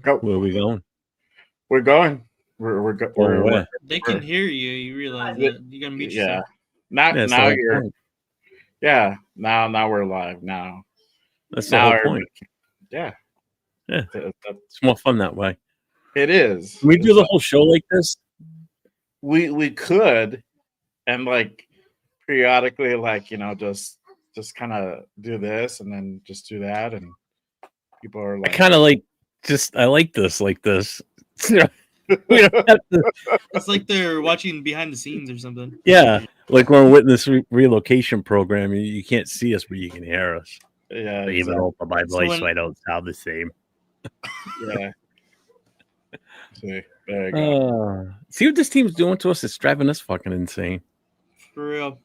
Go. Where are we going? We're going. We're They can hear you. You realize that you gotta mute yeah. yourself. That's the Now whole you're point. now we're live now. That's the Now whole everybody point. yeah. Yeah, That- it's more fun that way. It is. Can we do It's the whole show like this? we could and like periodically just kind of do this and then just do that and people are I like kind of I like this like this. We don't have to, It's like they're watching behind the scenes or something. yeah, like when we're in this relocation program, you can't see us, but you can hear us. yeah I even exactly. open my So voice when- so I don't sound the same. Yeah. See, there you go. See what this team's doing to us? It's driving us fucking insane. For real.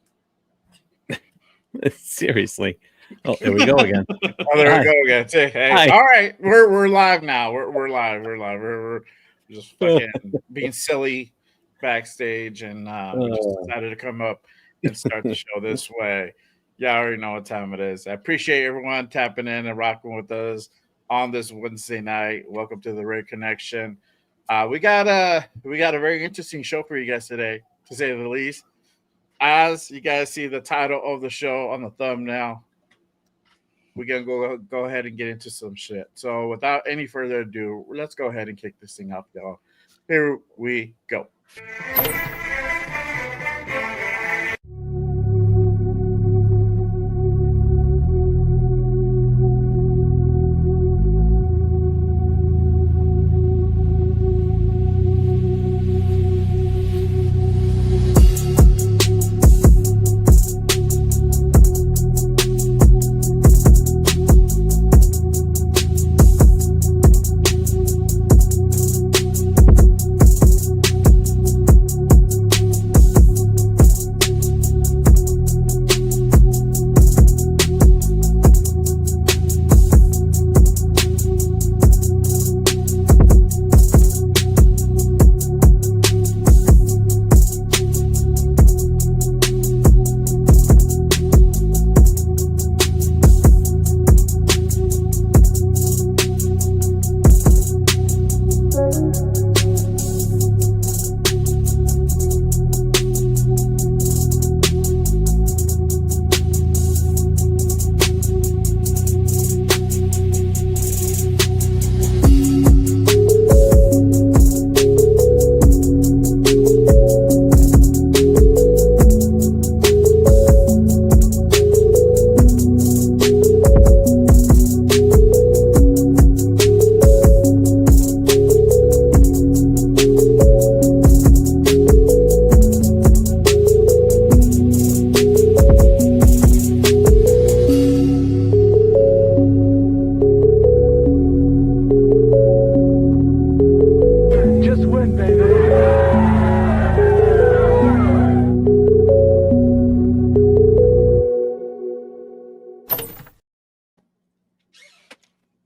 Seriously. Oh, there we go again. Oh, there we go again. Say, hey, Hi. all right, we're live now. We're live. We're just fucking being silly backstage, and we just decided to come up and start the show this way. Y'all already know what time it is. I appreciate everyone tapping in and rocking with us on this Wednesday night. Welcome to the Red Connection. We got a very interesting show for you guys today, to say the least. As you guys see the title of the show on the thumbnail, we're gonna go ahead and get into some shit. So without any further ado, let's go ahead and kick this thing off, y'all. Here we go.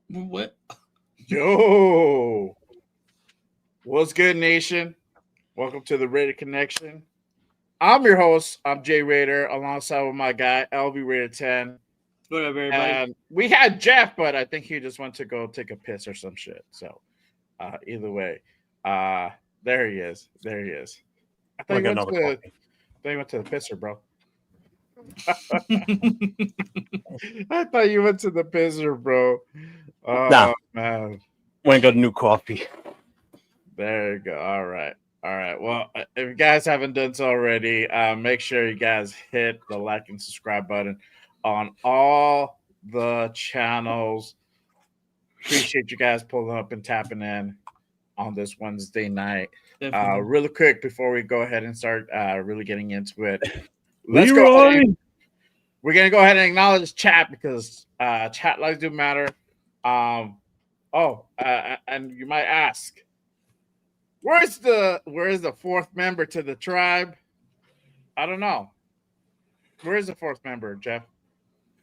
What? Yo, what's good, nation? Welcome to the Raider Connection. I'm your host. I'm Jay Raider, alongside with my guy LB Raider 10. What up, everybody? And we had Jeff, but I think he just went to go take a piss or some shit. So, either way, there he is. There he is. I thought he went to the pisser, bro. I thought you went to the pisser, bro. Oh, Nah. man. When I got a new coffee. There you go. All right. Well, if you guys haven't done so already, make sure you guys hit the like and subscribe button on all the channels. Appreciate you guys pulling up and tapping in on this Wednesday night. Really quick before we go ahead and start really getting into it, let's go ahead. We're gonna go ahead and acknowledge chat because chat lives do matter. And you might ask, where's the fourth member to the tribe? I don't know. Where is the fourth member, Jeff?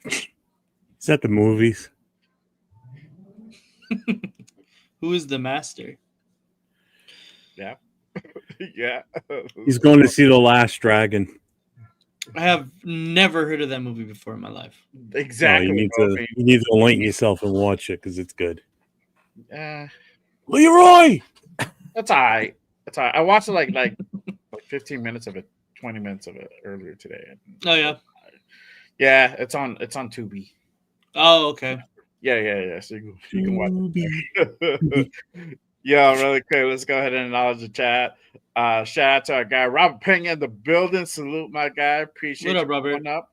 Is that the movies? Who is the master? Yeah. Yeah. He's going to see The Last Dragon. I have never heard of that movie before in my life. Exactly. No, you need to enlighten yourself and watch it because it's good. Yeah. Leroy. That's all right. That's all right. I watched it like 15 minutes of it, 20 minutes of it earlier today. Oh yeah. Yeah, it's on Tubi. Oh okay. Yeah. So you can watch it. Yeah, really quick. Let's go ahead and acknowledge the chat. Shout out to our guy Robert Pena in the building. Salute my guy. Appreciate What up, you Robert? coming up.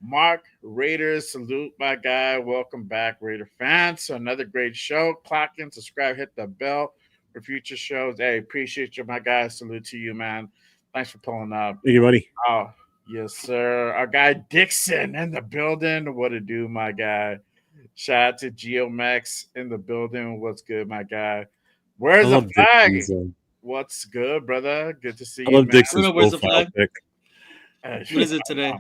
Mark Raiders, salute my guy. Welcome back, Raider fans. So another great show. Clock in, subscribe, hit the bell for future shows. Hey, appreciate you, my guy. Salute to you, man. Thanks for pulling up. Hey, buddy. Oh, yes, sir. Our guy Dixon in the building. What to do, my guy? Shout out to GeoMax in the building. What's good, my guy? Where's the flag? What's good, brother? Good to see I you, love man. Dixon's Where's the profile flag? pic. What is it today?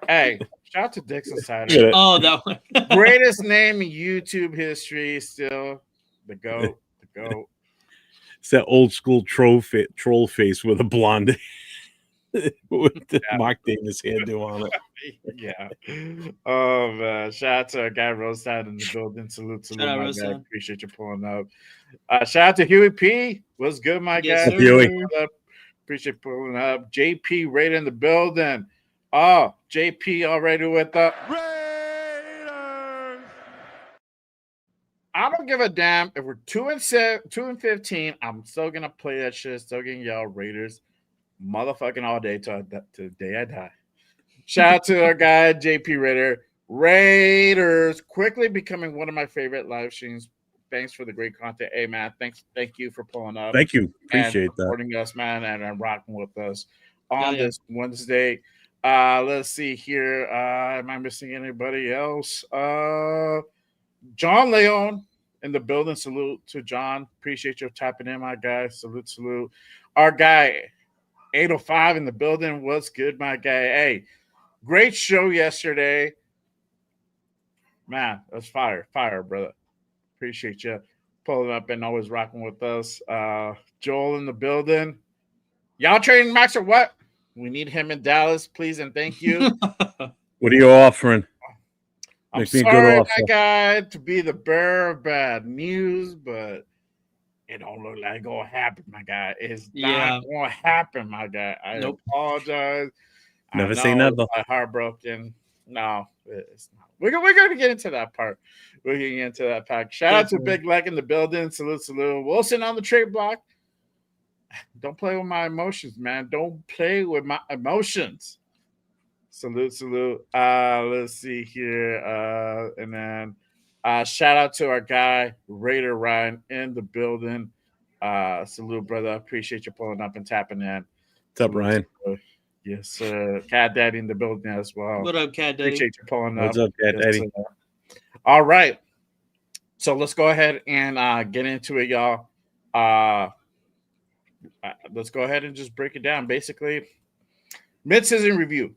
Hey, shout out to Dixon Sider. Oh, that one. Greatest name in YouTube history, still the GOAT. The GOAT. It's that old school troll face with a blonde with the Mark Davis hairdo on it. Yeah. Oh man. Shout out to our guy Rosestown in the building. Salute, Shout out, my Rosestown. guy. Appreciate you pulling up. Shout out to Huey P. What's good, my Yes, guy? sir. Huey. Appreciate pulling up. JP right in the building. Oh, JP already with the Raiders. I don't give a damn if we're 2-15. I'm still gonna play that shit. Still gonna yell Raiders, motherfucking all day till the day I die. Shout out to our guy JP Ritter. Raiders quickly becoming one of my favorite live streams. Thanks for the great content. Hey man, thank you for pulling up. Thank you. Appreciate and that. supporting us, man, and rocking with us on yeah. this Wednesday. Let's see here. Am I missing anybody else? John Leon in the building. Salute to John. Appreciate you tapping in, my guy. Salute. Our guy 805 in the building. What's good, my guy? Hey, great show yesterday. Man, that's fire, brother. Appreciate you pulling up and always rocking with us. Joel in the building. Y'all trading Max or what? We need him in Dallas, please and thank you. What are you offering? I'm Make me a sorry, good my offer. guy, to be the bearer of bad news, but it don't look like it's gonna happen, my guy. It's not gonna happen, my guy. I apologize. Never say never. I'm heartbroken. No, it's not. We're going to get into that part. We're getting into that pack. Shout out to Big Leg in the building. Salute. Wilson on the trade block. Don't play with my emotions, man. Don't play with my emotions. Salute. Let's see here. And then shout out to our guy, Raider Ryan, in the building. Salute, brother. Appreciate you pulling up and tapping in. What's up, Ryan? Yes, sir. Cat Daddy in the building as well. What up, Cat Daddy? Appreciate you pulling up. What's up, Cat Daddy? All right. So let's go ahead and get into it, y'all. Let's go ahead and just break it down. Basically, mid-season review.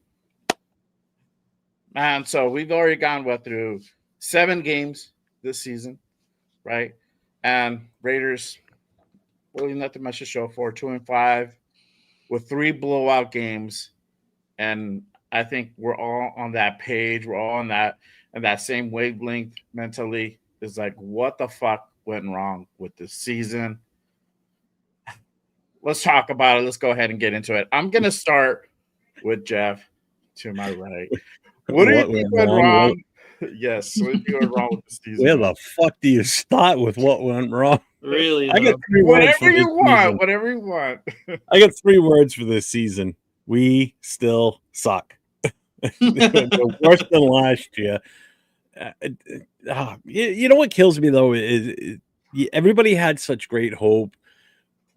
And so we've already gone through 7 games this season, right? And Raiders, really nothing much to show for. 2-5 with 3 blowout games. And I think we're all on that page. We're all on that same wavelength mentally. It's like, what the fuck went wrong with this season? Let's talk about it. Let's go ahead and get into it. I'm going to start with Jeff to my right. What do you think went wrong? Yes, what do you think went wrong with this season? Where the fuck do you start with what went wrong? Really? I got 3 words for this season. Whatever you want. I got 3 words for this season. We still suck. They're worse than last year. You know what kills me though is everybody had such great hope.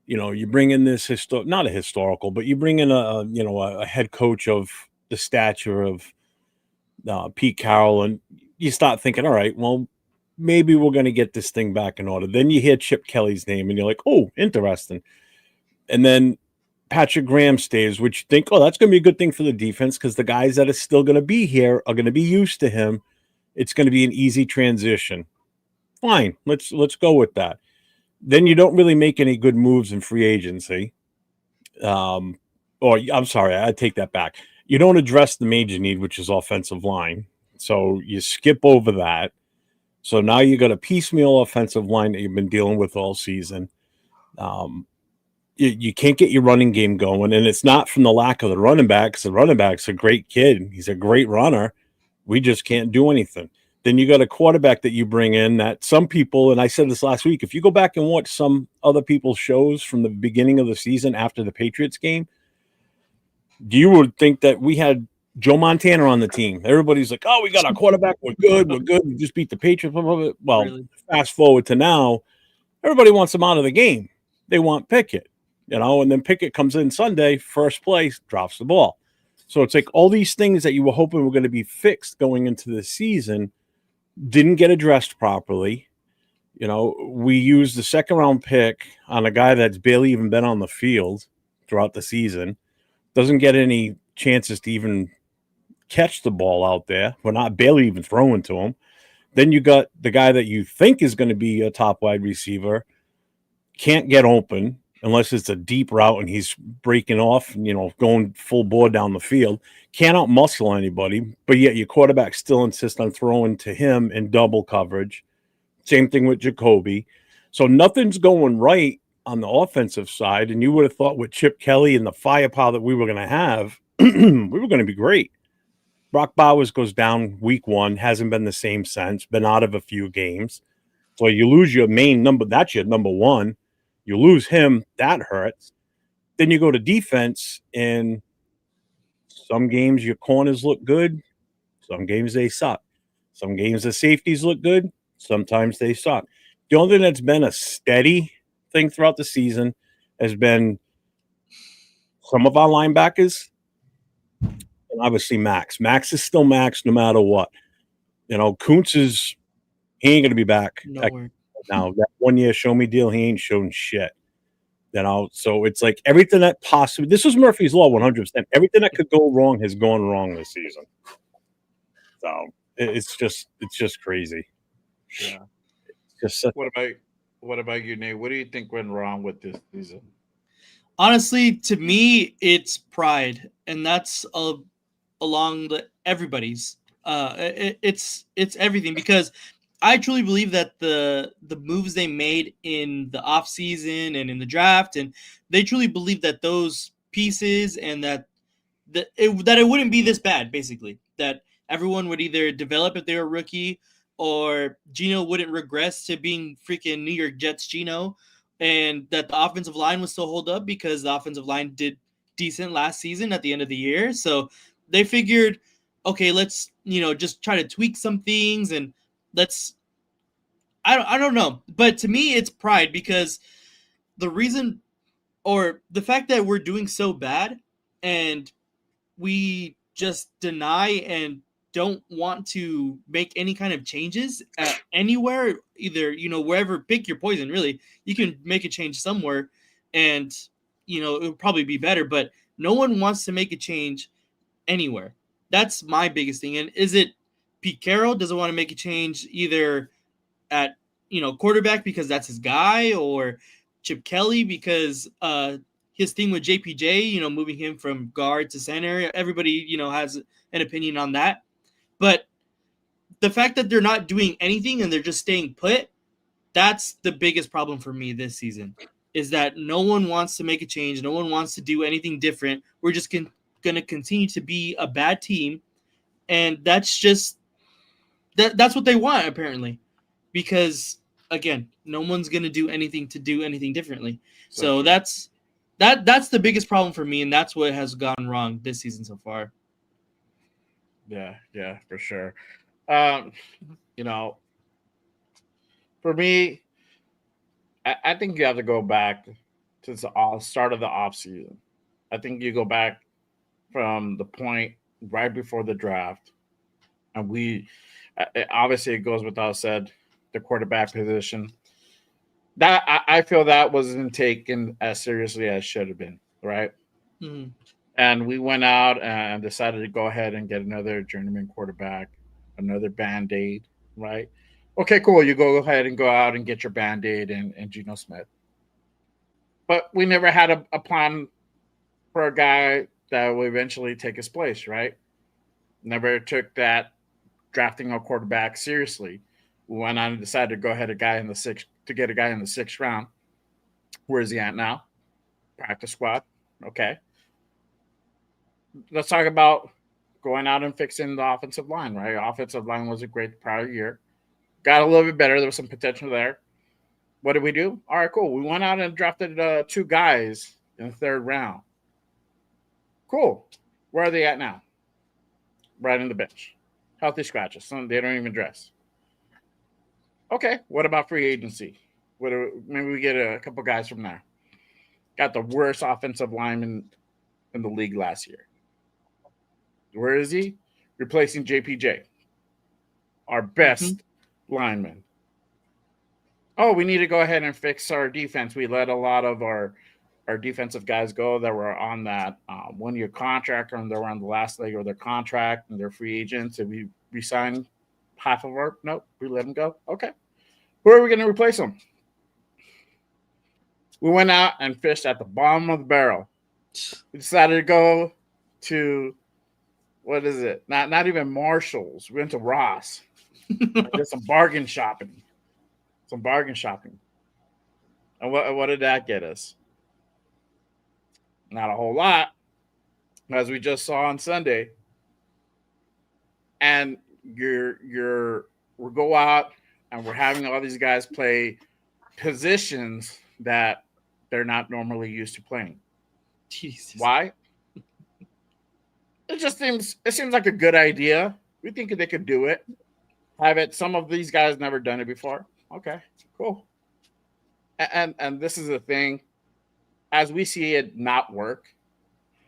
You know, you bring in this not a historical, but you bring in a head coach of the stature of Pete Carroll, and you start thinking, all right, well, maybe we're going to get this thing back in order. Then you hear Chip Kelly's name, and you're like, oh, interesting. And then Patrick Graham stays, which you think, oh, that's going to be a good thing for the defense because the guys that are still going to be here are going to be used to him. It's going to be an easy transition. Fine, let's go with that. Then you don't really make any good moves in free agency. Or I'm sorry, I take that back. You don't address the major need, which is offensive line. So you skip over that. So now you got a piecemeal offensive line that you've been dealing with all season. You can't get your running game going, and it's not from the lack of the running back, because the running back's a great kid. He's a great runner. We just can't do anything. Then you got a quarterback that you bring in that some people, and I said this last week, if you go back and watch some other people's shows from the beginning of the season after the Patriots game, you would think that we had Joe Montana on the team. Everybody's like, oh, we got our quarterback. We're good. We just beat the Patriots. Blah, blah, blah. Well, Really? fast forward to now, everybody wants him out of the game. They want Pickett, and then Pickett comes in Sunday, first play, drops the ball. So it's like all these things that you were hoping were going to be fixed going into the season didn't get addressed properly. We used the second round pick on a guy that's barely even been on the field throughout the season, doesn't get any chances to even catch the ball out there. We're not barely even throwing to him. Then you got the guy that you think is going to be a top wide receiver, can't get open unless it's a deep route and he's breaking off and, going full bore down the field. Can't out-muscle anybody, but yet your quarterback still insists on throwing to him in double coverage. Same thing with Jakobi. So nothing's going right on the offensive side, and you would have thought with Chip Kelly and the firepower that we were going to have, we were going to be great. Brock Bowers goes down week 1, hasn't been the same since, been out of a few games. So you lose your main number, that's your number 1. You lose him, that hurts. Then you go to defense, and some games your corners look good, some games they suck. Some games the safeties look good, sometimes they suck. The only thing that's been a steady thing throughout the season has been some of our linebackers, and obviously Max. Max is still Max no matter what. Kuntz he ain't going to be back. Nowhere. Now, that 1 year show me deal, he ain't shown shit. So it's like everything that possibly, this was Murphy's Law 100%. Everything that could go wrong has gone wrong this season. So it's just crazy. Yeah. It's just What about you, Nate? What do you think went wrong with this season? Honestly, to me, it's pride, and that's along everybody's. It's everything, because I truly believe that the moves they made in the offseason and in the draft, and they truly believe that those pieces and that it wouldn't be this bad, basically. That everyone would either develop if they were a rookie, or Geno wouldn't regress to being freaking New York Jets Geno, and that the offensive line would still hold up because the offensive line did decent last season at the end of the year. So they figured, okay, let's just try to tweak some things, and let's I don't know. But to me, it's pride, because the reason, or the fact that we're doing so bad and we just deny and don't want to make any kind of changes anywhere, either, wherever, pick your poison, really. You can make a change somewhere and, it would probably be better, but no one wants to make a change anywhere. That's my biggest thing. And is it Pete Carroll doesn't want to make a change either at quarterback because that's his guy, or Chip Kelly because his thing with JPJ, moving him from guard to center. Everybody has an opinion on that, but the fact that they're not doing anything and they're just staying put, that's the biggest problem for me this season, is that no one wants to make a change, no one wants to do anything different. We're just going to continue to be a bad team, and that's just that's what they want, apparently, because again, no one's gonna do anything differently. So that's the biggest problem for me, and that's what has gone wrong this season so far. Yeah, for sure. Um, for me, I think you have to go back to the start of the off season. I think you go back from the point right before the draft, and obviously it goes without said, the quarterback position. That I feel that wasn't taken as seriously as should have been, right? Mm. And we went out and decided to go ahead and get another journeyman quarterback, another Band-Aid, right? Okay, cool. You go ahead and go out and get your Band-Aid and Geno Smith. But we never had a plan for a guy that will eventually take his place, right? Never took that drafting a quarterback seriously. We went on and decided to go ahead a guy in the get a guy in the 6th round. Where is he at now? Practice squad. Okay. Let's talk about going out and fixing the offensive line, right? Offensive line was a great prior year. Got a little bit better. There was some potential there. What did we do? All right, cool. We went out and drafted 2 guys in the 3rd round. Cool. Where are they at now? Right on the bench. Healthy scratches. They don't even dress. Okay. What about free agency? Maybe we get a couple guys from there. Got the worst offensive lineman in the league last year. Where is he? Replacing JPJ, our best lineman. Oh, we need to go ahead and fix our defense. We let a lot of our defensive guys go that were on that 1-year contract, and they were on the last leg of their contract, and they're free agents. And we resigned half of our. Nope, we let them go. Okay, who are we going to replace them? We went out and fished at the bottom of the barrel. We decided to go to, what is it? Not even Marshall's. We went to Ross. Did some bargain shopping. And what did that get us? Not a whole lot, as we just saw on Sunday. And we'll go out and we're having all these guys play positions that they're not normally used to playing. Jesus. Why? It seems like a good idea. We think they could do it. Have it. Some of these guys never done it before. Okay, cool. And this is the thing. As we see it not work,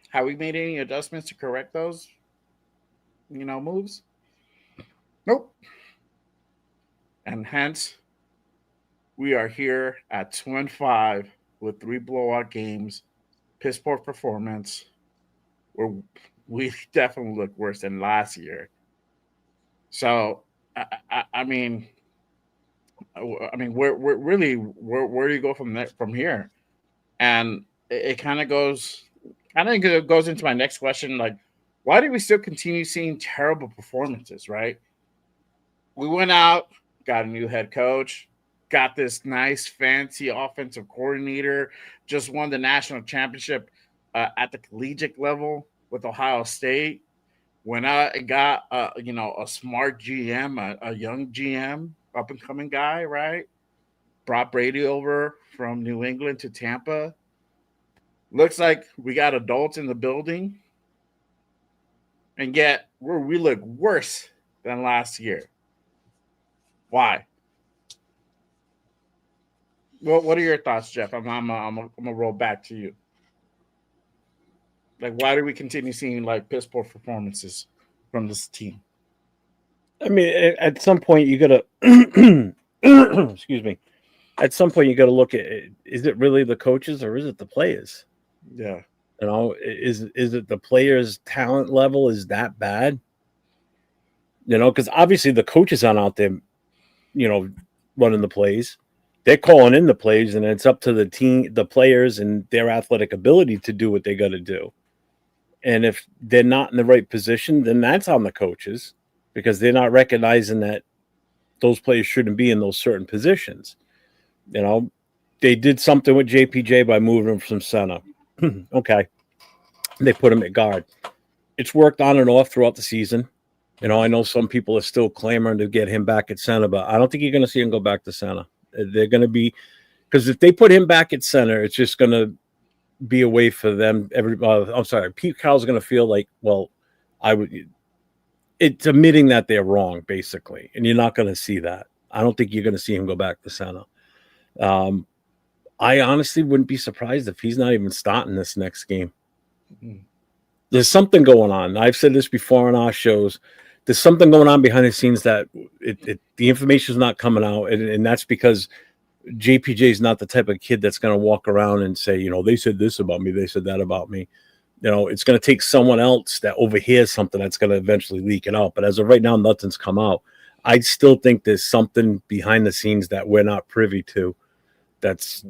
have we made any adjustments to correct those, moves? Nope. And hence, we are here at 2-5 with 3 blowout games, piss poor performance. We definitely look worse than last year. So, I mean, where do you go from here? And it kind of goes into my next question. Like, why do we still continue seeing terrible performances, right? We went out, got a new head coach, got this nice, fancy offensive coordinator, just won the national championship at the collegiate level with Ohio State. Went out and got, a smart GM, a young GM, up-and-coming guy, right? Brought Brady over from New England to Tampa. Looks like we got adults in the building. And yet, we look worse than last year. Why? Well, what are your thoughts, Jeff? I'm gonna roll back to you. Like, why do we continue seeing like piss poor performances from this team? I mean, at some point you gotta excuse me. At some point you gotta look at it. Is it really the coaches or is it the players? Yeah. Is it the players' talent level is that bad? Because obviously the coaches aren't out there, running the plays. They're calling in the plays, and it's up to the team, the players, and their athletic ability to do what they got to do. And if they're not in the right position, then that's on the coaches because they're not recognizing that those players shouldn't be in those certain positions. They did something with JPJ by moving him from center. Okay. They put him at guard. It's worked on and off throughout the season. I know some people are still clamoring to get him back at center, but I don't think you're going to see him go back to center. They're going to be, because if they put him back at center, it's just going to be a way for them. Pete Carroll's going to feel like, well, it's admitting that they're wrong, basically, and you're not going to see that. I don't think you're going to see him go back to center. I honestly wouldn't be surprised if he's not even starting this next game. Mm-hmm. There's something going on. I've said this before on our shows. There's something going on behind the scenes that the information is not coming out, and that's because JPJ is not the type of kid that's going to walk around and say, they said this about me, they said that about me. It's going to take someone else that overhears something that's going to eventually leak it out. But as of right now, nothing's come out. I still think there's something behind the scenes that we're not privy to that's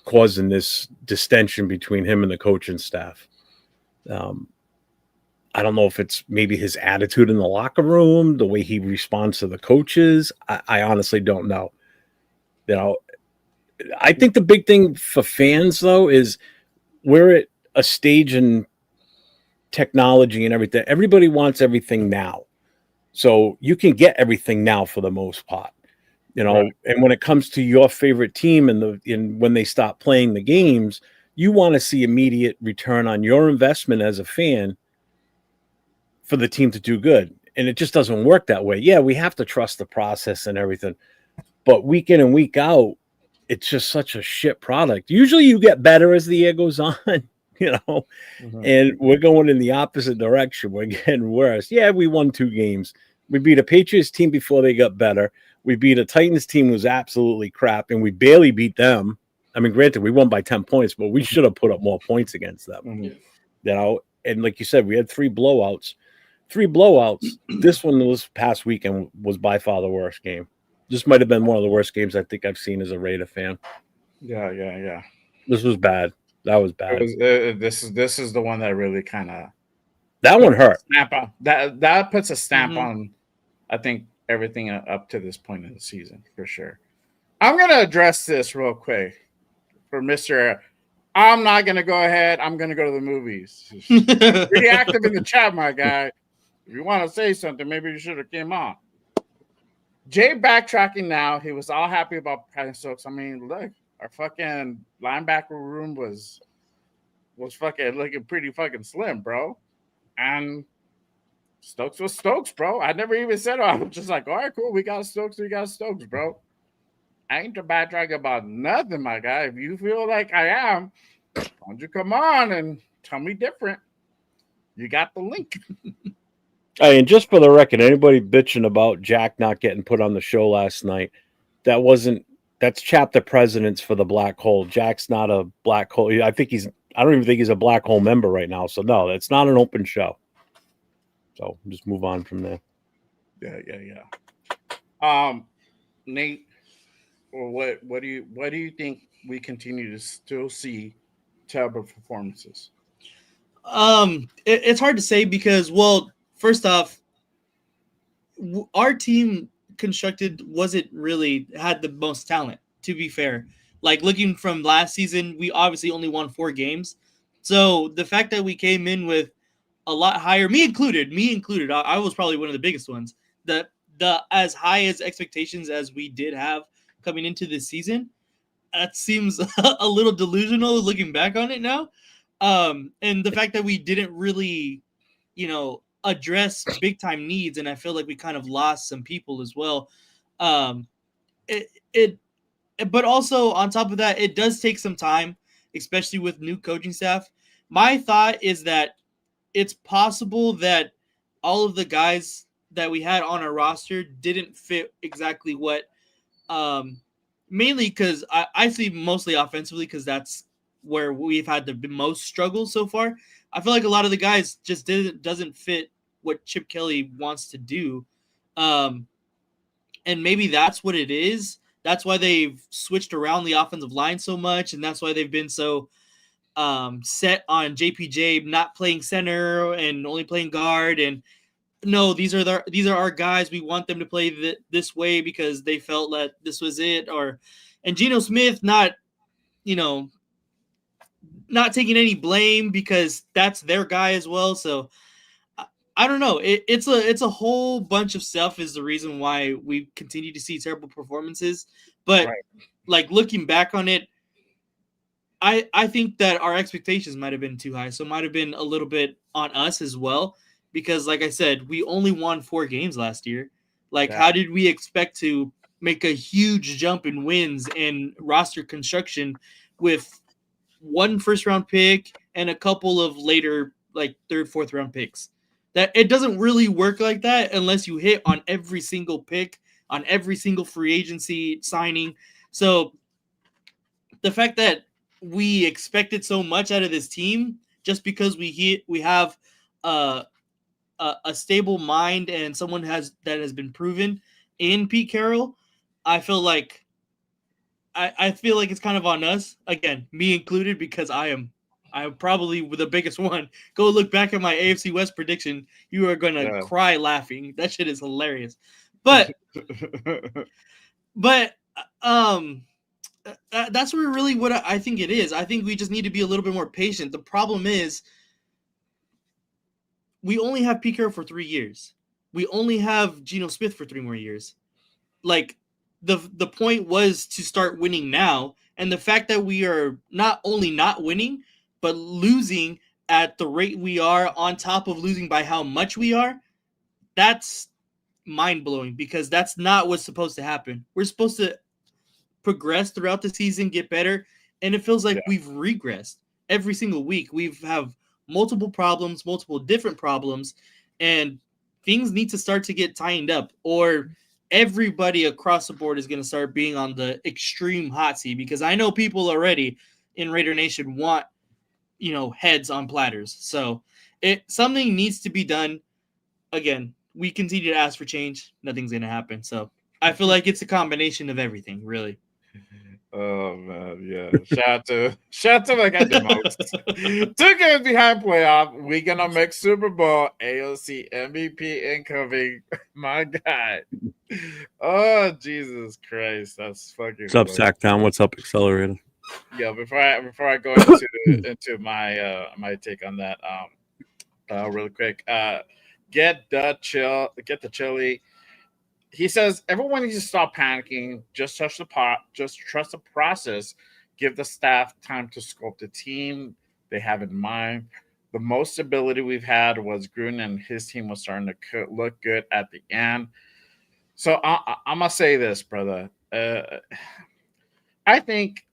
causing this distension between him and the coaching staff. I don't know if it's maybe his attitude in the locker room, the way he responds to the coaches. I honestly don't know. You know, I think the big thing for fans though is we're at a stage in technology and everything. Everybody wants everything now. So you can get everything now for the most part. You know, Right. and when it comes to your favorite team and when they stop playing the games, you want to see immediate return on your investment as a fan for the team to do good. And it just doesn't work that way. Yeah, we have to trust the process and everything. But week in and week out, it's just such a shit product. Usually you get better as the year goes on, you know, Mhm. and we're going in the opposite direction. We're getting worse. Yeah, we won 2 games. We beat a Patriots team before they got better. We beat a Titans team who was absolutely crap, and we barely beat them. I mean, granted, we won by 10 points, but we should have put up more points against them. Mhm. You know, and like you said, we had 3 blowouts. 3 blowouts. This one this past weekend was by far the worst game. This might have been one of the worst games I think I've seen as a Raider fan. Yeah. This was bad. That was It bad. was this is the one that really kind of That one hurt. stamp on that puts a stamp Mhm. on, I think, everything up to this point in the season for sure. I'm gonna address this real quick for Mister. I'm not gonna go ahead. I'm gonna go to the movies. Pretty active in the chat, my guy. If you want to say something, maybe you should have came on. Jay backtracking now. He was all happy about Patton Stokes. I mean, look, our fucking linebacker room was fucking looking pretty fucking slim, bro. And Stokes was Stokes, bro. I never even said it. I was just like, all right, cool. We got Stokes, bro. I ain't to backtrack about nothing, my guy. If you feel like I am, why don't you come on and tell me different? You got the link. Hey, and just for the record, anybody bitching about Jack not getting put on the show last night, that's chapter presidents for the Black Hole. Jack's not a Black Hole. I don't even think he's a Black Hole member right now. So no, it's not an open show. So just move on from there. Yeah. Nate, or what do you think we continue to still see terrible performances? It's hard to say because, well, first off, our team constructed wasn't really had the most talent, to be fair. Like, looking from last season, we obviously only won 4 games. So the fact that we came in with a lot higher, me included, I was probably one of the biggest ones. The as high as expectations as we did have coming into this season, that seems a little delusional looking back on it now. And the fact that we didn't really, address big time needs, and I feel like we kind of lost some people as well. Um, it but also on top of that, it does take some time, especially with new coaching staff. My thought is that it's possible that all of the guys that we had on our roster didn't fit exactly what, mainly because I see mostly offensively, because that's where we've had the most struggles so far. I feel like a lot of the guys just doesn't fit what Chip Kelly wants to do. Um, and maybe that's what it is. That's why they've switched around the offensive line so much, and that's why they've been so set on JPJ not playing center and only playing guard. And no, these are our guys. We want them to play this way because they felt that this was it. And Geno Smith you know, not taking any blame because that's their guy as well. So I don't know. It's a whole bunch of stuff is the reason why we continue to see terrible performances. But Right. like, looking back on it, I think that our expectations might have been too high. So it might have been a little bit on us as well. Because like I said, we only won 4 games last year. Like, Yeah. how did we expect to make a huge jump in wins and roster construction with 1 first round pick and a couple of later, like, 3rd, 4th round picks? That it doesn't really work like that unless you hit on every single pick, on every single free agency signing. So the fact that we expected so much out of this team just because we have uh, a stable mind and someone that has been proven in Pete Carroll, I feel like it's kind of on us again, me included, because I am I'm probably the biggest one. Go look back at my AFC West prediction. You are gonna cry laughing. That shit is hilarious. But that's where really what I think it is. I think we just need to be a little bit more patient. The problem is we only have Pete Carroll for 3 years. We only have Geno Smith for 3 more years. Like the point was to start winning now, and the fact that we are not only not winning but losing at the rate we are, on top of losing by how much we are, that's mind-blowing, because that's not what's supposed to happen. We're supposed to progress throughout the season, get better, and it feels like we've regressed every single week. We have multiple problems, multiple different problems, and things need to start to get tightened up, or everybody across the board is going to start being on the extreme hot seat, because I know people already in Raider Nation want, heads on platters. So something needs to be done. Again, we continue to ask for change. Nothing's going to happen. So I feel like it's a combination of everything, really. Oh man, yeah. Shout out to like I did most. 2 games behind playoff. We gonna make Super Bowl. AOC MVP incoming. My God. Oh Jesus Christ, that's fucking. What's up, Sacktown? What's up, Accelerator? Yeah, before I go into my take on that, really quick, get the chili. He says everyone needs to stop panicking. Just trust the process. Give the staff time to sculpt the team they have in mind. The most stability we've had was Gruden, and his team was starting to look good at the end. So I'm gonna say this, brother. I think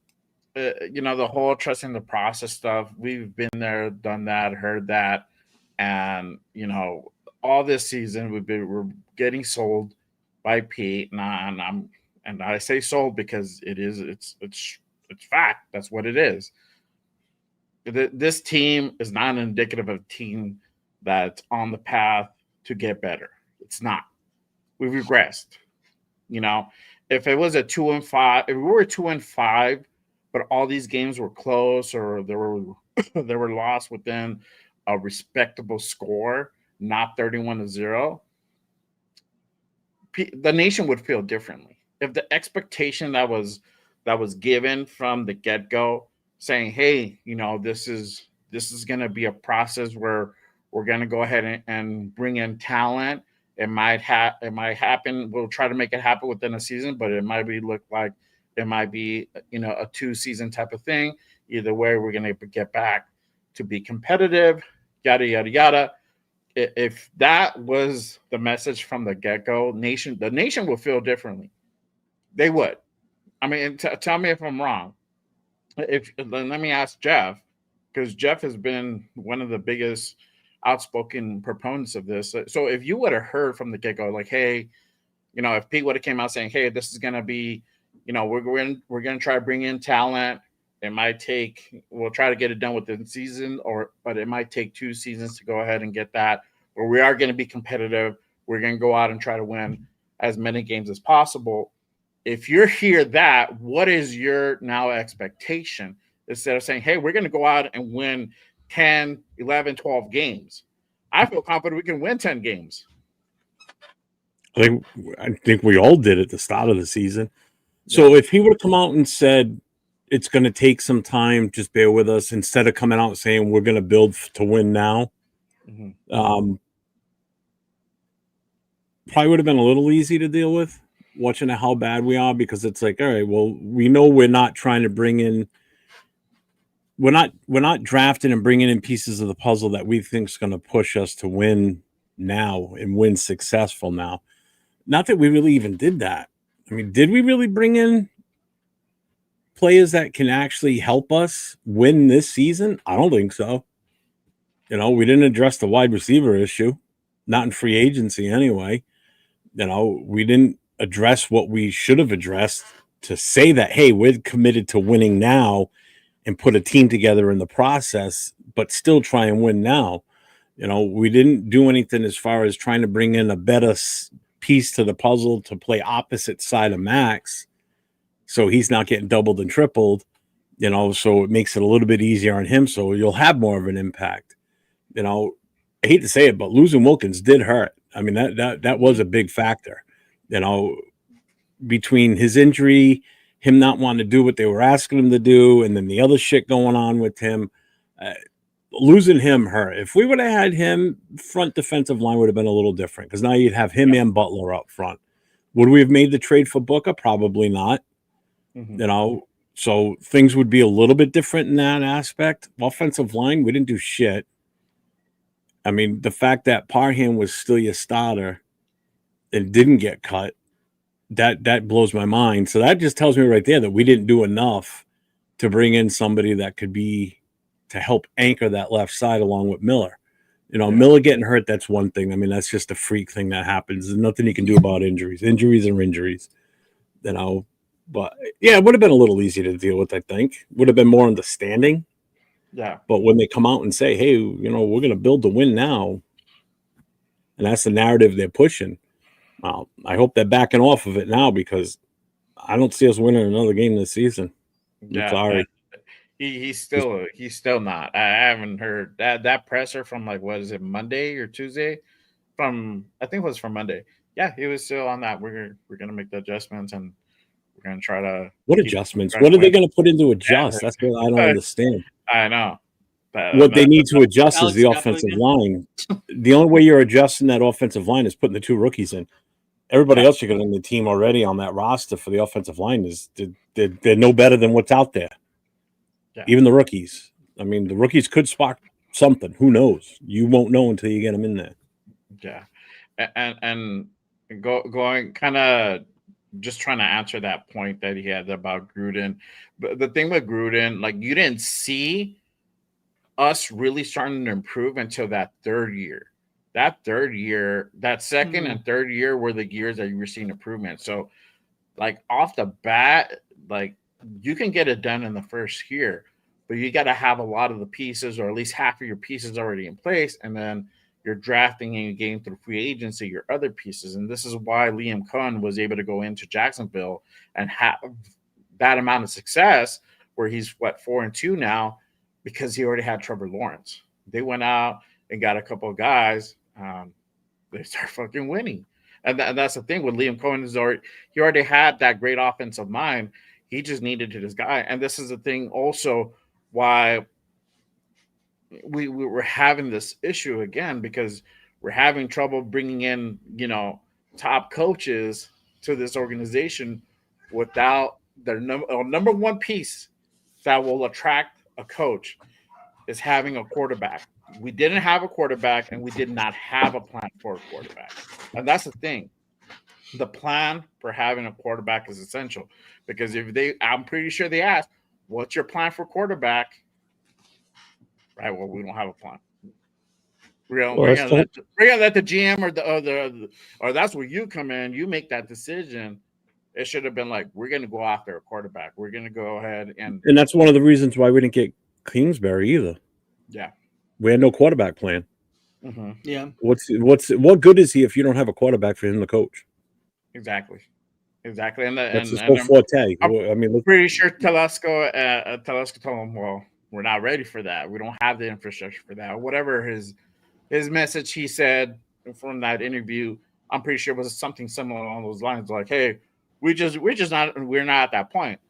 the whole trusting the process stuff. We've been there, done that, heard that, and all this season we're getting sold by Pete, and I say sold because it's fact. That's what it is. This team is not indicative of a team that's on the path to get better. It's not. We've regressed. If it was a 2-5, if we were 2-5, but all these games were close or they were lost within a respectable score, not 31-0. The nation would feel differently if the expectation that was given from the get-go, saying, hey, this is going to be a process where we're going to go ahead and bring in talent. It might happen. We'll try to make it happen within a season, but it might be a 2-season type of thing. Either way, we're going to get back to be competitive, yada yada yada. If that was the message from the get-go, the nation would feel differently. They would. I mean, tell me if I'm wrong. Let me ask Jeff, because Jeff has been one of the biggest outspoken proponents of this. So if you would have heard from the get-go, like, hey, if Pete would have came out saying, hey, this is going to be, we're going to try to bring in talent. We'll try to get it done within the season, but it might take 2 seasons to go ahead and get that, or we are going to be competitive. We're going to go out and try to win as many games as possible. If you hear that, what is your now expectation? Instead of saying, hey, we're going to go out and win 10, 11, 12 games. I feel confident we can win 10 games. I think we all did at the start of the season. So if he would have come out and said, it's going to take some time, just bear with us, instead of coming out saying we're going to build to win now, probably would have been a little easy to deal with, watching how bad we are, because it's like, all right, well, we know we're not trying to bring in, we're not drafting and bringing in pieces of the puzzle that we think is going to push us to win now and win successful now. Not that we really even did that. I mean, did we really bring in players that can actually help us win this season? I don't think so. We didn't address the wide receiver issue, not in free agency anyway. We didn't address what we should have addressed to say that, hey, we're committed to winning now and put a team together in the process, but still try and win now. We didn't do anything as far as trying to bring in a better piece to the puzzle to play opposite side of Max, so he's not getting doubled and tripled. You know, so it makes it a little bit easier on him. So you'll have more of an impact. You know, I hate to say it, but losing Wilkins did hurt. I mean, that was a big factor. You know, between his injury, him not wanting to do what they were asking him to do, and then the other shit going on with him. Losing him hurt. If we would have had him, front defensive line would have been a little different because now you'd have him and Butler up front. Would we have made the trade for Booker? Probably not. Mhm. You know, so things would be a little bit different in that aspect. Offensive line, we didn't do shit. I mean, the fact that Parham was still your starter and didn't get cut, that blows my mind. So that just tells me right there that we didn't do enough to bring in somebody that could be to help anchor that left side along with Miller. You know, Miller getting hurt, that's one thing. I mean, that's just a freak thing that happens. There's nothing you can do about injuries. Injuries are injuries. You know, but yeah, it would have been a little easier to deal with, I think. Would have been more understanding. Yeah. But when they come out and say, hey, you know, we're going to build to win now, and that's the narrative they're pushing, well, I hope they're backing off of it now because I don't see us winning another game this season. I'm sorry. He's still not. I haven't heard that presser from like what is it, Monday or Tuesday? From I think it was from Monday. Yeah, he was still on that. We're gonna make the adjustments and we're gonna try to What keep adjustments? trying to What are they win. going to put into adjust? That's what I don't understand. I know. What they need to adjust is Alex the Scott offensive again? line. The only way you're adjusting that offensive line is putting the two rookies in. Everybody else you got on the team already on that roster for the offensive line is they're no better than what's out there. Yeah. Even the rookies. I mean, the rookies could spark something. Who knows? You won't know until you get them in there. Yeah, and going kind of just trying to answer that point that he had about Gruden. But the thing with Gruden, like you didn't see us really starting to improve until that third year. That third year, that 2nd and third year were the years that you were seeing improvement. So, like off the bat, like you can get it done in the first year, but you got to have a lot of the pieces, or at least half of your pieces, already in place, and then you're drafting and getting through free agency your other pieces. And this is why Liam Cohen was able to go into Jacksonville and have that amount of success, where he's what 4-2 now, because he already had Trevor Lawrence. They went out and got a couple of guys. They start fucking winning. And that's the thing with Liam Cohen is he already had that great offensive mind. He just needed this guy. And this is the thing also why we were having this issue again, because we're having trouble bringing in, top coaches to this organization without their number one piece that will attract a coach is having a quarterback. We didn't have a quarterback, and we did not have a plan for a quarterback. And that's the thing. The plan for having a quarterback is essential, because I'm pretty sure they asked, what's your plan for quarterback? Right. Well, we don't have a plan. We're gonna let the GM or that's where you come in. You make that decision. It should have been like, we're going to go after a quarterback. We're going to go ahead and that's one of the reasons why we didn't get Kingsbury either. Yeah, we had no quarterback plan. Mm-hmm. Yeah. What good is he if you don't have a quarterback for him to coach? Exactly. And that's his whole forte. I mean, pretty sure Telesco told him, well, we're not ready for that. We don't have the infrastructure for that. Whatever his message he said from that interview, I'm pretty sure it was something similar along those lines. Like, hey, we're not at that point.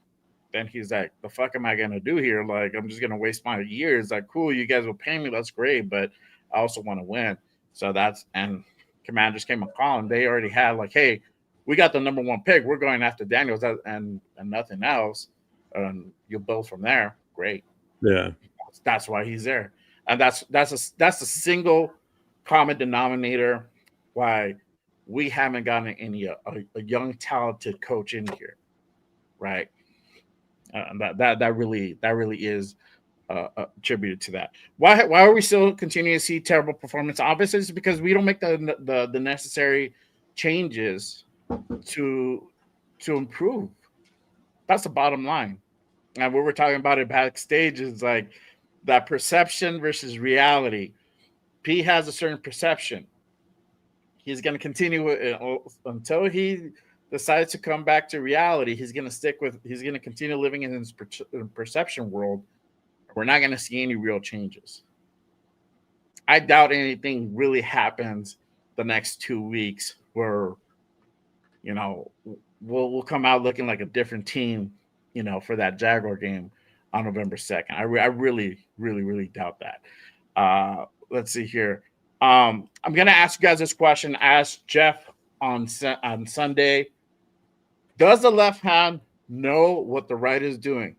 Then he's like, the fuck am I gonna do here? Like, I'm just gonna waste my years. Like, cool, you guys will pay me, that's great, but I also want to win. So and Commanders came and called, and they already had like, hey, we got the number one pick. We're going after Daniels and nothing else. You'll build from there. Great. Yeah. That's why he's there. And that's the single common denominator why we haven't gotten any a young talented coach in here, right? That really is attributed to that. Why are we still continuing to see terrible performance? Obviously, it's because we don't make the necessary changes to improve. That's the bottom line. And we were talking about it backstage is like that perception versus reality. P has a certain perception. He's going to continue until he decides to come back to reality, he's going to continue living in his perception world. We're not going to see any real changes. I doubt anything really happens the next 2 weeks where, we'll come out looking like a different team, for that Jaguar game on November 2nd. I really, really, really doubt that. Let's see here. I'm going to ask you guys this question. I asked Jeff on Sunday, does the left hand know what the right is doing?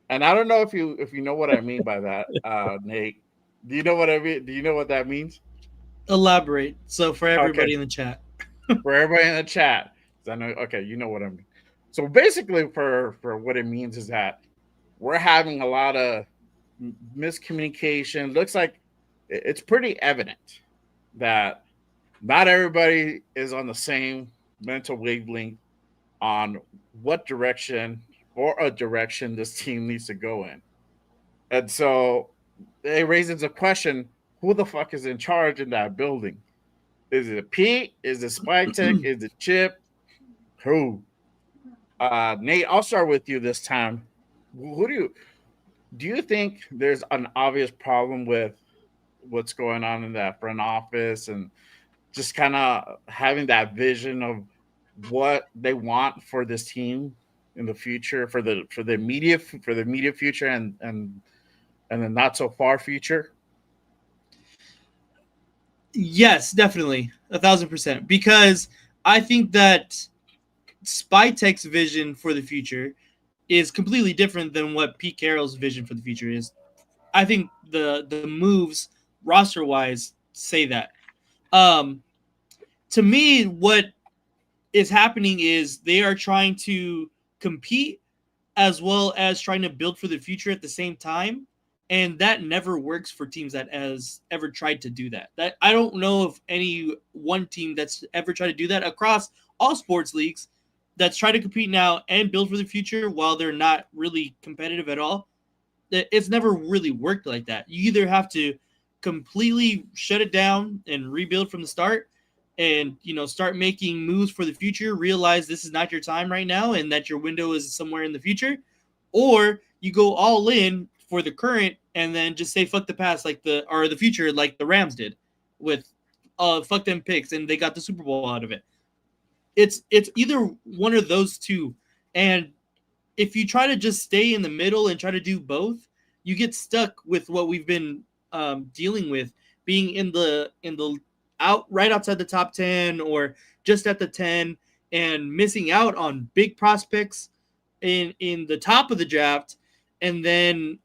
And I don't know if you know what I mean by that, Nate. Do you know what I mean? Do you know what that means? Elaborate. So for everybody in the chat. For everybody in the chat. I know. Okay, you know what I mean. So basically, for what it means is that we're having a lot of miscommunication. Looks like it's pretty evident that not everybody is on the same mental wavelength on what direction or a direction this team needs to go in. And so it raises a question, who the fuck is in charge in that building? Is it Pete? Is it Spike Tech? Is it Chip? Who? Nate, I'll start with you this time. Who do you think there's an obvious problem with what's going on in that front office and just kind of having that vision of what they want for this team in the future, for the immediate future and the not so far future? Yes, definitely, 1,000%. Because I think that Spytek's vision for the future is completely different than what Pete Carroll's vision for the future is. I think the moves roster wise say that. To me, what is happening is they are trying to compete as well as trying to build for the future at the same time. And that never works for teams that has ever tried to do that. That I don't know of any one team that's ever tried to do that across all sports leagues that's trying to compete now and build for the future while they're not really competitive at all. It's never really worked like that. You either have to completely shut it down and rebuild from the start and, start making moves for the future, realize this is not your time right now and that your window is somewhere in the future, or you go all in for the current and then just say fuck the past the future like the Rams did with fuck them picks and they got the Super Bowl out of it. It's either one of those two. And if you try to just stay in the middle and try to do both, you get stuck with what we've been dealing with, being in the right outside the top 10 or just at the 10 and missing out on big prospects in the top of the draft, and then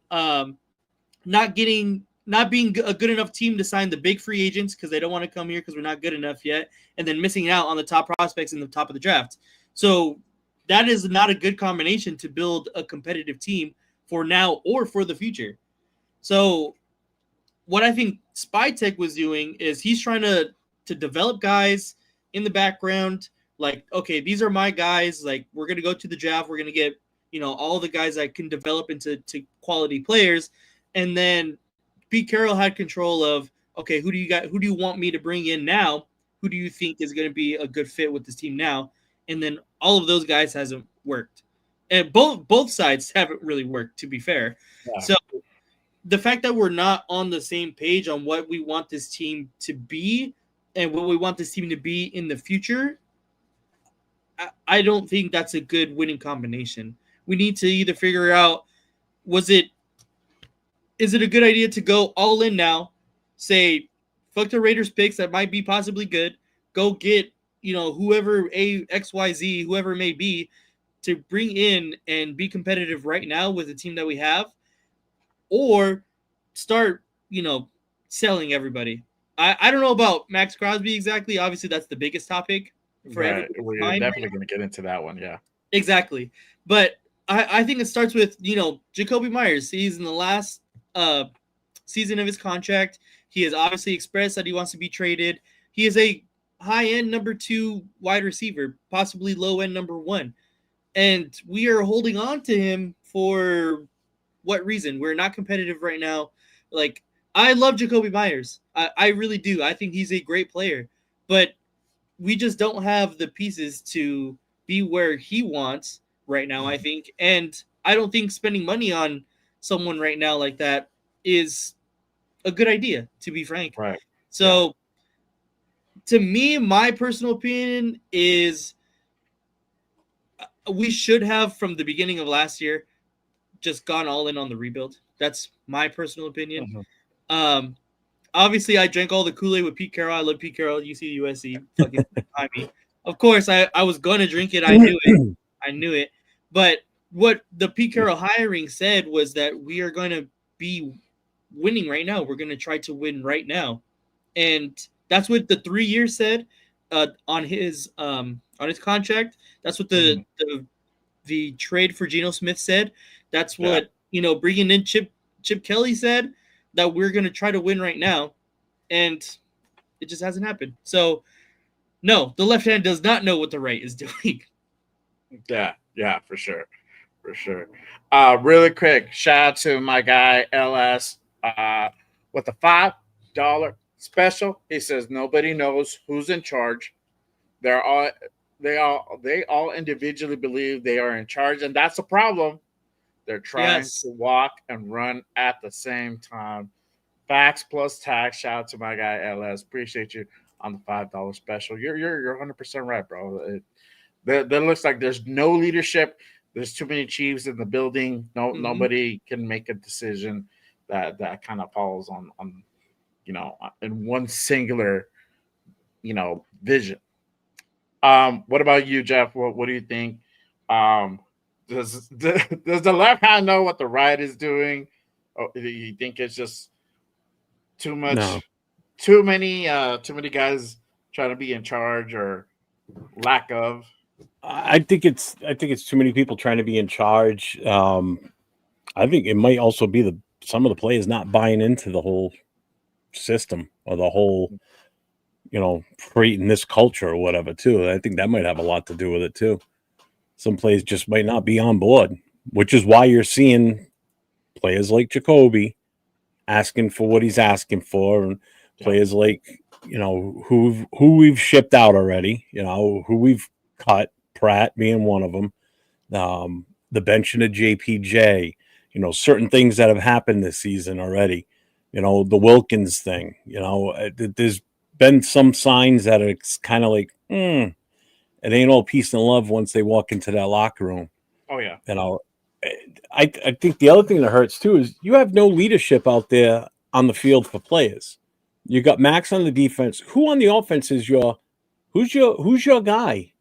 not being a good enough team to sign the big free agents because they don't want to come here because we're not good enough yet, and then missing out on the top prospects in the top of the draft. So that is not a good combination to build a competitive team for now or for the future. So what I think Spytek was doing is he's trying to develop guys in the background. Like, okay, these are my guys. Like, we're going to go to the draft. We're going to get, all the guys that can develop into quality players. And then Pete Carroll had control of, okay, who do you want me to bring in now? Who do you think is going to be a good fit with this team now? And then all of those guys hasn't worked. And both sides haven't really worked, to be fair. Yeah. So the fact that we're not on the same page on what we want this team to be and what we want this team to be in the future, I don't think that's a good winning combination. We need to either figure out, is it a good idea to go all in now, say, fuck the Raiders picks that might be possibly good, go get, whoever XYZ, whoever it may be, to bring in and be competitive right now with the team that we have, or start, selling everybody. I don't know about Max Crosby exactly. Obviously, that's the biggest topic for everybody. We're definitely going to get into that one, yeah. Exactly. But I think it starts with, Jakobi Meyers. He's in the last season of his contract. He has obviously expressed that he wants to be traded. He is a high-end number 2 wide receiver, possibly low-end number 1. And we are holding on to him for what reason? We're not competitive right now. Like, I love Jakobi Meyers. I really do. I think he's a great player. But we just don't have the pieces to be where he wants right now, I think. And I don't think spending money on someone right now like that is a good idea, to be frank. Right. So to me, my personal opinion is we should have from the beginning of last year just gone all in on the rebuild. That's my personal opinion. Um, obviously, I drank all the Kool-Aid with Pete Carroll. I love Pete Carroll, UC, USC, fucking behind me. Of course, I was going to drink it. I knew it. I knew it. But what the Pete Carroll hiring said was that we are going to be winning right now. We're going to try to win right now. And that's what the 3 years said on his contract. That's what the trade for Geno Smith said. That's what bringing in Chip Kelly said, that we're going to try to win right now, and it just hasn't happened. So no, the left hand does not know what the right is doing. Yeah, for sure. Really quick, shout out to my guy LS with a $5 special. He says nobody knows who's in charge. They all individually believe they are in charge, and that's the problem. They're trying to walk and run at the same time. Facts plus tax. Shout out to my guy LS. Appreciate you on the $5 special. You're 100% right, bro. There looks like there's no leadership. There's too many chiefs in the building. Nobody can make a decision that kind of falls on in one singular vision. What about you, Jeff? What do you think? Does the left hand know what the right is doing? Or do you think it's just too much? No. Too many guys trying to be in charge, or lack of? I think it's too many people trying to be in charge. I think it might also be some of the players not buying into the whole system or the whole, creating this culture or whatever too. I think that might have a lot to do with it too. Some players just might not be on board, which is why you're seeing players like Jakobi asking for what he's asking for, and players like who we've shipped out already, who we've cut, Pratt being one of them, the benching of JPJ, certain things that have happened this season already, the Wilkins thing, there's been some signs that it's kind of like, it ain't all peace and love once they walk into that locker room. Oh yeah. I think the other thing that hurts too is you have no leadership out there on the field for players. You got Max on the defense. Who on the offense is who's your guy?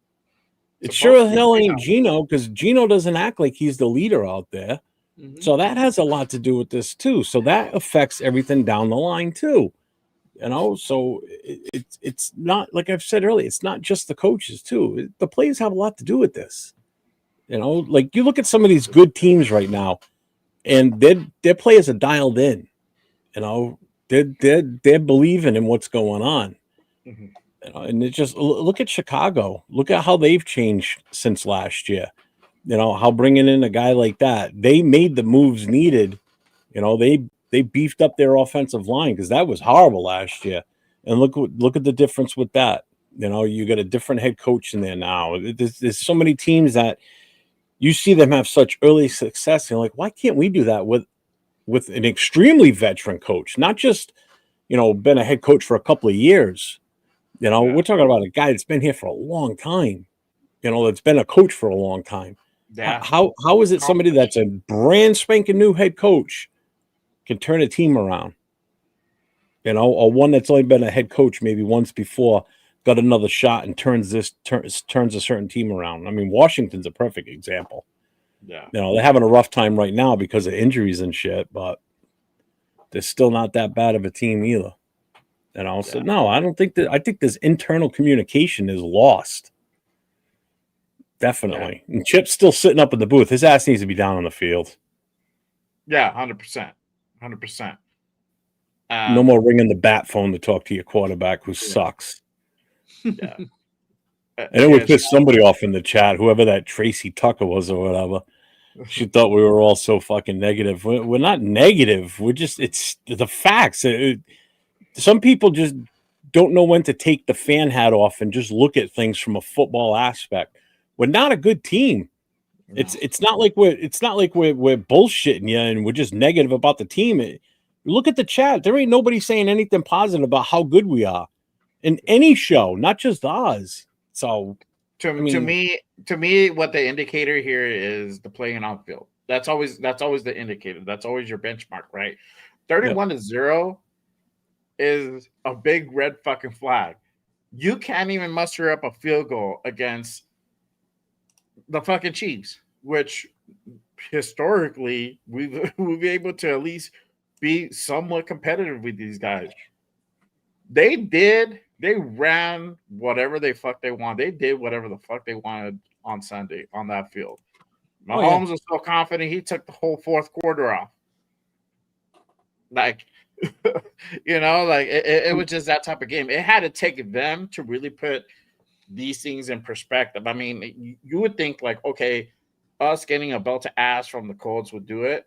It sure hell ain't Geno, because Geno doesn't act like he's the leader out there. Mm-hmm. So that has a lot to do with this too. So that affects everything down the line too. So it's not, like I've said earlier, it's not just the coaches too. The players have a lot to do with this. Like you look at some of these good teams right now, and their players are dialed in. They're believing in what's going on. Mm-hmm. And it's just, look at Chicago. Look at how they've changed since last year. How bringing in a guy like that, they made the moves needed. They beefed up their offensive line, because that was horrible last year. And look at the difference with that. You got a different head coach in there now. There's so many teams that you see them have such early success. And like, why can't we do that with an extremely veteran coach? Not just, been a head coach for a couple of years. We're talking about a guy that's been here for a long time. That's been a coach for a long time. Yeah. How is it somebody that's a brand spanking new head coach can turn a team around? Or one that's only been a head coach maybe once before, got another shot and turns a certain team around. I mean, Washington's a perfect example. Yeah. They're having a rough time right now because of injuries and shit, but they're still not that bad of a team either. So no, I don't think that. I think this internal communication is lost. Definitely. Yeah. And Chip's still sitting up in the booth. His ass needs to be down on the field. Yeah, 100%. 100%. No more ringing the bat phone to talk to your quarterback who sucks. Yeah. And it would piss somebody off in the chat, whoever that Tracy Tucker was or whatever. She thought we were all so fucking negative. We're not negative. It's the facts. Some people just don't know when to take the fan hat off and just look at things from a football aspect. we're not a good team. No. It's not like we're bullshitting you and we're just negative about the team. Look at the chat. There ain't nobody saying anything positive about how good we are in any show, not just ours. So to me, what the indicator here is the playing on field. That's always the indicator. That's always your benchmark, right? 31-0 is a big red fucking flag. You can't even muster up a field goal against the fucking Chiefs, which historically we've been able to at least be somewhat competitive with these guys. They ran whatever they want. They did whatever the fuck they wanted on Sunday on that field. Mahomes was so confident he took the whole fourth quarter off. Like, like it was just that type of game. It had to take them to really put these things in perspective. I mean, you would think like, okay, us getting a belt to ass from the Colts would do it.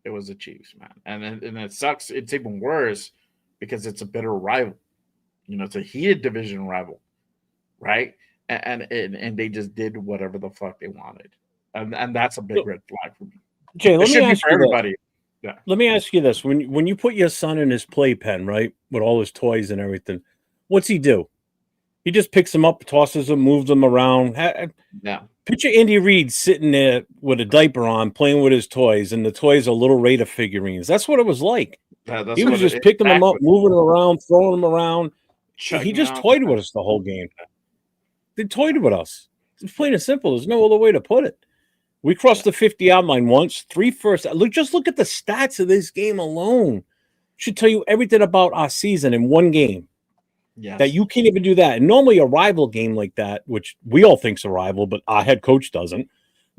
It was the Chiefs, man. And it sucks. It's even worse because it's a bitter rival. It's a heated division rival, right? And they just did whatever the fuck they wanted. And that's a big red flag for me. Jay, let me ask for everybody. Yeah. Let me ask you this. When you put your son in his playpen, right, with all his toys and everything, what's he do? He just picks them up, tosses them, moves them around. Yeah. Picture Andy Reid sitting there with a diaper on, playing with his toys, and the toys are little Raider figurines. That's what it was like. He was just picking them up, moving them around, throwing them around. He just toyed with us the whole game. They toyed with us. It's plain and simple. There's no other way to put it. We crossed the 50-yard line once, 3 first. Just look at the stats of this game alone. Should tell you everything about our season in one game. Yes. That you can't even do that. And normally a rival game like that, which we all think's a rival, but our head coach doesn't,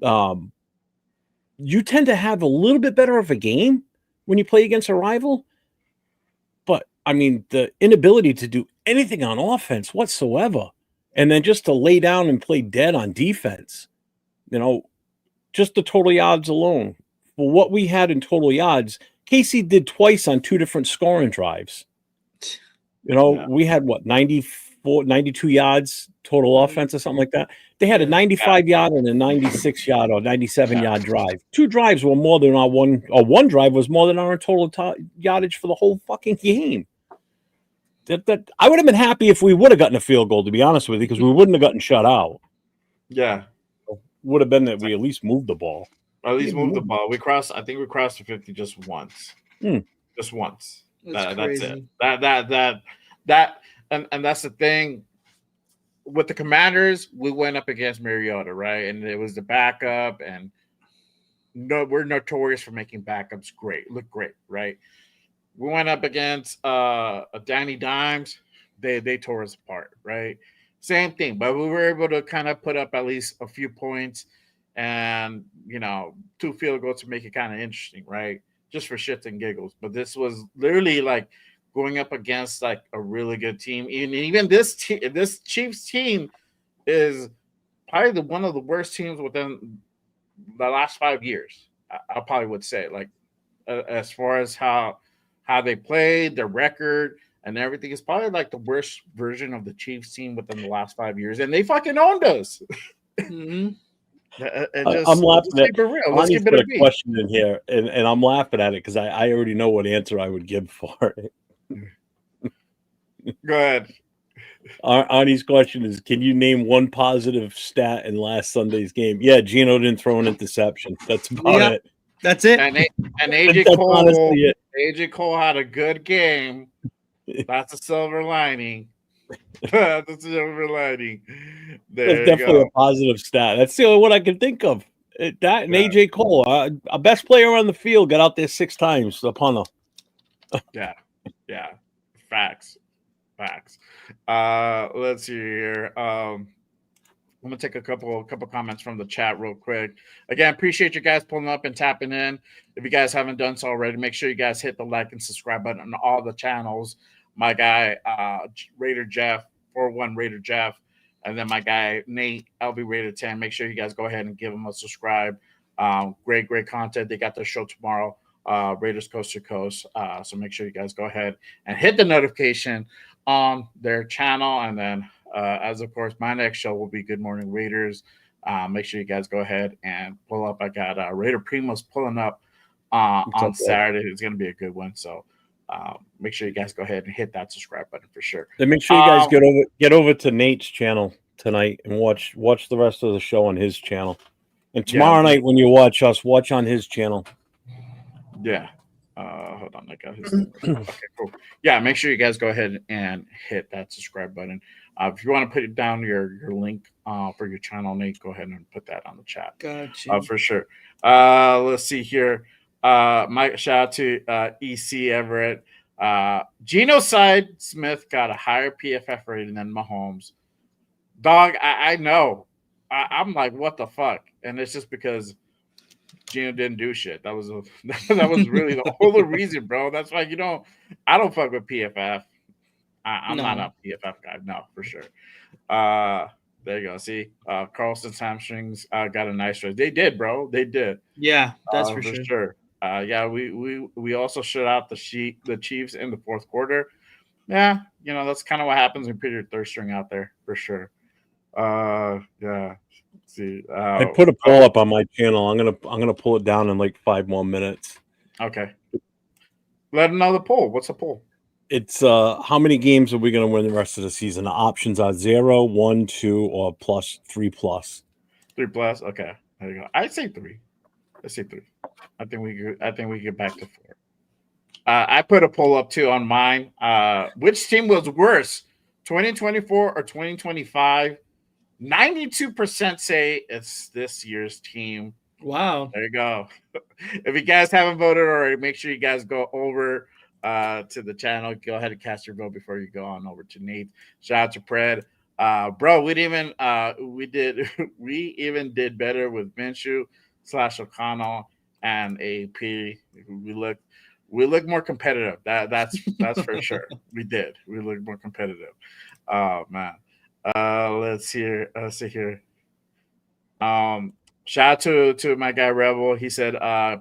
you tend to have a little bit better of a game when you play against a rival. But, I mean, the inability to do anything on offense whatsoever, and then just to lay down and play dead on defense, just the total yards alone. For what we had in total yards, Casey did twice on 2 different scoring drives. We had 92 yards total offense or something like that. They had a 95-yard and a 96-yard or 97-yard drive. 2 drives were more than our one drive was more than our total yardage for the whole fucking game. That I would have been happy if we would have gotten a field goal, to be honest with you, because we wouldn't have gotten shut out. Yeah. Would have been that we at least moved the ball. At least moved the ball. I think we crossed the 50 just once. Just once. That's it. That and that's the thing. With the Commanders, we went up against Mariota, right? And it was the backup, and we're notorious for making backups look great, right? We went up against Danny Dimes. They tore us apart, right? Same thing, but we were able to kind of put up at least a few points and 2 field goals to make it kind of interesting, right? Just for shits and giggles. But this was literally like going up against like a really good team. Even this Chiefs team is probably one of the worst teams within the last 5 years. I probably would say, like, as far as how they played, their record, and everything is probably like the worst version of the Chiefs team within the last 5 years, and they fucking owned us. Mm-hmm. I'm laughing at Let's keep it a question in here, and I'm laughing at it because I already know what answer I would give for it. Go ahead. Arnie's question is, can you name one positive stat in last Sunday's game? Yeah, Gino didn't throw an interception. That's about it. That's it. And AJ Cole had a good game. That's a silver lining. That's a silver lining. That's definitely a positive stat. That's the only one I can think of. That and AJ Cole, our best player on the field, got out there 6 times. The punter. Yeah. Facts. Let's see here. I'm gonna take a couple comments from the chat real quick. Again, appreciate you guys pulling up and tapping in. If you guys haven't done so already, make sure you guys hit the like and subscribe button on all the channels. My guy, Raider Jeff, 41 Raider Jeff, and then my guy Nate, LB Raider 10. Make sure you guys go ahead and give them a subscribe. Great content. They got their show tomorrow, Raiders Coast to Coast. So make sure you guys go ahead and hit the notification on their channel, and then as of course, my next show will be Good Morning Raiders. Make sure you guys go ahead and pull up. I got Raider Primos pulling up on Saturday. It's going to be a good one. So make sure you guys go ahead and hit that subscribe button for sure. And make sure you guys get over to Nate's channel tonight and watch the rest of the show on his channel. And tomorrow night when you watch us, watch on his channel. Yeah. Hold on, I got his name. Okay, cool. Yeah, make sure you guys go ahead and hit that subscribe button. If you want to put down your link for your channel, Nate, go ahead and put that on the chat. Gotcha. For sure. Let's see here. Mike, shout out to EC Everett. Geno Smith got a higher PFF rating than Mahomes. Dog, I know. I'm like, what the fuck? And it's just because Gino didn't do shit. That was really the whole reason, bro. That's why I don't fuck with PFF. I'm not a PFF guy, no, for sure. There you go. See, Carlson's hamstrings got a nice raise. They did, bro. They did. Yeah, that's for sure. Yeah, we also shut out the Chiefs in the fourth quarter. Yeah, that's kind of what happens when you put your third string out there, for sure. Yeah. See, I put a poll up on my channel. I'm gonna pull it down in like 5 more minutes. Okay. Let them know the poll. What's the poll? It's how many games are we gonna win the rest of the season? The options are 0, 1, 2, or plus 3 plus. 3 plus. Okay. There you go. I'd say 3. Let's say 3. I think we get back to 4. I put a poll up too on mine. Which team was worse, 2024 or 2025? 92% say it's this year's team. Wow. There you go. If you guys haven't voted already, make sure you guys go over to the channel. Go ahead and cast your vote before you go on over to Nate. Shout out to Pred. Bro, we even did better with Minshew / O'Connell and AP. We look more competitive. That's for sure. We did. We look more competitive. Oh man. Let's see here. Shout out to my guy Rebel. He said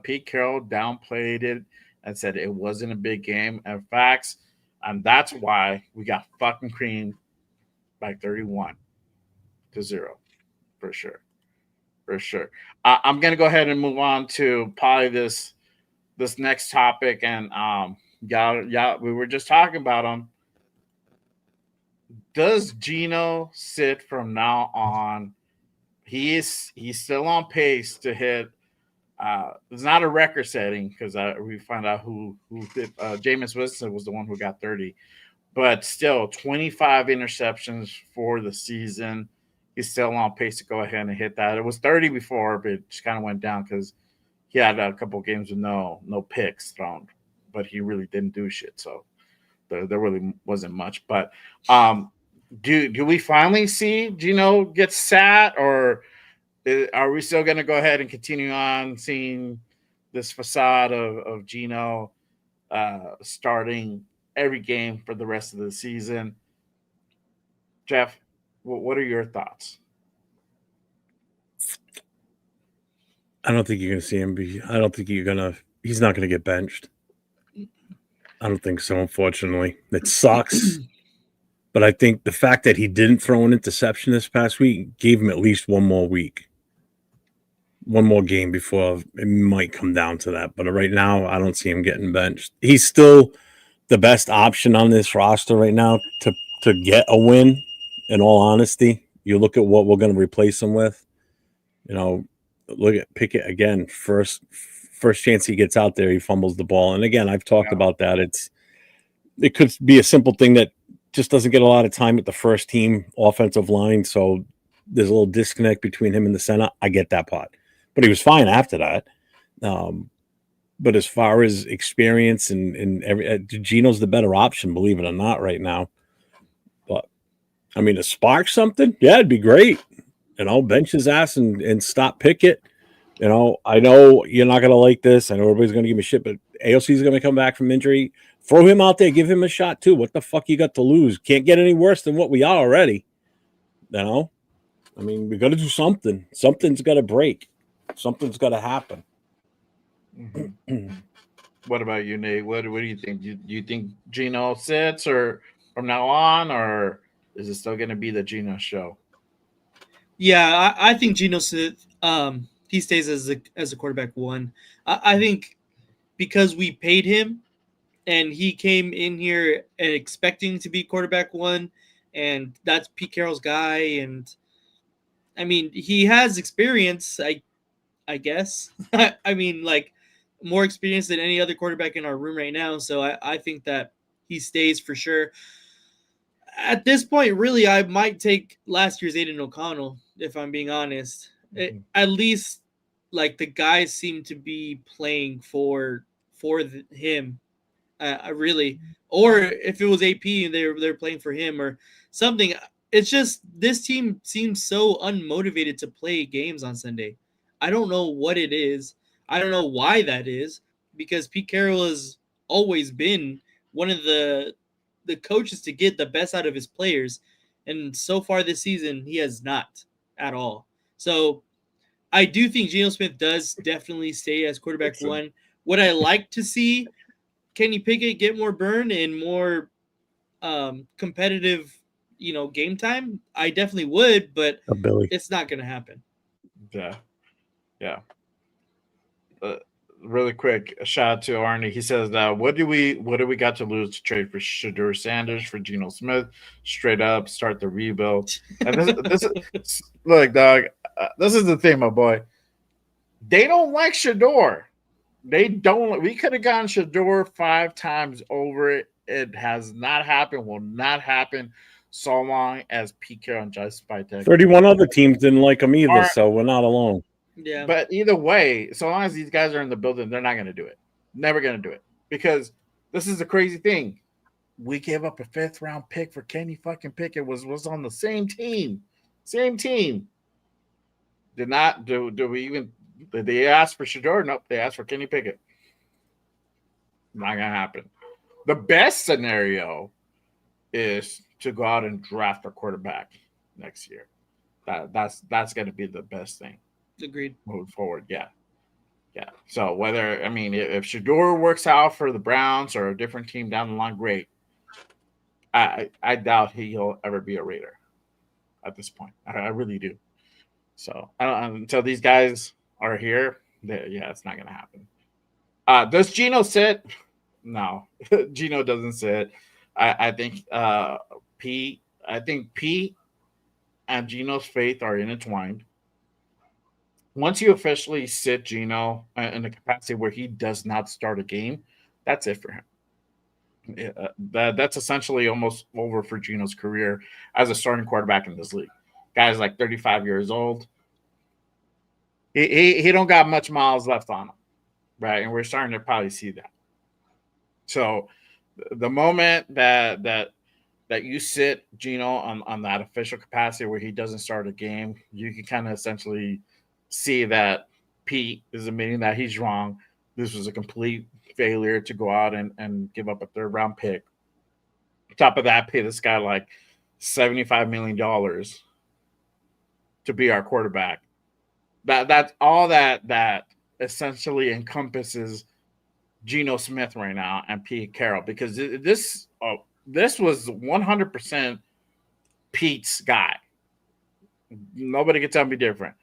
Pete Carroll downplayed it and said it wasn't a big game. And facts, and that's why we got fucking creamed by 31-0 for sure. For sure. I'm gonna go ahead and move on to probably this next topic, and y'all, we were just talking about them. Does Geno sit from now on? He's still on pace to hit. It's not a record setting because we found out who did. Jameis Winston was the one who got 30, but still 25 interceptions for the season. He's still on pace to go ahead and hit that. It was 30 before, but it just kind of went down because he had a couple of games with no picks thrown, but he really didn't do shit. So there really wasn't much. But do we finally see Geno get sat, or are we still going to go ahead and continue on seeing this facade of Geno starting every game for the rest of the season? Jeff, what are your thoughts? I don't think you're going to see him I don't think he's not going to get benched. I don't think so, unfortunately. It sucks. But I think the fact that he didn't throw an interception this past week gave him at least one more week. One more game before it might come down to that. But right now, I don't see him getting benched. He's still the best option on this roster right now to get a win, in all honesty. You look at what we're going to replace him with. Look at Pickett again. First chance he gets out there, he fumbles the ball. And again, I've talked about that. It could be a simple thing that just doesn't get a lot of time with the first team offensive line. So there's a little disconnect between him and the center. I get that part. But he was fine after that. But as far as experience and Geno's the better option, believe it or not, right now. But I mean, to spark something, yeah, it'd be great. Bench his ass and stop Pickett. I know you're not gonna like this. I know everybody's gonna give me shit, but AOC's gonna come back from injury. Throw him out there, give him a shot too. What the fuck you got to lose? Can't get any worse than what we are already. I mean, we got to do something. Something's got to break. Something's got to happen. Mm-hmm. What about you, Nate? What do you think? Do you think Geno sits or from now on, or Is it still going to be the Geno show? Yeah, I think Geno Smith, he stays as a quarterback one. I think because we paid him and he came in here expecting to be quarterback one, and that's Pete Carroll's guy. And I mean, he has experience. I guess. I mean, like more experience than any other quarterback in our room right now. So I think that he stays for sure. At this point, really, I might take last year's Aiden O'Connell if I'm being honest. At least, like the guys seem to be playing for him. I really, or if it was AP and they're playing for him or something. It's just this team seems so unmotivated to play games on Sunday. I don't know what it is. I don't know why that is because Pete Carroll has always been one of the coaches to get the best out of his players, and so far this season he has not at all. So I do think Geno Smith does definitely stay as quarterback one. Would I like to see Kenny Pickett get more burn and more competitive, game time? I definitely would, but it's not going to happen. Yeah. Yeah. Really quick, a shout out to Arnie. He says, what do we got to lose to trade for Shadur Sanders for Geno Smith? Straight up, start the rebuild." And this is look, dog. This is the thing, my boy. They don't like Shador. They don't. We could have gotten Shador 5 times over. It has not happened. Will not happen. So long as Pete Carroll and Josh Spytek. 31 other teams didn't like him either, so we're not alone. Yeah. But either way, so long as these guys are in the building, they're not going to do it. Never going to do it. Because this is the crazy thing. We gave up a 5th round pick for Kenny fucking Pickett. Was on the same team. Same team. Did not do we even did they ask for Shador? Nope, they asked for Kenny Pickett. Not gonna happen. The best scenario is to go out and draft a quarterback next year. That's gonna be the best thing. Agreed. Moving forward, yeah. So if Shador works out for the Browns or a different team down the line, great. I doubt he'll ever be a Raider at this point. I really do. So until these guys are here, it's not gonna happen. Does Geno sit? No, Geno doesn't sit. I think Pete and Geno's faith are intertwined. Once you officially sit Geno in a capacity where he does not start a game, that's it for him. That's essentially almost over for Geno's career as a starting quarterback in this league. Guy's like 35 years old. He don't got much miles left on him, right? And we're starting to probably see that. So the moment that you sit Geno on that official capacity where he doesn't start a game, you can kind of essentially see that Pete is admitting that he's wrong. This was a complete failure to go out and give up a 3rd round pick. On top of that, pay this guy like $75 million to be our quarterback. That's all that essentially encompasses Geno Smith right now and Pete Carroll, because this was 100% Pete's guy. Nobody can tell me different.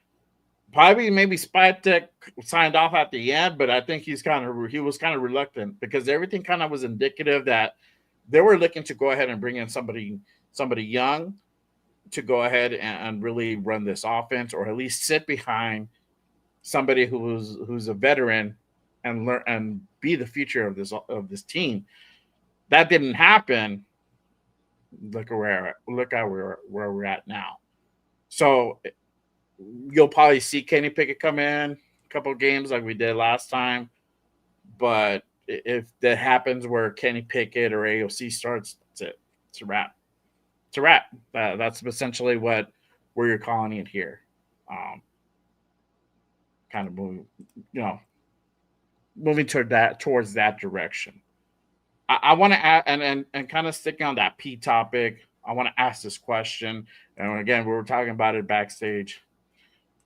Probably maybe Spytek signed off at the end, but I think he was kind of reluctant because everything kind of was indicative that they were looking to go ahead and bring in somebody young to go ahead and really run this offense, or at least sit behind somebody who's a veteran and learn and be the future of this team. That didn't happen. Look at where we're at now. So you'll probably see Kenny Pickett come in a couple of games like we did last time. But if that happens where Kenny Pickett or AOC starts, that's it. It's a wrap. It's a wrap. That's essentially where you're calling it here. Kind of moving towards that direction. I want to add and kind of sticking on that P topic. I want to ask this question, and again, we were talking about it backstage.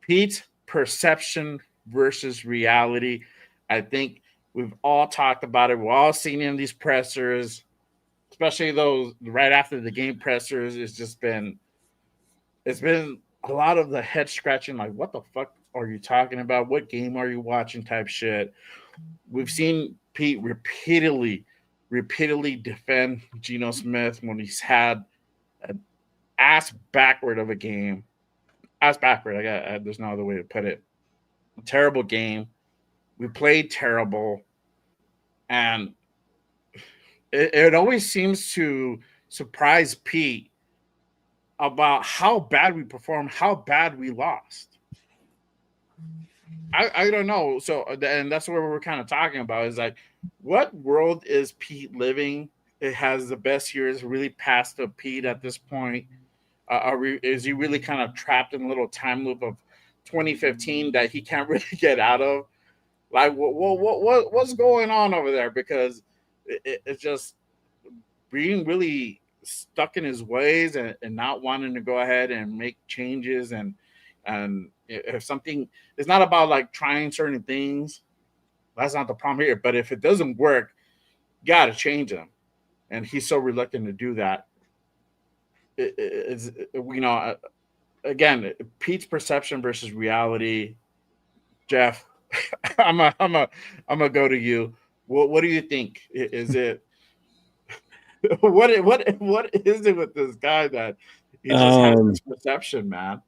Pete's perception versus reality. I think we've all talked about it. We're all seen in these pressers. especially those right after the game pressers. It's been a lot of the head scratching, like what the fuck are you talking about? What game are you watching? Type shit. We've seen Pete repeatedly defend Geno Smith when he's had an ass backward of a game. Ass backward. There's no other way to put it. A terrible game. We played terrible, and it always seems to surprise Pete about how bad we performed, how bad we lost. I don't know. So, and that's what we're kind of talking about is like, what world is Pete living? It has the best years really past the Pete at this point. Is he really kind of trapped in a little time loop of 2015 that he can't really get out of? Like, what's going on over there? Because it's just being really stuck in his ways and not wanting to go ahead and make changes and if something, it's not about like trying certain things. That's not the problem here. But if it doesn't work, you got to change them. And he's so reluctant to do that. It's, again, Pete's perception versus reality. Jeff, I'm a go to you. What do you think? Is it what is it with this guy that he just has this perception, man?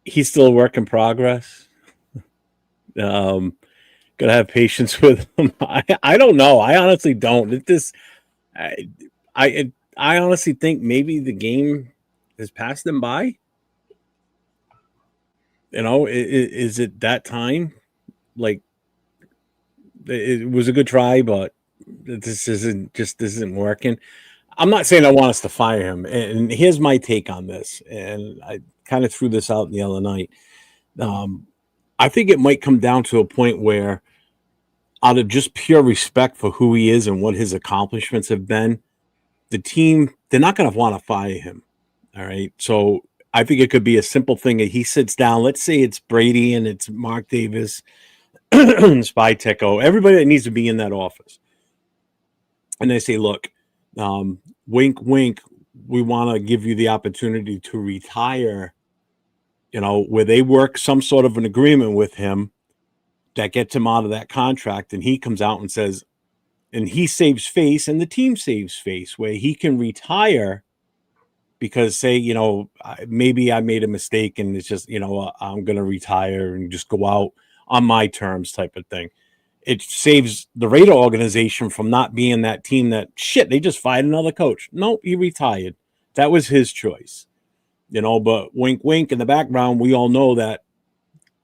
He's still a work in progress. Gotta have patience with him. I don't know. I honestly don't. I honestly think maybe the game has passed him by. Is it that time? Like, it was a good try, but this isn't working. I'm not saying I want us to fire him. And here's my take on this. And I kind of threw this out the other night. I think it might come down to a point where, out of just pure respect for who he is and what his accomplishments have been, the team, they're not going to want to fire him. All right. So I think it could be a simple thing that he sits down. Let's say it's Brady and it's Mark Davis, Spyteco, everybody that needs to be in that office. And they say, look, wink, wink, we want to give you the opportunity to retire, where they work some sort of an agreement with him that gets him out of that contract. And he comes out and says, and he saves face and the team saves face, where he can retire because, say, maybe I made a mistake and it's just, I'm going to retire and just go out on my terms type of thing. It saves the Raider organization from not being that team that, shit, they just fired another coach. No, he retired. That was his choice. But wink, wink, in the background, we all know that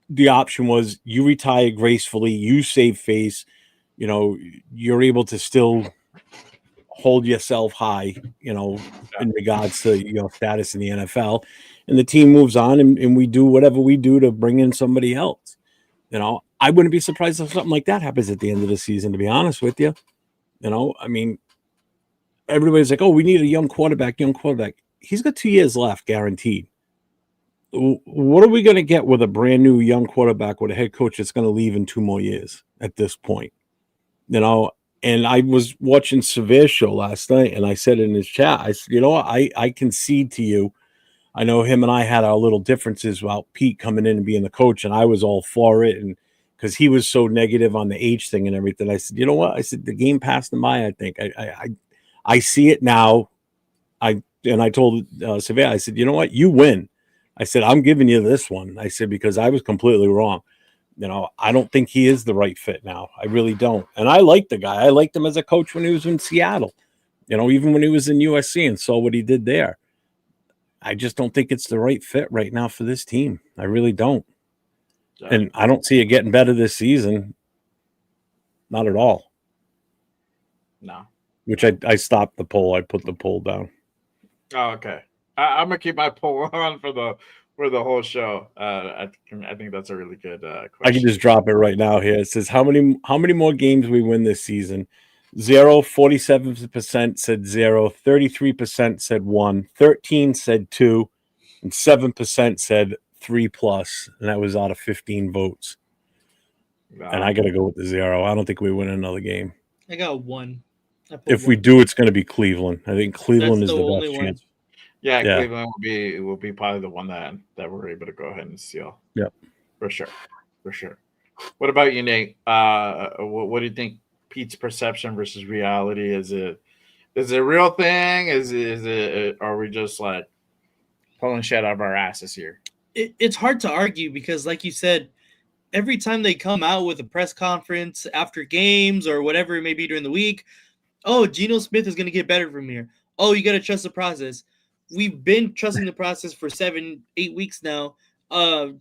the option was you retire gracefully, you save face, you're able to still hold yourself high, in regards to your status in the NFL, and the team moves on and we do whatever we do to bring in somebody else. I wouldn't be surprised if something like that happens at the end of the season, to be honest with you. I mean, everybody's like, oh, we need a young quarterback. He's got 2 years left, guaranteed. What are we going to get with a brand new young quarterback with a head coach that's going to leave in 2 more years at this point? And I was watching Severe's show last night, and I said in his chat, I said, I concede to you. I know him and I had our little differences about Pete coming in and being the coach, and I was all for it, and because he was so negative on the age thing and everything. I said, you know what? I said, the game passed him by, I think. I see it now. I told Severe, I said, you know what? You win. I said, I'm giving you this one. I said, because I was completely wrong. I don't think he is the right fit now. I really don't. And I like the guy. I liked him as a coach when he was in Seattle, even when he was in USC and saw what he did there. I just don't think it's the right fit right now for this team. I really don't. Yeah. And I don't see it getting better this season. Not at all. No. Which I stopped the poll. I put the poll down. Oh, okay. I'm gonna keep my poll on for the whole show. I think that's a really good question. I can just drop it right now here. It says how many more games we win this season? 0, 47% said 0, 33% said 1, 13 said 2, and 7% said 3+, and that was out of 15 votes. Wow. And I got to go with the 0. I don't think we win another game. I got 1. If we do, it's going to be Cleveland. I think Cleveland That's is the only best one. chance. Yeah, Yeah. Cleveland will be probably the one that we're able to go ahead and seal. Yeah. For sure. What about you, Nate? What do you think? Pete's perception versus reality, is it a real thing? Is it are we just like pulling shit out of our asses here? It's hard to argue because, like you said, every time they come out with a press conference after games or whatever it may be during the week, oh, Geno Smith is going to get better from here. Oh, you got to trust the process. We've been trusting the process for 7-8 weeks now.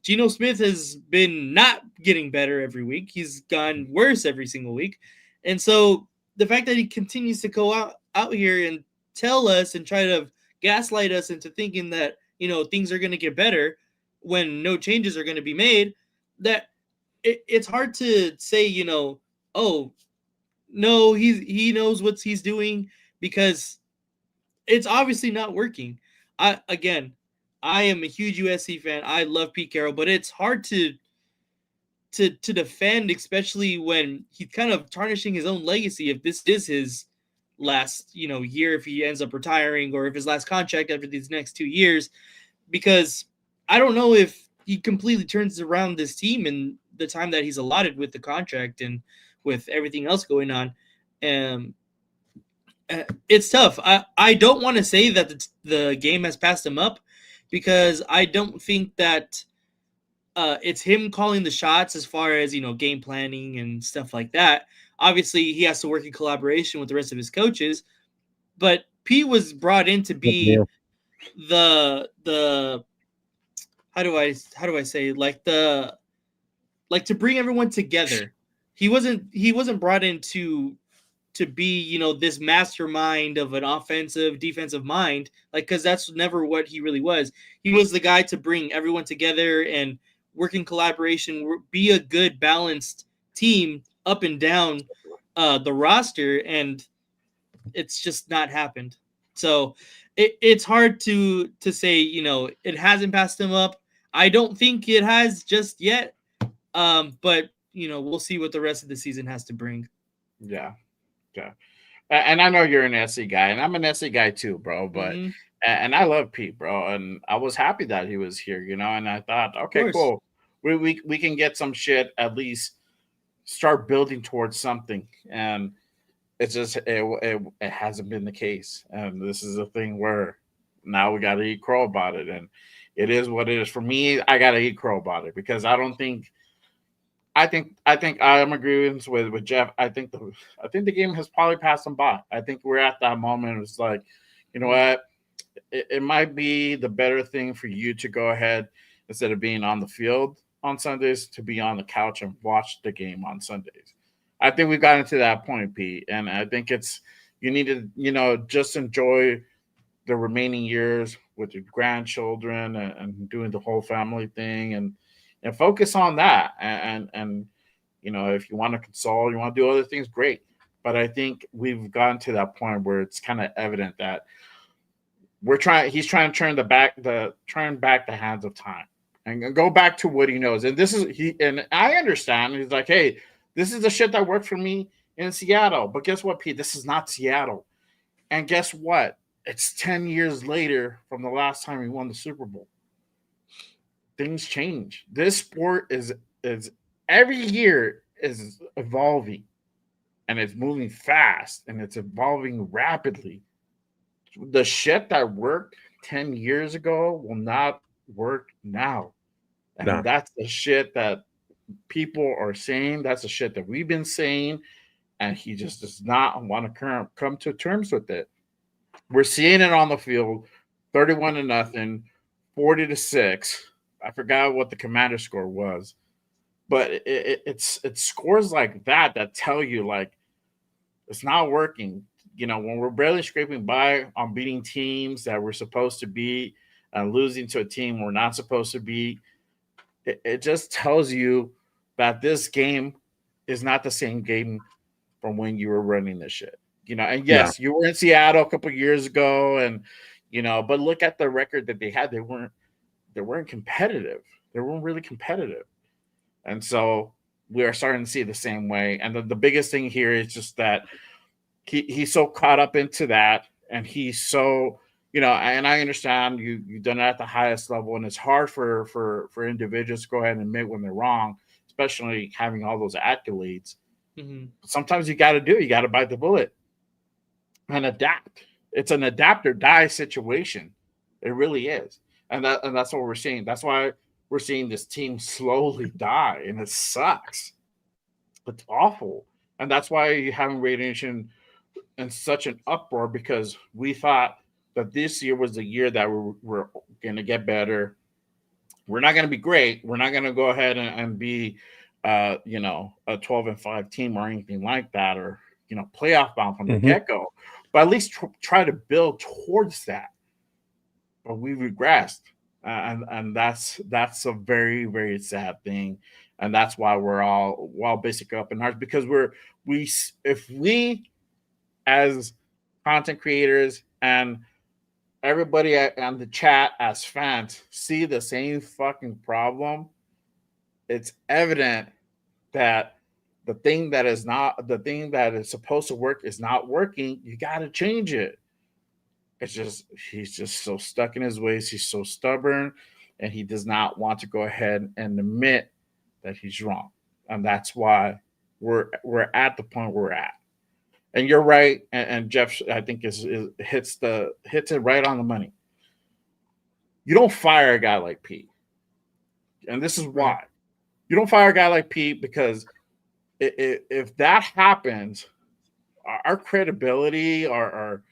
Geno Smith has been not getting better every week. He's gone worse every single week. And so the fact that he continues to go out here and tell us and try to gaslight us into thinking that, things are going to get better when no changes are going to be made, that it's hard to say, oh, no, he knows what he's doing, because it's obviously not working. I am a huge USC fan. I love Pete Carroll, but it's hard to defend, especially when he's kind of tarnishing his own legacy. If this is his last, year, if he ends up retiring, or if his last contract after these next 2 years, because I don't know if he completely turns around this team in the time that he's allotted with the contract and with everything else going on. Um, it's tough. I don't want to say that the game has passed him up, because I don't think that it's him calling the shots as far as, game planning and stuff like that. Obviously, he has to work in collaboration with the rest of his coaches, but P was brought in to be the how do I say, like to bring everyone together. He wasn't brought in to be, this mastermind of an offensive defensive mind, like, because that's never what he really was. He was the guy to bring everyone together and work in collaboration, be a good balanced team up and down the roster, and it's just not happened. So it's hard to say, it hasn't passed him up. I don't think it has just yet, but we'll see what the rest of the season has to bring. Yeah. And I know you're an SC guy, and I'm an SC guy too, bro. But and I love Pete, bro, and I was happy that he was here, and I thought, okay, cool, we can get some shit, at least start building towards something. And it's just it hasn't been the case, and this is a thing where now we got to eat crow about it, and it is what it is. For me, I got to eat crow about it, because I don't think. I think I'm agreeing with Jeff. I think the game has probably passed them by. I think we're at that moment. It's like, you know what? It might be the better thing for you to go ahead, instead of being on the field on Sundays, to be on the couch and watch the game on Sundays. I think we've gotten to that point, Pete, and I think you need to just enjoy the remaining years with your grandchildren, and doing the whole family thing, and focus on that. And if you want to console, you want to do other things, great. But I think we've gotten to that point where it's kind of evident that he's trying to turn back the hands of time and go back to what he knows. And and I understand. He's like, hey, this is the shit that worked for me in Seattle. But guess what, Pete? This is not Seattle. And guess what? It's 10 years later from the last time he won the Super Bowl. Things change. This sport is every year is evolving, and it's moving fast, and it's evolving rapidly. The shit that worked 10 years ago will not work now. And that's the shit that people are saying. That's the shit that we've been saying. And he just does not want to come to terms with it. We're seeing it on the field, 31-0, 40-6. I forgot what the commander score was, but it's scores like that tell you, like, it's not working. When we're barely scraping by on beating teams that we're supposed to beat and losing to a team we're not supposed to beat, it just tells you that this game is not the same game from when you were running this shit. And yes, you were in Seattle a couple of years ago, and but look at the record that they had. They weren't competitive. They weren't really competitive. And so we are starting to see it the same way. And the biggest thing here is just that he's so caught up into that, and he's so, and I understand you've done it at the highest level, and it's hard for individuals to go ahead and admit when they're wrong, especially having all those accolades. Mm-hmm. Sometimes you got to bite the bullet and adapt. It's an adapt or die situation. It really is, and that's what we're seeing. That's why we're seeing this team slowly die, and it sucks. It's awful, and that's why you having Raider Nation in such an uproar, because we thought that this year was the year that we're going to get better. We're not going to be great. We're not going to go ahead and be, a 12-5 team or anything like that, or playoff bound from the get go. But at least try to build towards that. But we regressed, and that's a very, very sad thing, and that's why we're all basically up in hearts, because if we as content creators and everybody on the chat as fans see the same fucking problem, it's evident that the thing that is supposed to work is not working. You got to change it. It's just, he's just so stuck in his ways. He's so stubborn, and he does not want to go ahead and admit that he's wrong. And that's why we're at the point we're at. And you're right, and Jeff, I think hits it right on the money. You don't fire a guy like Pete, and this is why. You don't fire a guy like Pete, because if that happens, our credibility, our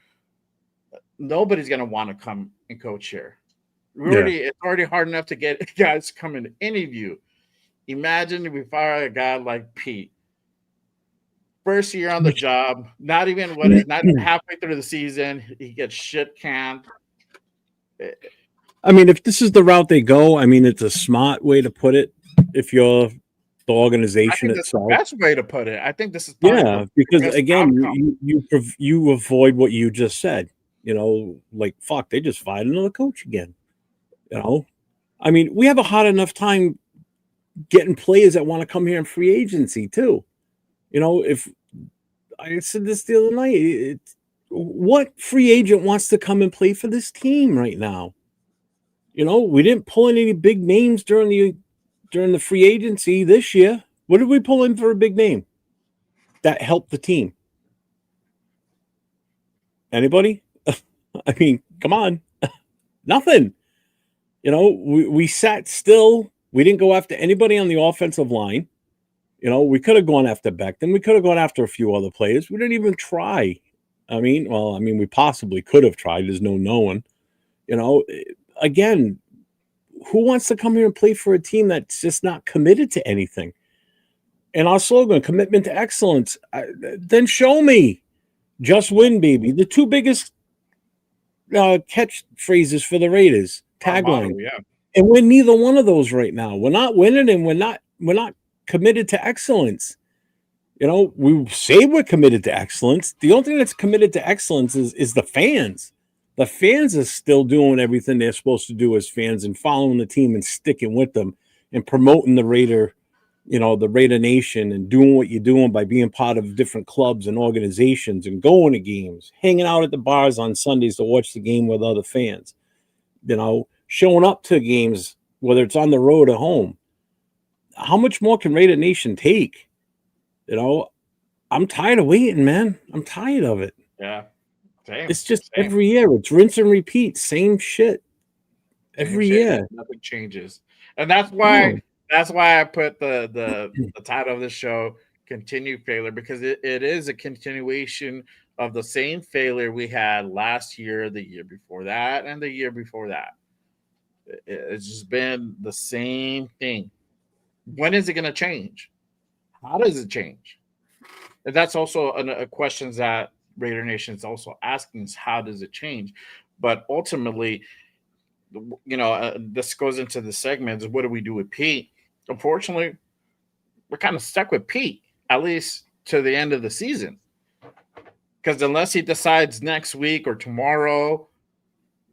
nobody's going to want to come and coach here. It's already hard enough to get guys to come and interview. Imagine if we fire a guy like Pete. First year on the job, not even halfway through the season, he gets shit canned. I mean, if this is the route they go, I mean, it's a smart way to put it. If you're the organization itself, that's the best way to put it. I think this is because again, you avoid what you just said. Like, fuck, they just fired another coach again. I mean, we have a hard enough time getting players that want to come here in free agency too. If I said this the other night, what free agent wants to come and play for this team right now? We didn't pull in any big names during the free agency this year. What did we pull in for a big name that helped the team? Anybody? I mean, come on. Nothing. We sat still. We didn't go after anybody on the offensive line. We could have gone after Becton. We could have gone after a few other players. We didn't even try. We possibly could have tried. There's no knowing. Again, who wants to come here and play for a team that's just not committed to anything? And our slogan, commitment to excellence. Then show me. Just win, baby. The two biggest catchphrases for the Raiders. Tagline. And we're neither one of those right now. We're not winning, and we're not committed to excellence. We say we're committed to excellence. The only thing that's committed to excellence is the fans. The fans are still doing everything they're supposed to do as fans, and following the team and sticking with them and promoting the Raider, the Raider Nation, and doing what you're doing by being part of different clubs and organizations and going to games, hanging out at the bars on Sundays to watch the game with other fans, showing up to games, whether it's on the road or home. How much more can Raider Nation take? I'm tired of waiting, man. I'm tired of it. Yeah. Same. It's just every year. It's rinse and repeat. Same shit. Every year. Nothing changes. And that's why I put the title of the show, Continued Failure, because it is a continuation of the same failure we had last year, the year before that, and the year before that. It's just been the same thing. When is it going to change? How does it change? And that's also a question that Raider Nation is also asking, is how does it change? But ultimately, this goes into the segments. What do we do with Pete? Unfortunately, we're kind of stuck with Pete, at least to the end of the season. Because unless he decides next week or tomorrow,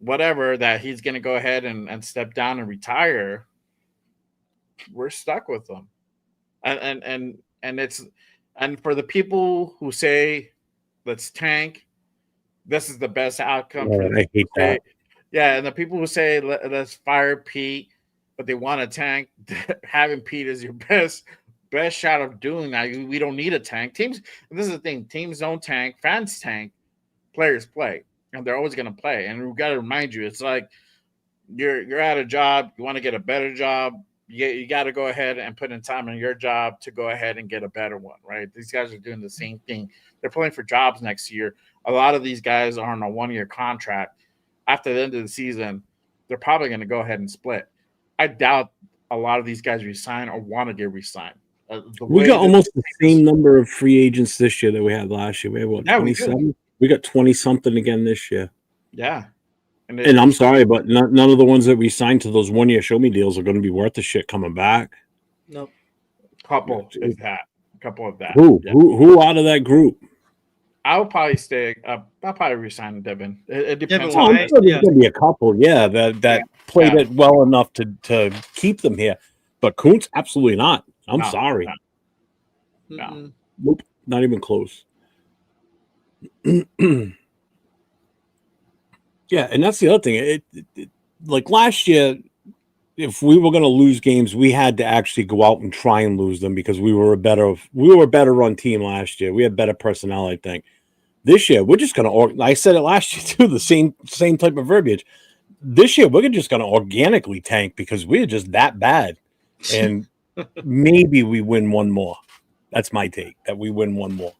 whatever, that he's going to go ahead and step down and retire, we're stuck with him. And for the people who say let's tank. This is the best outcome Yeah, for I hate that. Yeah, and the people who say let's fire Pete, but they want to tank, having Pete is your best shot of doing that. We don't need a tank. Teams, this is the thing, teams don't tank, fans tank, players play, and they're always going to play. And we've got to remind you, it's like you're at a job, you want to get a better job, you got to go ahead and put in time in your job to go ahead and get a better one, right? These guys are doing the same thing. They're playing for jobs next year. A lot of these guys are on a 1-year contract. After the end of the season, they're probably going to go ahead and split. I doubt a lot of these guys resign or want to get resigned. We got almost the same number of free agents this year that we had last year. We had what, 27? We got 20 something again this year. Yeah. And I'm sorry, but none of the ones that we signed to those 1-year show me deals are going to be worth the shit coming back. Nope. Couple of that. Who out of that group? I'll probably stay. I'll probably resign Devin. It depends. I'm sure there's going to be a couple, that played it well enough to keep them here. But Kuntz, absolutely not. I'm sorry. No. Nope, not even close. Yeah, and that's the other thing. It like last year, if we were going to lose games, we had to actually go out and try and lose them because we were a better run team last year. We had better personnel, I think. This year, we're just going to. I said it last year too. The same type of verbiage. This year, we're just going to organically tank because we're just that bad, and maybe we win one more. That's my take. That we win one more,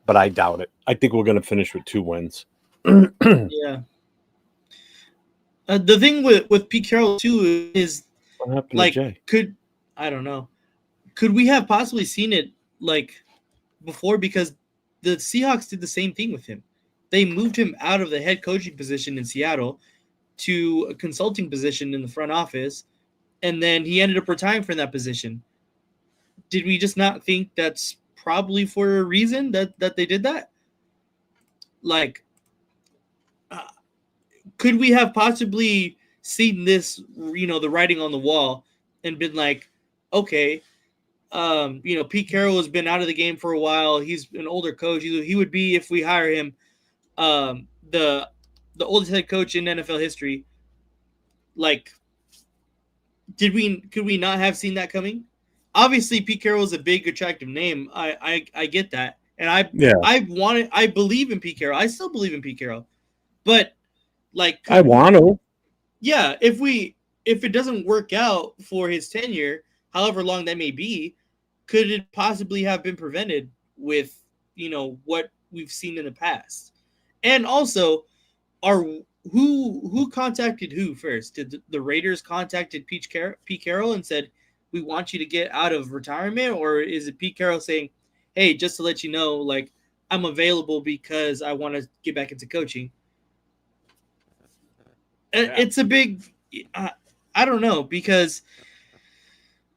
but I doubt it. I think we're going to finish with 2 wins. Yeah. The thing with Pete Carroll too is like I don't know. Could we have possibly seen it like before? Because the Seahawks did the same thing with him. They moved him out of the head coaching position in Seattle to a consulting position in the front office, and then he ended up retiring from that position. Did we just not think that's probably for a reason that they did that? Like, could we have possibly seen this, the writing on the wall and been like, okay, Pete Carroll has been out of the game for a while. He's an older coach. He would be, if we hire him, the oldest head coach in NFL history. Like, could we not have seen that coming? Obviously, Pete Carroll is a big, attractive name. I get that, and I believe in Pete Carroll. I still believe in Pete Carroll, but like I want to. Yeah, if it doesn't work out for his tenure, however long that may be, could it possibly have been prevented with what we've seen in the past? And also, who contacted who first? Did the Raiders contacted Pete Carroll and said, we want you to get out of retirement? Or is it Pete Carroll saying, hey, just to let you know, like, I'm available because I want to get back into coaching? Yeah. It's a big, I don't know, because,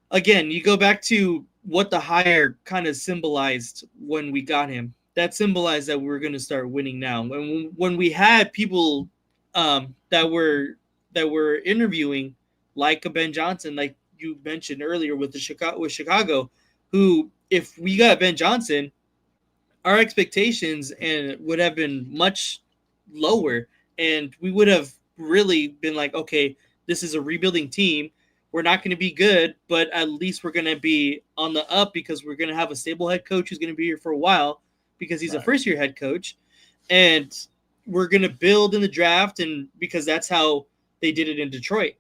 again, you go back to what the hire kind of symbolized when we got him. That symbolized that we were going to start winning now. When we had people that were interviewing, like a Ben Johnson, like you mentioned earlier with Chicago, who, if we got Ben Johnson, our expectations would have been much lower, and we would have really been like, okay, this is a rebuilding team. We're not going to be good, but at least we're going to be on the up because we're going to have a stable head coach who's going to be here for a while because he's a first-year head coach, and we're going to build in the draft, and because that's how they did it in Detroit.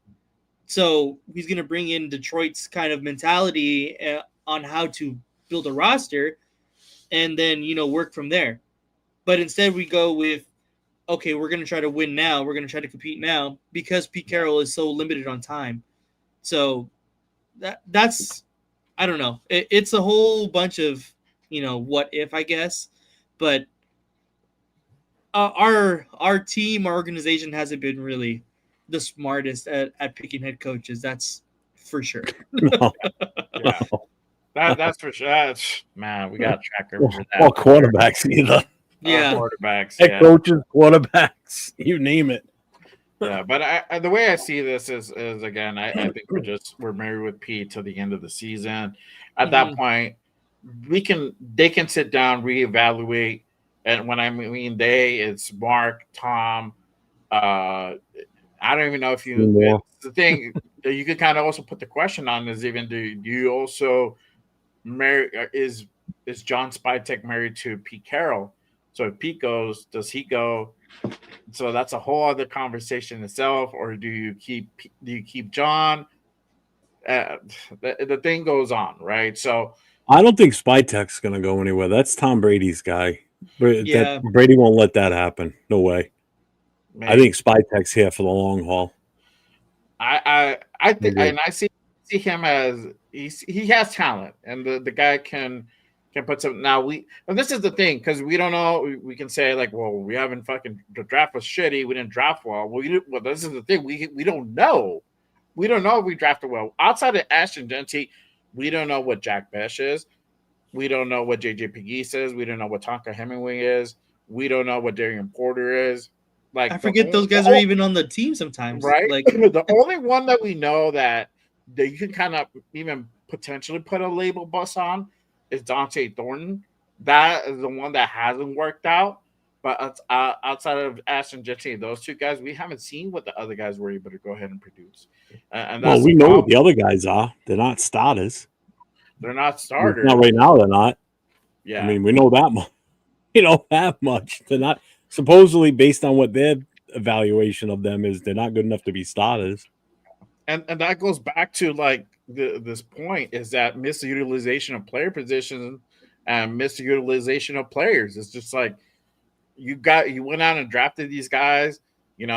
So he's going to bring in Detroit's kind of mentality on how to build a roster and then, work from there. But instead we go with, okay, we're going to try to win now. We're going to try to compete now because Pete Carroll is so limited on time. So that's, I don't know. It's a whole bunch of, what if, I guess. But our team, our organization hasn't been really the smartest at picking head coaches. That's for sure. No. Yeah. That's for sure. Man, we got a tracker for that. Or quarterbacks either. Yeah. Quarterbacks. Head coaches, quarterbacks, you name it. Yeah, but the way I see this is again, I think we're married with Pete till the end of the season. At that point, they can sit down, reevaluate, And when I mean they, it's Mark, Tom. I don't even know if you. More. It's the thing that you could kind of also put the question on is even do you also marry is John Spytek married to Pete Carroll? So if Pete goes, does he go? So that's a whole other conversation itself. Or do you keep John? The thing goes on, right? So I don't think Spytek's going to go anywhere. That's Tom Brady's guy. That Yeah. Brady won't let that happen. No way. I maybe think Spytek's here for the long haul. I think, Maybe. and I see him as he has talent, and the guy can put some. Now and this is the thing because we don't know. We can say like, well, we haven't fucking the draft was shitty. We didn't draft well. Well, this is the thing. We don't know. We don't know if we drafted well. Outside of Ashton Genty, we don't know what Jack Besh is. We don't know what JJ Pegues is. We don't know what Tonka Hemingway is. We don't know what Darian Porter is. I Like forget those guys are even on the team sometimes. right? Like, The only one that we know that you can kind of even potentially put a label bus on is Dante Thornton. That is the one that hasn't worked out. But outside of Ashton Jesse, those two guys, we haven't seen what the other guys were able to go ahead and produce. And Well, that's the we know what problem. the other guys are. They're not starters. They're not Not starters. right now. They're not. Yeah. I mean, we know that much. You know that much. They're not supposedly based on what their evaluation of them is. They're not good enough to be starters. and that goes back to like this point is that misutilization of player positions and misutilization of players. It's just like you went out and drafted these guys. You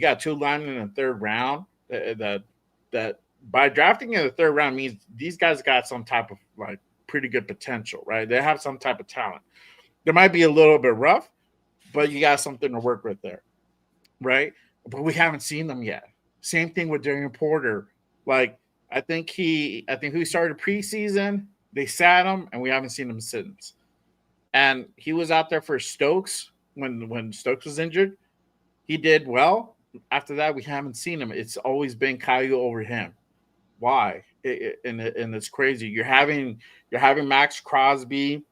got two linemen in the third round. That by drafting in the third round means these guys got some type of like pretty good potential, right? They have some type of talent. They might be a little bit rough, but you got something to work with there, right? But we haven't seen them yet. Same thing with Darian Porter. Like I think he started preseason. They sat him, and we haven't seen him since. And he was out there for Stokes when Stokes was injured. He did well. After that, we haven't seen him. It's always been Caillou over him. Why? And it's crazy. You're having Max Crosby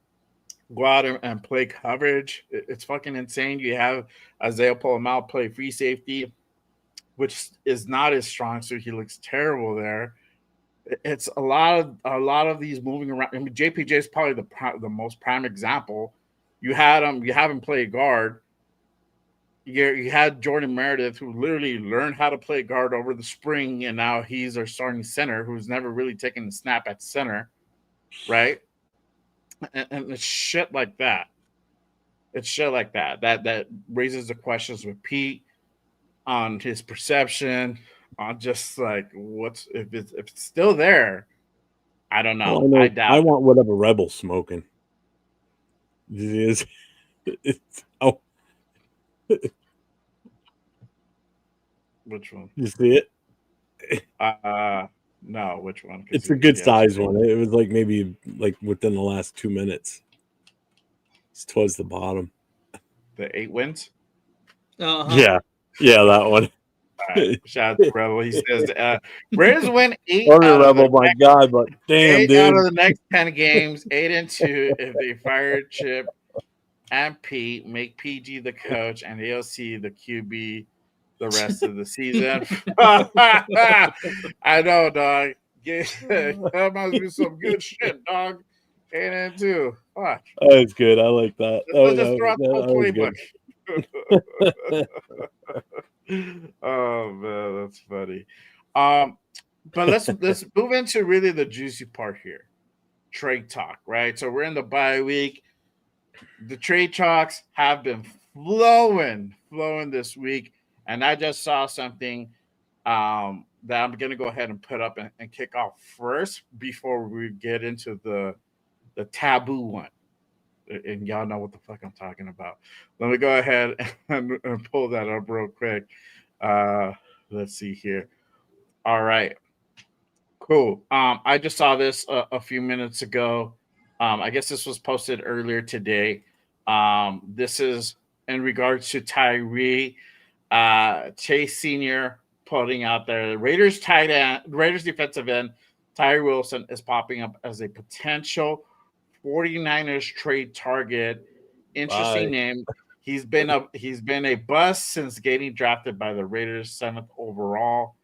go out and play coverage. It's fucking insane. You have Isaiah Polomal play free safety, which is not his strong suit. He looks terrible there. It's a lot of these moving around. I mean, JPJ is probably the most prime example. You have him play guard. You had Jordan Meredith, who literally learned how to play guard over the spring, and now he's our starting center, who's never really taken a snap at center, right? And it's shit like that. It's shit like that raises the questions with Pete on his perception, on just like what's if it's still there. I don't Well, know. I I know. I doubt it. want whatever Rebel's smoking. It is. It's, oh, Which one? you see it? No, which one? Because It's a good size one. It was like maybe like within the last 2 minutes. It's towards the bottom. the 8 wins. Yeah, that one. All right. Shout out to Rebel. He says Raiders win eight Sorry, out of the Rebel, my God, but damn, eight out dude. of the next 10 games, 8-2 if they fire Chip and Pete, make PG the coach, and AOC the QB the rest of the season. I know, dog. That must be some good shit, dog. 8-2. Fuck. That was good. I like that. Let's just throw out the whole That was playbook. Oh man, that's funny. But let's move into really the juicy part here. Trade talk, right? So we're in the bye week. The trade talks have been flowing this week, and I just saw something that I'm gonna go ahead and put up and kick off first before we get into the taboo one. And y'all know what the fuck I'm talking about. Let me go ahead and pull that up real quick. Let's see here. All right, cool. I just saw this a few minutes ago. I guess this was posted earlier today. This is in regards to Tyree Chase Senior putting out there. Raiders defensive end Tyree Wilson is popping up as a potential 49ers trade target Interesting Bye. name. He's been a bust since getting drafted by the Raiders 7th overall,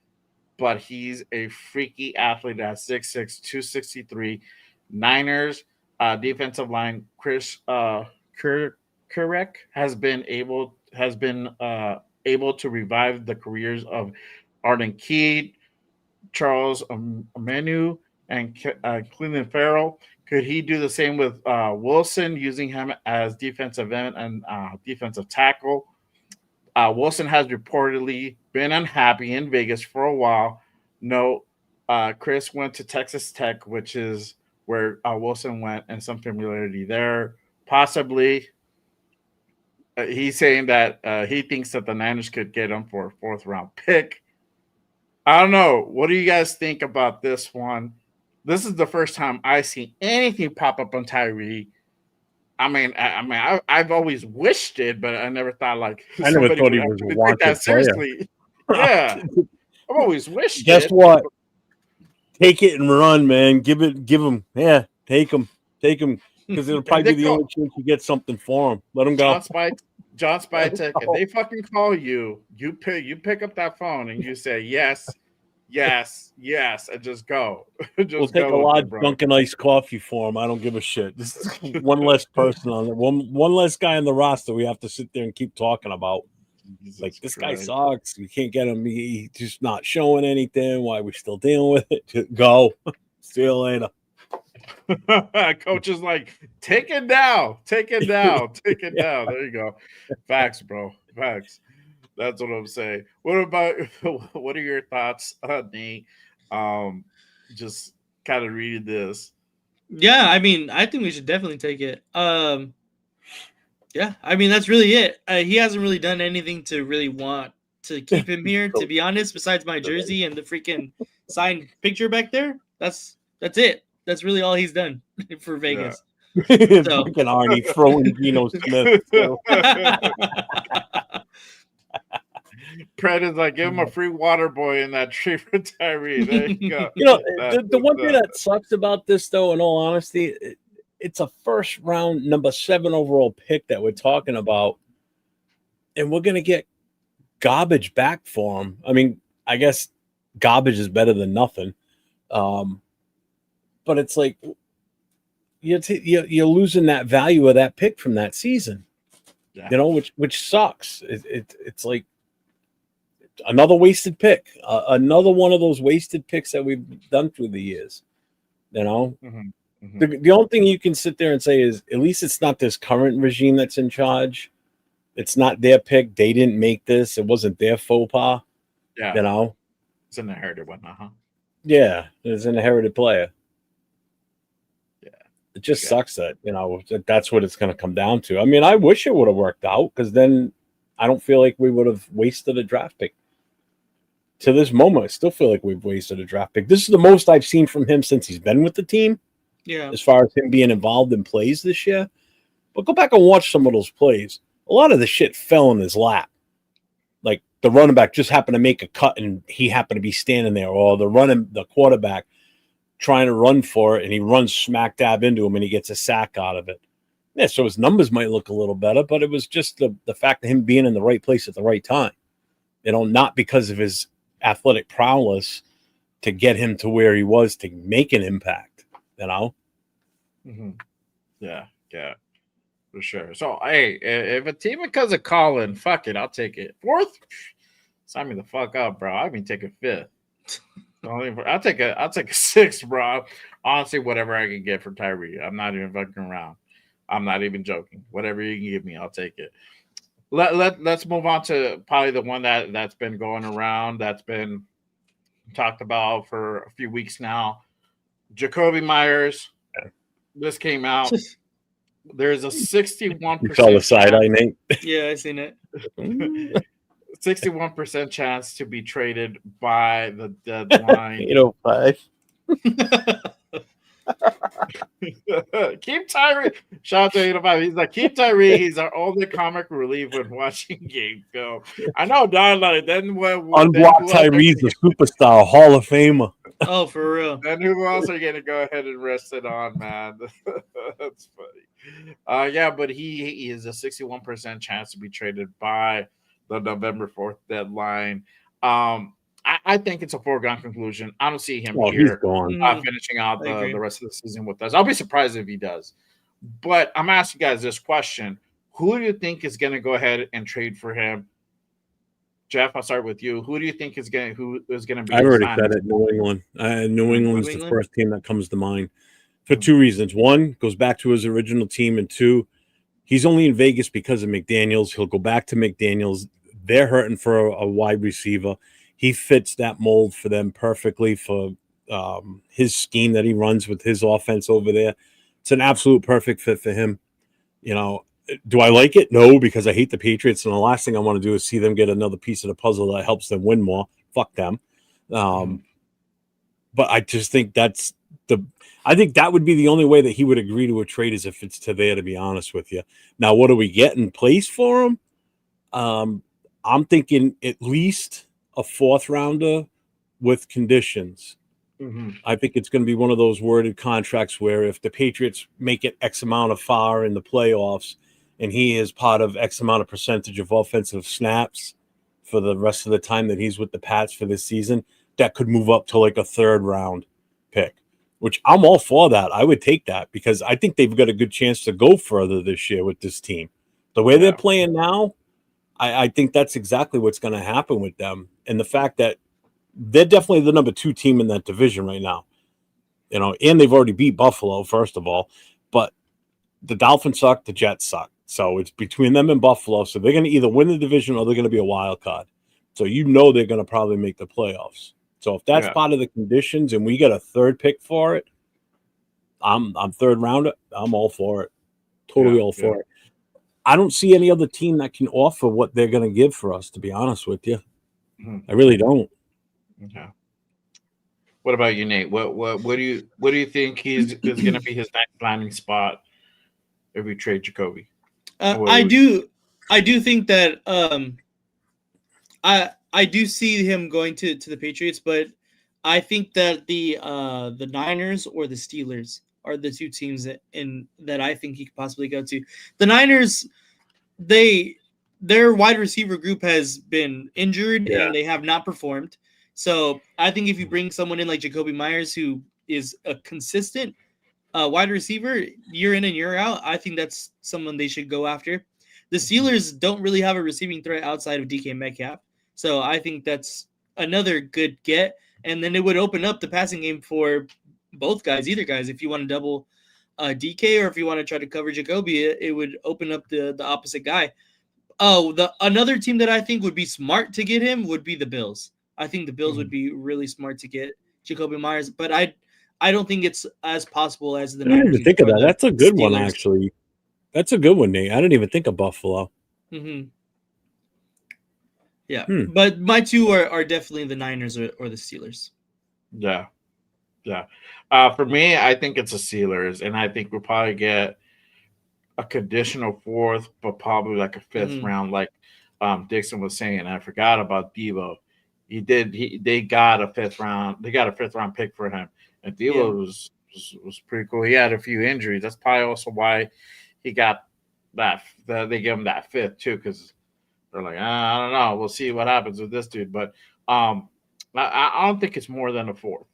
but he's a freaky athlete at 6'6", 263. Niners defensive line Chris Kurek has been able to revive the careers of Arden Key, Charles Menu, and Cleveland Farrell. Could he do the same with Wilson, using him as defensive end and defensive tackle? Wilson has reportedly been unhappy in Vegas for a while. No, Chris went to Texas Tech, which is where Wilson went, and some familiarity there. Possibly, he's saying that he thinks that the Niners could get him for a fourth round pick. I don't know. What do you guys think about this one? This is the first time I see anything pop up on Tyree. I've always wished it, but I never thought I never thought he was a take wanted that player. seriously. Yeah, I've always wished. Guess it. what? Take it and run, man. Give him. Yeah, take him, because it'll probably be the only chance you get something for him. Let him go. John Spytek, if they fucking call you, you pick up that phone and you say yes, and just go. We'll take a large Dunkin' iced coffee for him. I don't give a shit. This is one less person on it. One less guy on the roster we have to sit there and keep talking about. This guy sucks. We can't get him. He's just not showing anything. Why are we still dealing with it? Just go. See you later. Coach is like, take it down. There you go. Facts, bro. Facts. That's what I'm saying. What are your thoughts, Nate? Just kind of reading this. Yeah, I think we should definitely take it. Yeah, that's really it. He hasn't really done anything to really want to keep him here, to be honest, besides my jersey and the freaking signed picture back there. That's it. That's really all he's done for Vegas. Yeah. So. Fucking Arnie throwing Geno Smith. Pred is like, give him a free water boy in that tree for Tyree. There you go. The one thing that sucks about this, though, in all honesty, it's a first round number 7 overall pick that we're talking about, and we're gonna get garbage back for him. I guess garbage is better than nothing. But it's like you're losing that value of that pick from that season, which sucks. It's like another wasted pick, another one of those wasted picks that we've done through the years. Mm-hmm. The only thing you can sit there and say is at least it's not this current regime that's in charge. It's not their pick. They didn't make this. It wasn't their faux pas. Yeah, it's an inherited one. Yeah, it's an inherited player. It just sucks that, that's what it's going to come down to. I wish it would have worked out, because then I don't feel like we would have wasted a draft pick. To this moment, I still feel like we've wasted a draft pick. This is the most I've seen from him since he's been with the team. Yeah. As far as him being involved in plays this year. But go back and watch some of those plays. A lot of the shit fell in his lap. Like the running back just happened to make a cut and he happened to be standing there, or the quarterback trying to run for it, and he runs smack dab into him, and he gets a sack out of it. Yeah, so his numbers might look a little better, but it was just the fact of him being in the right place at the right time. Not because of his athletic prowess to get him to where he was to make an impact, Mm-hmm. Yeah, for sure. So, hey, if a team becomes a call-in, fuck it, I'll take it. 4th? Sign me the fuck up, bro. I mean, take a 5th. I'll take a 6th, bro. Honestly, whatever I can get for Tyree. I'm not even fucking around. I'm not even joking. Whatever you can give me, I'll take it. Let's move on to probably the one that's been going around, that's been talked about for a few weeks now. Jakobi Meyers. This came out. There's a 61%. You saw the side eye, Nate? Yeah, I seen it. 61% chance to be traded by the deadline. 805. Keep Tyree. Shout out to 805. He's like, keep Tyree. He's our only comic relief when watching game go. I know, Don. Then unblock Tyree's a superstar, Hall of Famer. Oh, for real. Then who else are you gonna go ahead and rest it on, man? That's funny. Yeah, but he is a 61% chance to be traded by the November 4th deadline. I think it's a foregone conclusion. I don't see him Oh, he's here gone. finishing out I agree. the rest of the season with us. I'll be surprised if he does. But I'm asking you guys this question: who do you think is going to go ahead and trade for him? Jeff, I'll start with you. Who do you think is going to be I've his already landing said it. New England. New England's New the England? first team that comes to mind for spot? 2 reasons. One, goes back to his original team, and two, he's only in Vegas because of McDaniels. He'll go back to McDaniels. They're hurting for a wide receiver. He fits that mold for them perfectly for his scheme that he runs with his offense over there. It's an absolute perfect fit for him. You know, do I like it? No, because I hate the Patriots, and the last thing I want to do is see them get another piece of the puzzle that helps them win more. Fuck them. Mhm. But I just think that's the. I think that would be the only way that he would agree to a trade is if it's to there. To be honest with you, now what do we get in place for him? I'm thinking at least a fourth rounder with conditions. Mhm. I think it's going to be one of those worded contracts where if the Patriots make it X amount of far in the playoffs and he is part of X amount of percentage of offensive snaps for the rest of the time that he's with the Pats for this season, that could move up to like a third round pick, which I'm all for that. I would take that because I think they've got a good chance to go further this year with this team. The way they're Yeah. playing now, I think that's exactly what's going to happen with them. And the fact that they're definitely the number 2 team in that division right now, and they've already beat Buffalo, first of all, but the Dolphins suck, the Jets suck. So it's between them and Buffalo. So they're going to either win the division or they're going to be a wild card. So they're going to probably make the playoffs. So if that's Yeah. part of the conditions and we get a third pick for it, I'm third rounder. I'm all for it. Totally Yeah. all Yeah. for it. I don't see any other team that can offer what they're going to give for us, to be honest with you. Mhm. I really don't. Okay. What about you, Nate? What do you think is going to be his next landing spot if we trade Jakobi? And what I would do think that I do see him going to the Patriots, but I think that the Niners or the Steelers are the two teams that I think he could possibly go to. The Niners, they their wide receiver group has been injured Yeah. and they have not performed. So I think if you bring someone in like Jakobi Meyers, who is a consistent wide receiver year in and year out, I think that's someone they should go after. The Steelers don't really have a receiving threat outside of DK Metcalf, so I think that's another good get. And then it would open up the passing game for both guys, either guys. If you want to double DK or if you want to try to cover Jacoby, it would open up the opposite guy. Oh, the another team that I think would be smart to get him would be the Bills. I think the Bills would Mhm. be really smart to get Jacoby Myers, but I don't think it's as possible as the I didn't Niners even think of or that. the That's a good one, Steelers. actually. That's a good one, Nate. I didn't even think of Buffalo. Mm-hmm. Yeah, Hmm. but my two are definitely the Niners or the Steelers. Yeah. Yeah. For me, I think it's a Steelers, and I think we'll probably get a conditional fourth, but probably like a fifth Mm-hmm. round, like Dixon was saying. I forgot about Devo. They got a fifth round. They got a fifth round pick for him, and Yeah. Devo was pretty cool. He had a few injuries. That's probably also why he got they gave him that fifth too, because they're like, I don't know. We'll see what happens with this dude, but I don't think it's more than a fourth.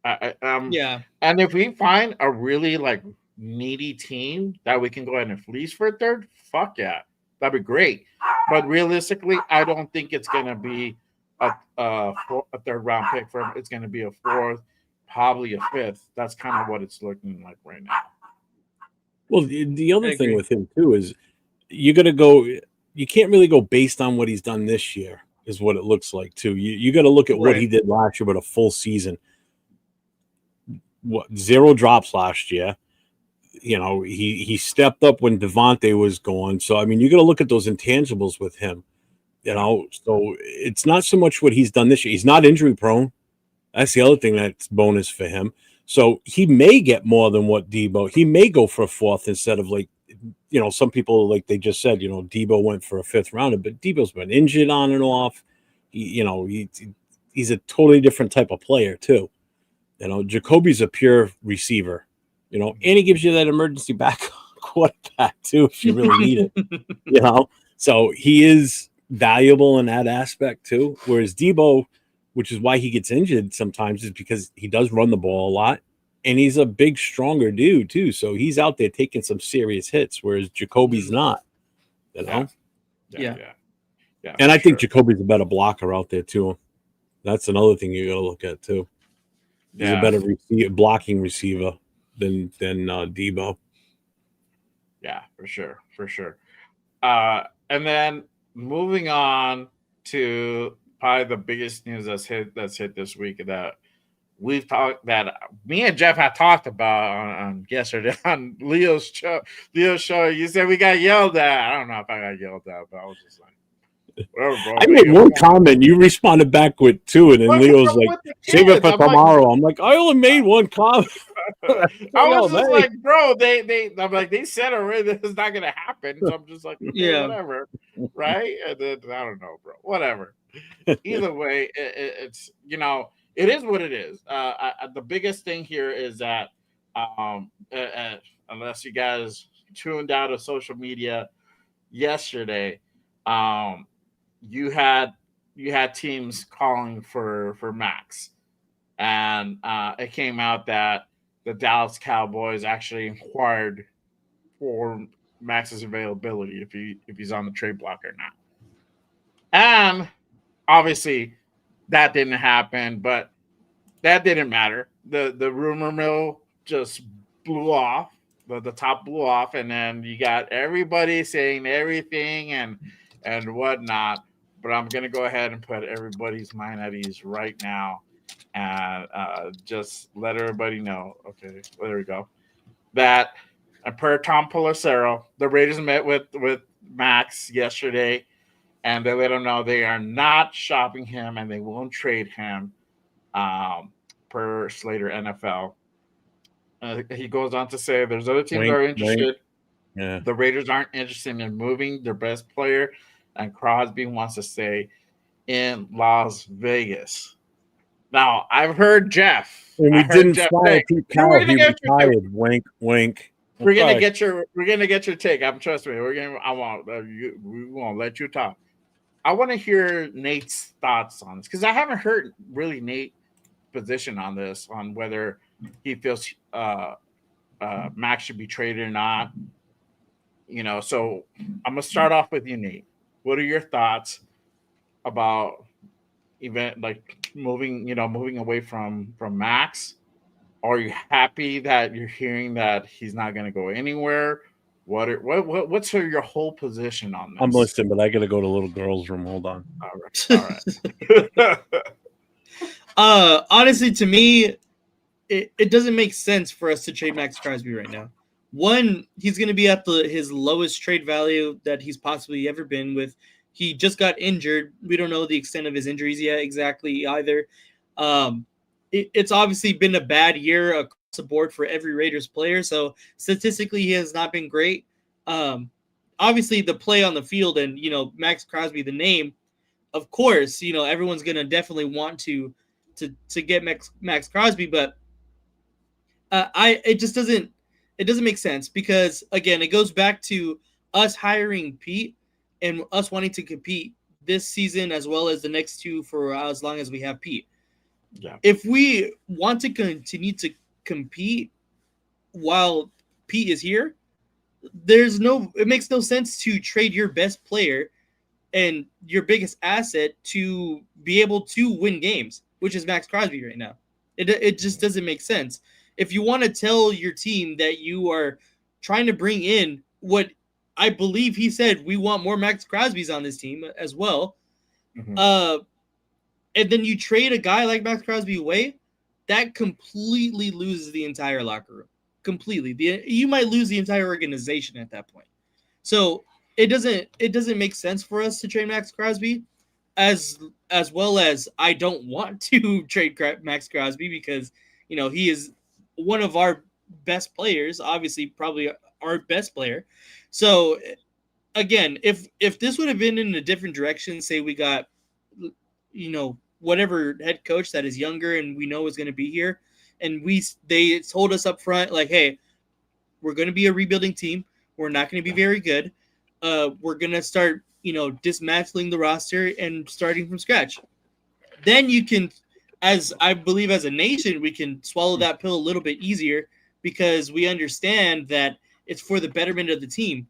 Yeah. And if we find a really like needy team that we can go ahead and fleece for a third, fuck yeah, that'd be great. But realistically, I don't think it's gonna be a third round pick for him. It's gonna be a fourth, probably a fifth. That's kind of what it's looking like right now. Well, the I other thing agree. with him, too, is you got to go, you can't really go based on what he's done this year, is what it looks like, too. You got to look at what he Right. did last year with a full season. What, 0 drops last year. He stepped up when Devontae was gone. So, I mean, you got to look at those intangibles with him. Yeah. So it's not so much what he's done this year. He's not injury prone. That's the other thing that's bonus for him. So he may get more than what Debo. He may go for a fourth instead of some people, like they just said, Debo went for a fifth rounder, but Debo's been injured on and off. He's a totally different type of player too. Jacoby's a pure receiver, and he gives you that emergency backup quarterback too if you really need it. So he is valuable in that aspect too. Whereas Debo, which is why he gets injured sometimes, is because he does run the ball a lot, and he's a big, stronger dude too. So he's out there taking some serious hits, whereas Jakobi's not. Yeah. And I think Jakobi's a better blocker out there too. That's another thing you got to look at too. He's a better blocking receiver than Debo. Yeah, for sure. And then moving on to probably the biggest news that's hit this week that we've talked, that me and Jeff had talked about on yesterday on Leo's show. You said we got yelled at. I don't know if I got yelled at, but I was just like, whatever, bro. I made one comment. You responded back with two, and then Leo's like, "Save it for tomorrow." I'm like, I only made one comment. I was just like, bro, I'm like, they said already this is not gonna happen. So I'm just like, okay, whatever, right? And then I don't know, bro. Whatever. Either way, it's it is what it is. The biggest thing here is that unless you guys tuned out of social media yesterday, you had teams calling for Max, and it came out that the Dallas Cowboys actually inquired for Max's availability if he's on the trade block or not. And obviously that didn't happen, but that didn't matter. The rumor mill just blew off. The top blew off, and then you got everybody saying everything and whatnot. But I'm gonna go ahead and put everybody's mind at ease right now, and just let everybody know. Okay, there we go. That per Tom Pelissero, the Raiders met with Max yesterday, and they let him know they are not shopping him and they won't trade him. Per Slater NFL. He goes on to say there's other teams that are interested. Yeah. The Raiders aren't interested in moving their best player, and Crosby wants to stay in Las Vegas. Now, I've heard Jeff. And we didn't fire Pete Carroll. He retired. Wink, wink. We're gonna get your take. Trust me. We won't let you talk. I want to hear Nate's thoughts on this because I haven't heard really Nate's position on this, on whether he feels Max should be traded or not. So I'm gonna start off with you, Nate. What are your thoughts about moving away from Max? Are you happy that you're hearing that he's not going to go anywhere? What's your whole position on this? I'm listening, but I got to go to little girl's room. Hold on. All right. Honestly, to me, it doesn't make sense for us to trade Max Crosby right now. One, he's going to be at his lowest trade value that he's possibly ever been with. He just got injured. We don't know the extent of his injuries yet exactly either. It's obviously been a bad year across the board for every Raiders player. So statistically, he has not been great. Obviously, the play on the field and, Max Crosby, the name, of course, everyone's going to definitely want to get Max Crosby. But it just doesn't make sense because, again, it goes back to us hiring Pete and us wanting to compete this season as well as the next two for as long as we have Pete. Yeah. If we want to continue to compete while Pete is here, it makes no sense to trade your best player and your biggest asset to be able to win games, which is Max Crosby right now. It just doesn't make sense. If you want to tell your team that you are trying to bring in what I believe he said, we want more Max Crosbys on this team as well. Mm-hmm. And then you trade a guy like Max Crosby away, that completely loses the entire locker room. Completely. You might lose the entire organization at that point. So it doesn't make sense for us to trade Max Crosby, as well as I don't want to trade Max Crosby because, he is one of our best players, obviously probably our best player. So again, if this would have been in a different direction, say we got, whatever head coach that is younger and we know is going to be here, and they told us up front, like, hey, we're going to be a rebuilding team. We're not going to be very good. We're going to start, dismantling the roster and starting from scratch. Then you can, as I believe as a nation, we can swallow that pill a little bit easier because we understand that it's for the betterment of the team.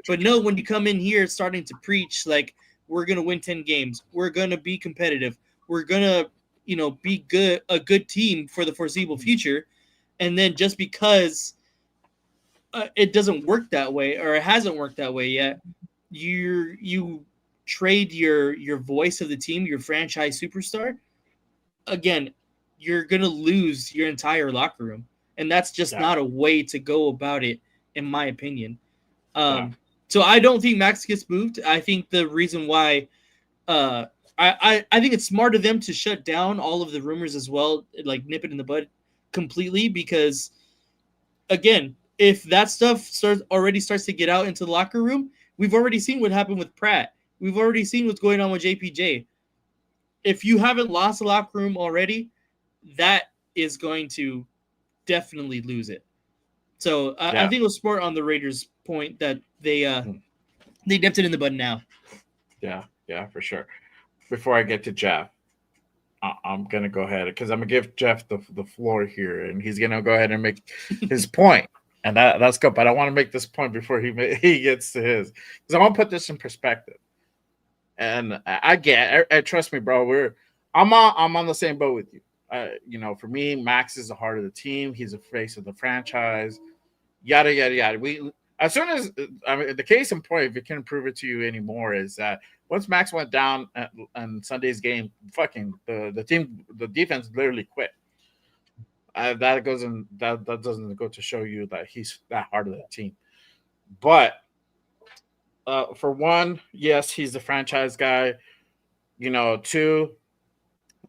But no, when you come in here starting to preach like we're going to win 10 games, we're going to be competitive, we're going to, be a good team for the foreseeable future. And then just because it doesn't work that way, or it hasn't worked that way yet, you trade your voice of the team, your franchise superstar. Again, you're gonna lose your entire locker room, and that's just not a way to go about it, in my opinion. So I don't think Max gets moved. I think the reason why, I think it's smart of them to shut down all of the rumors as well, like nip it in the bud completely, because again, if that stuff starts to get out into the locker room, we've already seen what happened with Pratt. We've already seen what's going on with JPJ. If you haven't lost the locker room already, that is going to definitely lose it. So I think it was smart on the Raiders' point that they nipped it in the bud now. Yeah, for sure. Before I get to Jeff, I'm gonna go ahead because I'm gonna give Jeff the floor here, and he's gonna go ahead and make his point, and that's good. But I want to make this point before he gets to his, because I want to put this in perspective. And I trust me, bro. I'm on the same boat with you. For me, Max is the heart of the team. He's the face of the franchise. Yada yada yada. As soon as the case in point, if it can't prove it to you anymore, is that once Max went down on Sunday's game, fucking the defense literally quit. That doesn't go to show you that he's that hard of the team. But for one, yes, he's the franchise guy. Two,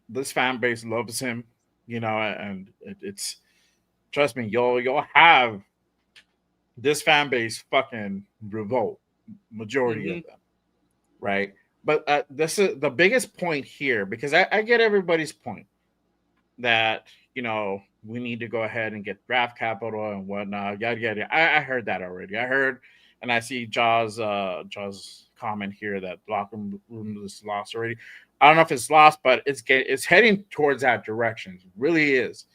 this fan base loves him. And it's trust me, you'll have this fan base fucking revolt, majority of them, right? But this is the biggest point here, because I get everybody's point that we need to go ahead and get draft capital and whatnot, yada yada. I heard that already. I heard, and I see Jaws comment here that locker room is lost already. I don't know if it's lost, but it's heading towards that direction. It really is.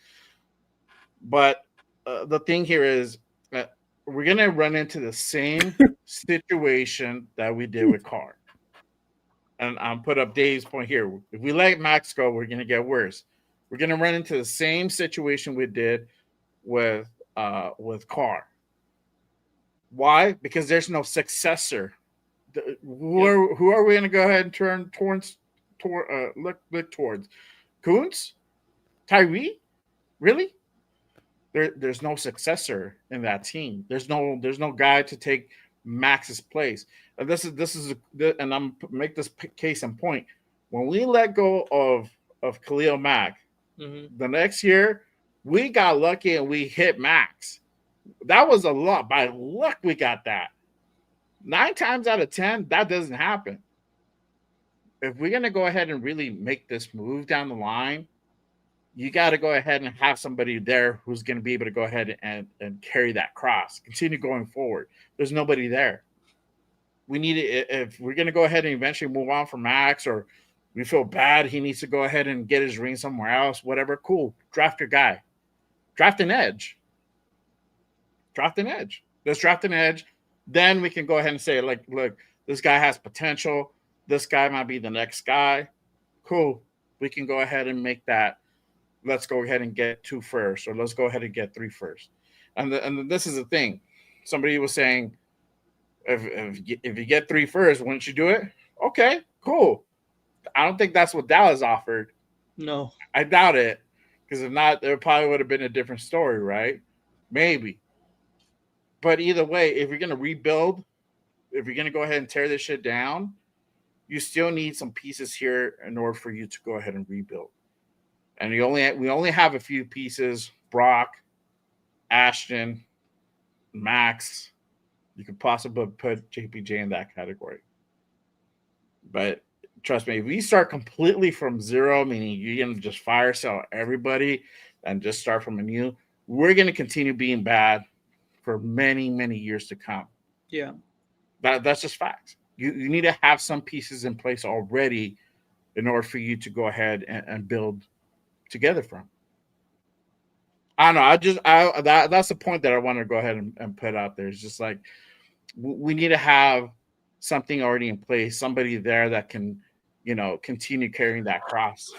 But the thing here is, we're going to run into the same situation that we did with Carr. And I'm put up Dave's point here. If we let Max go, we're going to get worse. We're going to run into the same situation we did with Carr. Why? Because there's no successor. Who are we going to go ahead and turn towards? Look towards Kuntz, Tyree, really? There's no successor in that team. There's no guy to take Max's place. And this is and I'm make this case in point. When we let go of Khalil Mack, the next year we got lucky and we hit Max. That was a lot. By luck, we got that. 9 times out of 10, that doesn't happen. If we're gonna go ahead and really make this move down the line, you got to go ahead and have somebody there who's going to be able to go ahead and carry that cross, continue going forward. There's nobody there. We need it. If we're going to go ahead and eventually move on from Max, or we feel bad, he needs to go ahead and get his ring somewhere else, whatever, cool. Draft your guy. Draft an edge. Let's draft an edge. Then we can go ahead and say, like, look, this guy has potential. This guy might be the next guy. Cool. We can go ahead and make that. Let's go ahead and get 2 first, or let's go ahead and get 3 first. And this is the thing. Somebody was saying, if you get 3 first, wouldn't you do it? Okay, cool. I don't think that's what Dallas offered. No. I doubt it, because if not, there probably would have been a different story, right? Maybe. But either way, if you're going to rebuild, if you're going to go ahead and tear this shit down, you still need some pieces here in order for you to go ahead and rebuild. And we only have a few pieces: Brock, Ashton, Max. You could possibly put JPJ in that category. But trust me, if we start completely from zero, meaning you're going to just fire sell everybody and just start from anew, we're going to continue being bad for many, many years to come. Yeah. That's just facts. You need to have some pieces in place already in order for you to go ahead and build together from. I don't know. That's the point that I want to go ahead and put out there. It's just like we need to have something already in place, somebody there that can, continue carrying that cross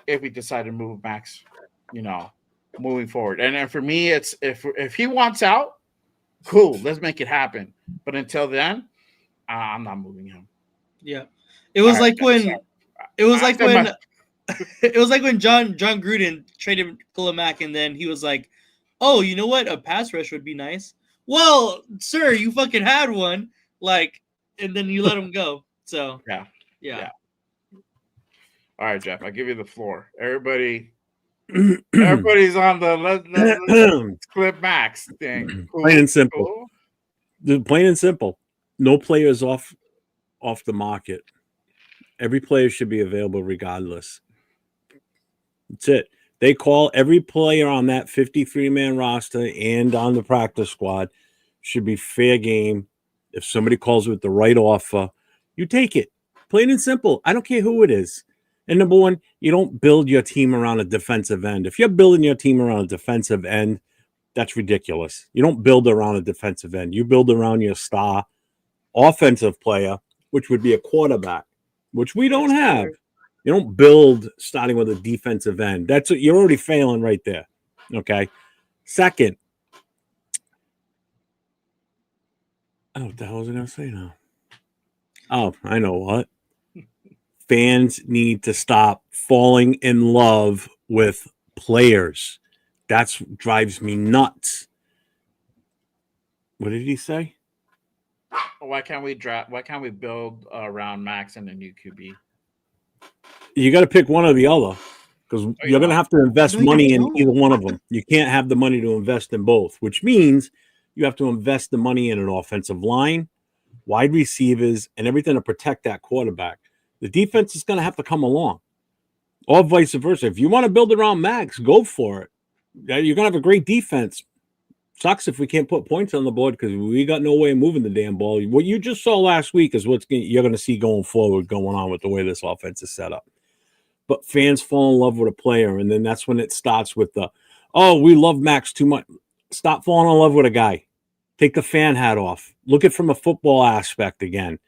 if we decide to move Max, you know, moving forward. And for me, it's if he wants out, cool, let's make it happen. But until then, I'm not moving him. Yeah. It All was right, like when it was I like said when my it was like when John Gruden traded Khalil Mack, and then he was like, "Oh, you know what? A pass rush would be nice." Well, sir, you fucking had one, like, and then you let him go. So yeah, yeah, yeah. All right, Jeff, I give you the floor. Plain Everybody's on the let's clip Max thing. Cool, and simple. cool. Plain and simple. No players off the market. Every player should be available regardless. That's it. They call every player on that 53-man roster and on the practice squad should be fair game. If somebody calls with the right offer, you take it. Plain and simple. I don't care who it is. And number one, you don't build your team around a defensive end. If you're building your team around a defensive end, that's ridiculous. You don't build around a defensive end. You build around your star offensive player, which would be a quarterback, which we don't have. You don't build starting with a defensive end. That's what you're already failing right there. Okay. Second, what the hell was I going to say now? Oh, I know what. Fans need to stop falling in love with players. That drives me nuts. What did he say? Why can't we draft? Why can't we build around Max and a new QB? You got to pick one or the other because you're going to have to invest money in either one of them. You can't have the money to invest in both, which means you have to invest the money in an offensive line, wide receivers, and everything to protect that quarterback. The defense is going to have to come along, or vice versa. If you want to build around Max, go for it. You're going to have a great defense. Sucks if we can't put points on the board because we got no way of moving the damn ball. What you just saw last week is you're going to see going forward going on with the way this offense is set up. But fans fall in love with a player, and then that's when it starts with we love Max too much. Stop falling in love with a guy. Take the fan hat off. Look at it from a football aspect again.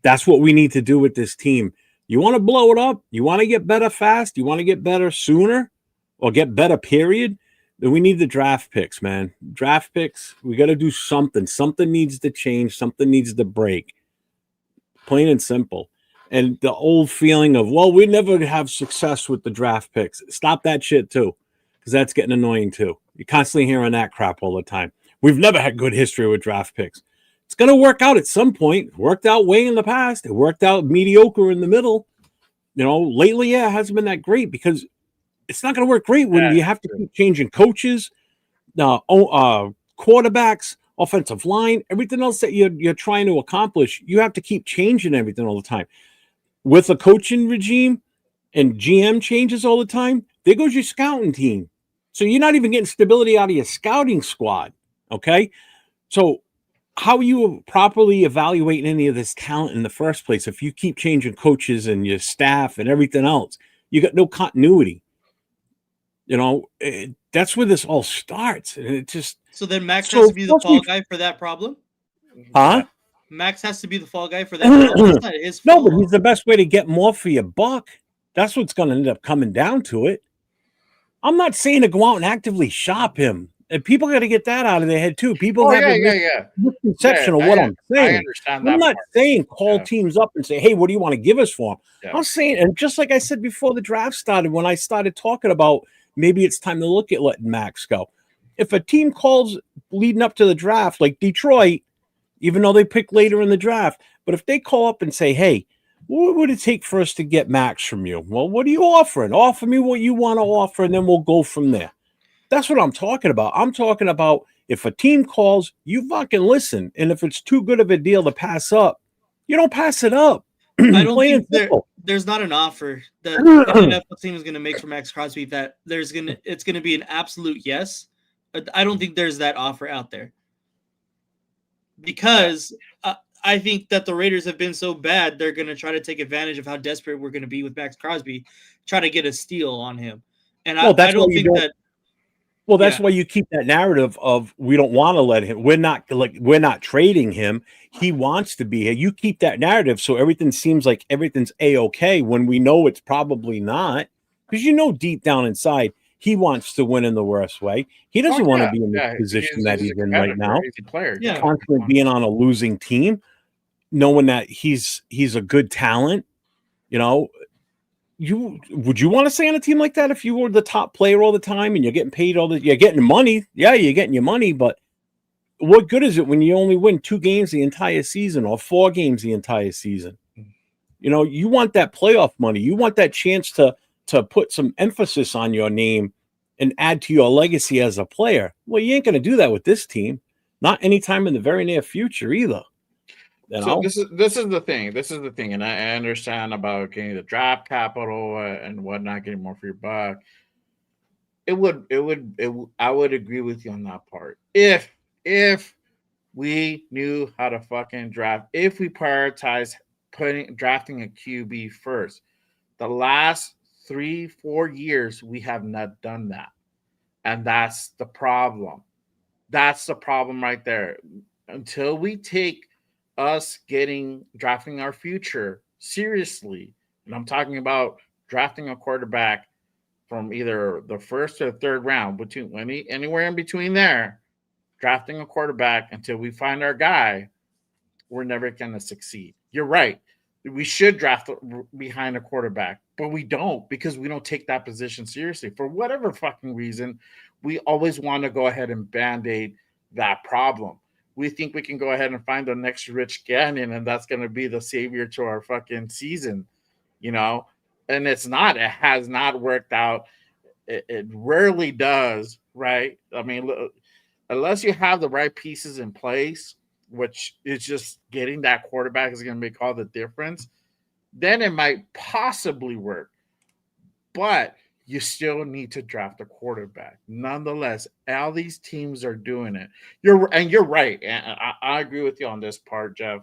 That's what we need to do with this team. You want to blow it up? You want to get better fast? You want to get better sooner or get better, period? Then we need the draft picks, man. Draft picks, we got to do something. Something needs to change. Something needs to break. Plain and simple. And the old feeling of, we never have success with the draft picks. Stop that shit too, because that's getting annoying too. You're constantly hearing that crap all the time. We've never had good history with draft picks. It's going to work out at some point. It worked out way in the past. It worked out mediocre in the middle. Lately, it hasn't been that great because it's not going to work great when you have to keep changing coaches, quarterbacks, offensive line, everything else that you're trying to accomplish. You have to keep changing everything all the time. With a coaching regime and GM changes all the time, there goes your scouting team. So you're not even getting stability out of your scouting squad, okay? So how are you properly evaluating any of this talent in the first place if you keep changing coaches and your staff and everything else? You got no continuity. That's where this all starts. And it just so then Max has to be the fall guy for that problem? Huh? Max has to be the fall guy for that problem. That's not his fault. No, but he's the best way to get more for your buck. That's what's going to end up coming down to it. I'm not saying to go out and actively shop him. And people got to get that out of their head too. People have a misconception of what I'm saying. I understand that. I'm not saying call teams up and say, hey, what do you want to give us for him? Yeah. I'm saying, and just like I said before the draft started, when I started talking about maybe it's time to look at letting Max go. If a team calls leading up to the draft, like Detroit, even though they pick later in the draft, but if they call up and say, hey, what would it take for us to get Max from you? Well, what are you offering? Offer me what you want to offer, and then we'll go from there. That's what I'm talking about. I'm talking about if a team calls, you fucking listen. And if it's too good of a deal to pass up, you don't pass it up. I don't think there's not an offer that the NFL team is going to make for Max Crosby that it's going to be an absolute yes. I don't think there's that offer out there. because I think that the Raiders have been so bad, they're going to try to take advantage of how desperate we're going to be with Max Crosby, try to get a steal on him. And I don't think that. Well, that's why you keep that narrative of we don't want to let him. We're not trading him. He wants to be here. You keep that narrative so everything seems like everything's A-okay when we know it's probably not. Because deep down inside, he wants to win in the worst way. He doesn't want to be in the position that he's in right now. He's a player. Yeah. Constantly being on a losing team, knowing that he's a good talent. Would you want to stay on a team like that if you were the top player all the time and you're getting paid you're getting money? Yeah, you're getting your money, but what good is it when you only win 2 games the entire season or 4 games the entire season? You want that playoff money. You want that chance to put some emphasis on your name and add to your legacy as a player. Well, you ain't going to do that with this team. Not anytime in the very near future either. So this is the thing, and I understand about getting the draft capital and whatnot, getting more for your buck. I would agree with you on that part. If we knew how to fucking draft, if we prioritize drafting a QB first, the last 3-4 years we have not done that, and that's the problem. That's the problem right there. Until we take us drafting our future seriously, and I'm talking about drafting a quarterback from either the first or third round, anywhere in between there, drafting a quarterback until we find our guy, we're never going to succeed. You're right. We should draft behind a quarterback, but we don't, because we don't take that position seriously. For whatever fucking reason, we always want to go ahead and band-aid that problem. We think we can go ahead and find the next Rich Gannon, and that's going to be the savior to our fucking season, And it's not. It has not worked out. It rarely does, right? I mean, unless you have the right pieces in place, which is just getting that quarterback is going to make all the difference, then it might possibly work. But you still need to draft a quarterback. Nonetheless, all these teams are doing it. You're right. And I agree with you on this part, Jeff.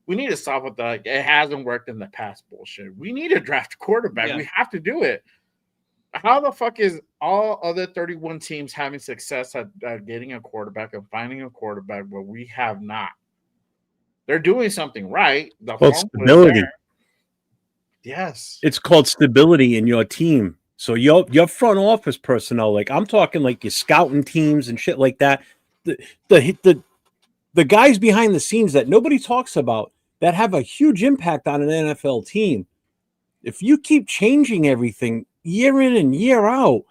We need to stop with the it hasn't worked in the past bullshit. We need to draft a quarterback. Yeah. We have to do it. How the fuck is all other 31 teams having success at getting a quarterback and finding a quarterback where we have not? They're doing something right. Stability. Yes. It's called stability in your team. So your front office personnel, like I'm talking like your scouting teams and shit like that, the guys behind the scenes that nobody talks about that have a huge impact on an NFL team. If you keep changing everything year in and year out,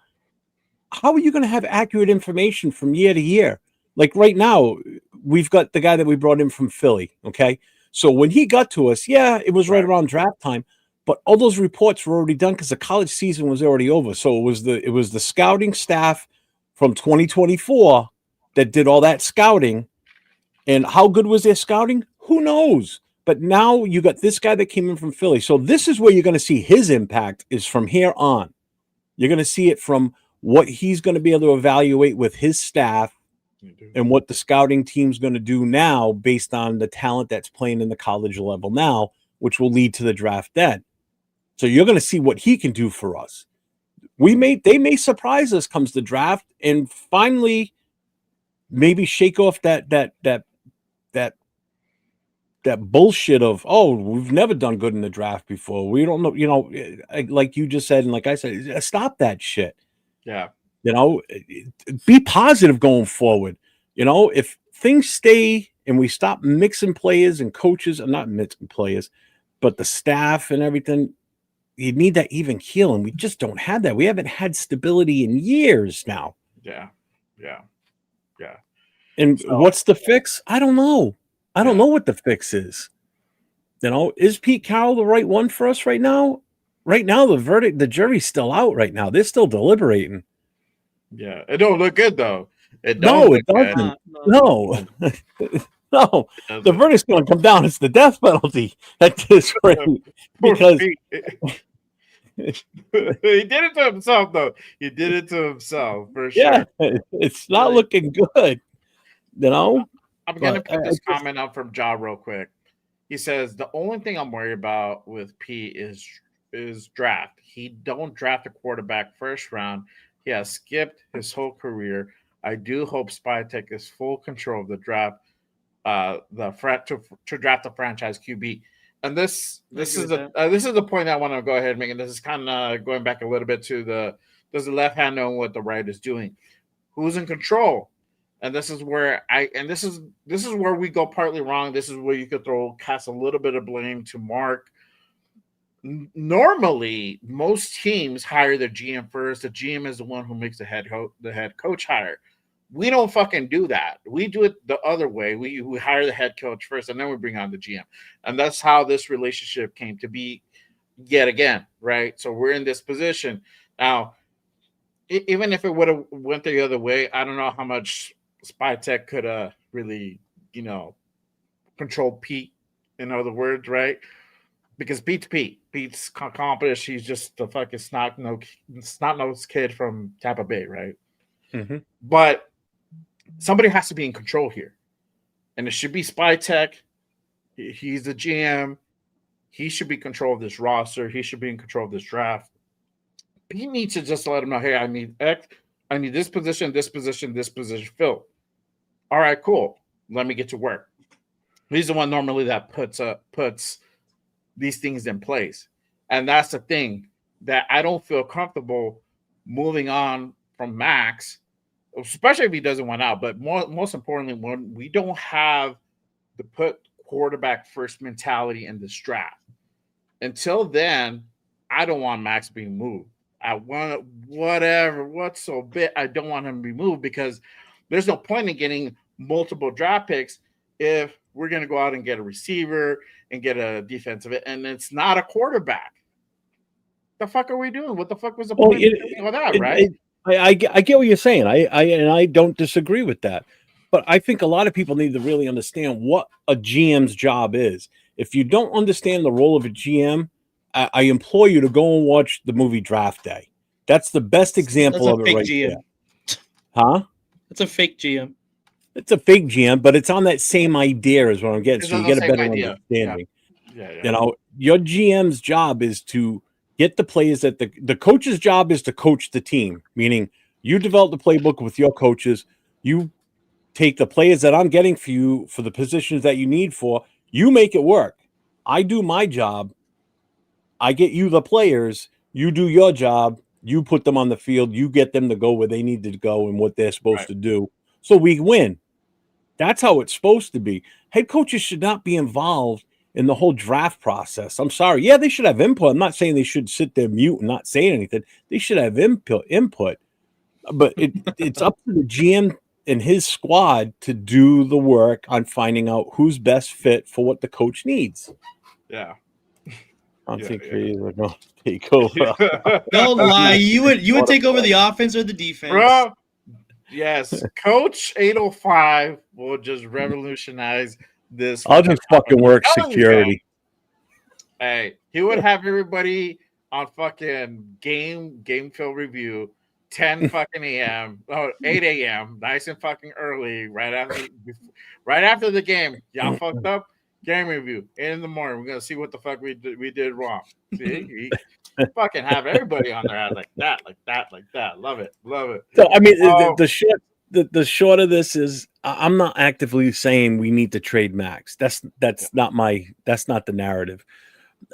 how are you going to have accurate information from year to year? Like right now, we've got the guy that we brought in from Philly. Okay. So when he got to us, it was right around draft time. But all those reports were already done because the college season was already over. So it was the scouting staff from 2024 that did all that scouting. And how good was their scouting? Who knows? But now you got this guy that came in from Philly. So this is where you're going to see his impact is from here on. You're going to see it from what he's going to be able to evaluate with his staff and what the scouting team's going to do now based on the talent that's playing in the college level now, which will lead to the draft then. So you're going to see what he can do for us. They may surprise us comes the draft and finally maybe shake off that bullshit of, we've never done good in the draft before. We don't know, like you just said, and like I said, stop that shit. Yeah. Be positive going forward. If things stay and we stop mixing players and coaches, and not mixing players, but the staff and everything, you need that even keel, and we just don't have that. We haven't had stability in years now. Yeah. And what's the fix? I don't know. I don't know what the fix is. Is Pete Carroll the right one for us right now? Right now, the jury's still out right now. They're still deliberating. Yeah. It don't look good, though. It doesn't. No. No. The verdict's going to come down. It's the death penalty at this rate. Because he did it to himself, though. He did it to himself, for sure. Yeah, it's not looking good. I'm gonna put this comment out from Ja real quick. He says the only thing I'm worried about with P is draft. He don't draft a quarterback first round. He has skipped his whole career. I do hope Spytek is full control of the draft, to draft a franchise QB. And this is the point I want to go ahead and make. And this is kind of going back a little bit to does the left hand know what the right is doing? Who's in control? And this is where this is where we go partly wrong. This is where you could cast a little bit of blame to Mark. Normally, most teams hire the GM first. The GM is the one who makes the head coach hire. We don't fucking do that. We do it the other way. We hire the head coach first, and then we bring on the GM. And that's how this relationship came to be yet again, right? So we're in this position. Now, even if it would have went the other way, I don't know how much Spytek could have really, controlled Pete, in other words, right? Because Pete's Pete. Pete's accomplished. He's just the fucking snot-nosed kid from Tampa Bay, right? Mm-hmm. But somebody has to be in control here. And it should be Spytek. He's the GM. He should be in control of this roster. He should be in control of this draft. He needs to just let him know, hey, I need X. I need this position filled. All right, cool. Let me get to work. He's the one normally that puts these things in place. And that's the thing that I don't feel comfortable moving on from Max, especially if he doesn't want out. But most importantly, when we don't have the put quarterback first mentality in this draft. Until then, I don't want Max being moved. I want what's so big. I don't want him to be moved because there's no point in getting multiple draft picks if we're going to go out and get a receiver and get a defensive, and it's not a quarterback. The fuck are we doing? What the fuck was the point of doing all that, right? I get what you're saying. I don't disagree with that. But I think a lot of people need to really understand what a GM's job is. If you don't understand the role of a GM, I implore you to go and watch the movie Draft Day. That's the best example of it right GM. there. Huh? It's a fake GM. It's a fake GM, but it's on that same idea as what I'm getting. So you get a better understanding. Yeah. Your GM's job is to get the players that the coach's job is to coach the team, meaning you develop the playbook with your coaches. You take the players that I'm getting for you for the positions that you need for, you make it work. I do my job. I get you the players, you do your job, you put them on the field, you get them to go where they need to go and what they're supposed to do. So we win. That's how it's supposed to be. Head coaches should not be involved in the whole draft process. I'm sorry. Yeah, they should have input. I'm not saying they should sit there mute and not say anything. They should have input. But it's up to the GM and his squad to do the work on finding out who's best fit for what the coach needs. Yeah. I think he's going to take over. Don't lie. You would take over the offense or the defense. Bro, yes. Coach 805 will just revolutionize this. I'll just fucking work security. Hey, he would have everybody on fucking game field review 10 fucking a.m. 8 a.m. nice and fucking early right after the game. Y'all fucked up. Game review 8 in the morning. We're gonna see what the fuck we did wrong. See, fucking have everybody on their ass like that. Love it. So I mean, the short of this is, I'm not actively saying we need to trade Max. That's not the narrative.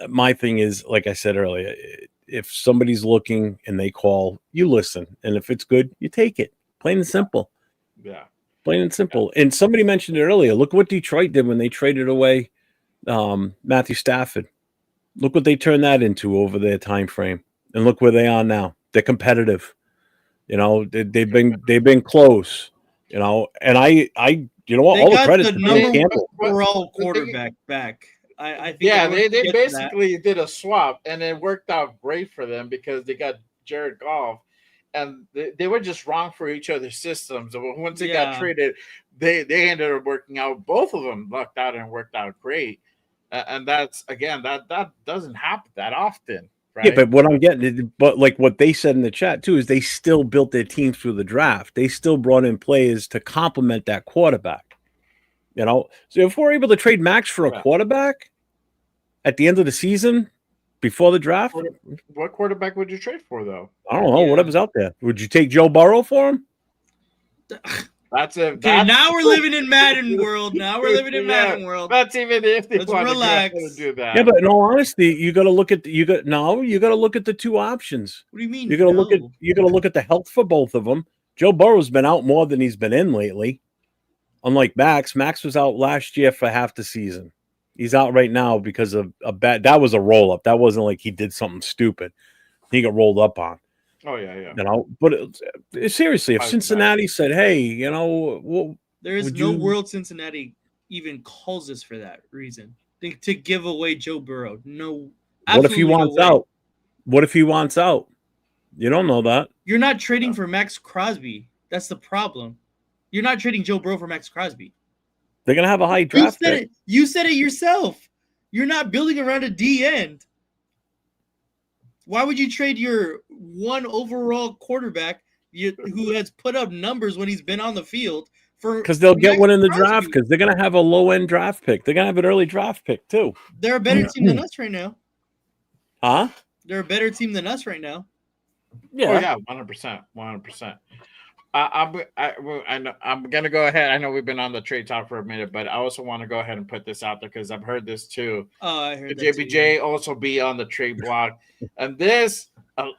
My thing is, like I said earlier, if somebody's looking and they call, you listen, and if it's good, you take it. Plain and simple. Yeah. Plain and simple. And somebody mentioned it earlier. Look what Detroit did when they traded away Matthew Stafford. Look what they turned that into over their time frame. And look where they are now. They're competitive. They've been close. And I all the credit to number Campbell. Overall quarterback back. I think they basically did a swap, and it worked out great for them because they got Jared Goff. And they were just wrong for each other's systems. And once they got traded, they ended up working out. Both of them lucked out and worked out great. And that's, again, that doesn't happen that often, right? Yeah, but what I'm getting, but like what they said in the chat too, is they still built their team through the draft. They still brought in players to complement that quarterback. You know, so if we're able to trade Max for a quarterback at the end of the season before the draft, what quarterback would you trade for, though? I don't know. Whatever's out there. Would you take Joe Burrow for him? That's it. Okay, now we're living in Madden world. Now we're living in Madden world. That's even if they want relax. to do that. Yeah, but in all honesty, you got to look at you got to look at the two options. What do you mean? You got to look at the health for both of them. Joe Burrow's been out more than he's been in lately. Unlike Max, Max was out last year for half the season. He's out right now because of a bad. That was a roll up. That wasn't like he did something stupid. He got rolled up on. Oh yeah. You know, but seriously, if Cincinnati said, "Hey, you know, well, there is no world Cincinnati even calls us for that reason to give away Joe Burrow." No. What if he wants out? What if he wants out? You don't know that. You're not trading for Max Crosby. That's the problem. You're not trading Joe Burrow for Max Crosby. They're gonna have a high draft pick. You said it yourself. You're not building around a D end. Why would you trade your one overall quarterback who has put up numbers when he's been on the field for? Because they'll get one in the draft because they're gonna have a low end draft pick. They're gonna have an early draft pick too. They're a better team than us right now. Huh? They're a better team than us right now. Yeah, 100%. I'm gonna go ahead. I know we've been on the trade talk for a minute, but I also want to go ahead and put this out there because I've heard this too. Oh, I heard JPJ also be on the trade block, and this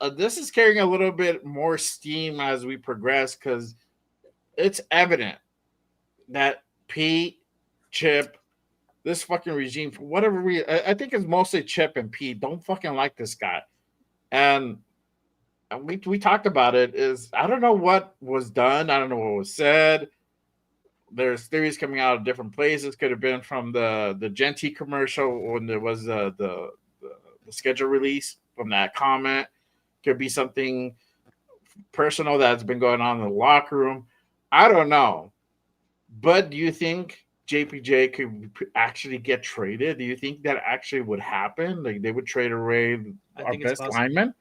is carrying a little bit more steam as we progress because it's evident that Pete, Chip, this fucking regime for whatever reason, I think it's mostly Chip and Pete don't fucking like this guy, and we talked about it. Is I don't know what was done. I don't know what was said. There's theories coming out of different places. Could have been from the Genty commercial when there was the schedule release from that comment. Could be something personal that's been going on in the locker room. I don't know. But do you think JPJ could actually get traded? Do you think that actually would happen? Like they would trade away our best lineman?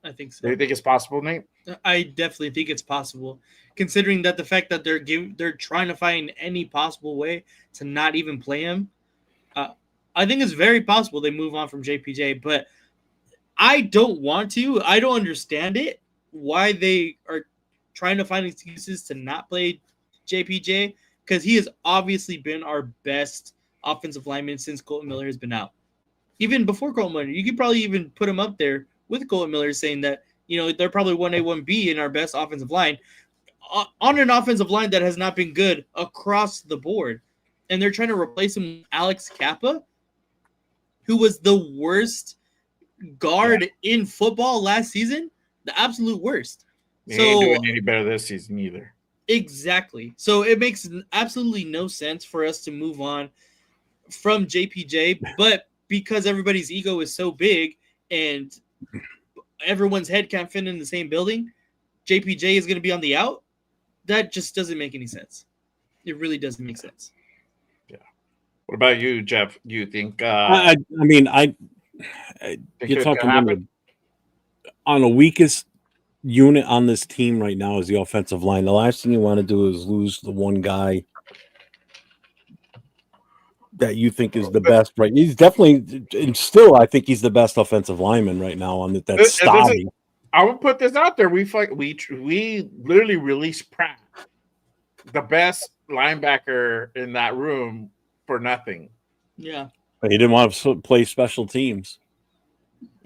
I think so. Do you think it's possible, Nate? I definitely think it's possible, considering that the fact that they're trying to find any possible way to not even play him. I think it's very possible they move on from JPJ, but I don't want to. I don't understand it. Why they are trying to find excuses to not play JPJ, because he has obviously been our best offensive lineman since Colton Miller has been out. Even before Colton Miller, you could probably even put him up there with Colton Miller, saying that, you know, they're probably 1A, 1B in our best offensive line on an offensive line that has not been good across the board. And they're trying to replace him with Alex Kappa, who was the worst guard in football last season, the absolute worst. He ain't doing any better this season either. Exactly. So it makes absolutely no sense for us to move on from JPJ, but because everybody's ego is so big and everyone's head can't fit in the same building, JPJ is going to be on the out. That just doesn't make any sense. It really doesn't make sense. Yeah. What about you, Jeff? Do you think? I mean, you're talking on the weakest unit on this team right now is the offensive line. The last thing you want to do is lose the one guy that you think is the best, right? He's definitely, and still, I think he's the best offensive lineman right now on that starting. I will put this out there. We literally released Pratt, the best linebacker in that room, for nothing. Yeah, but he didn't want to play special teams.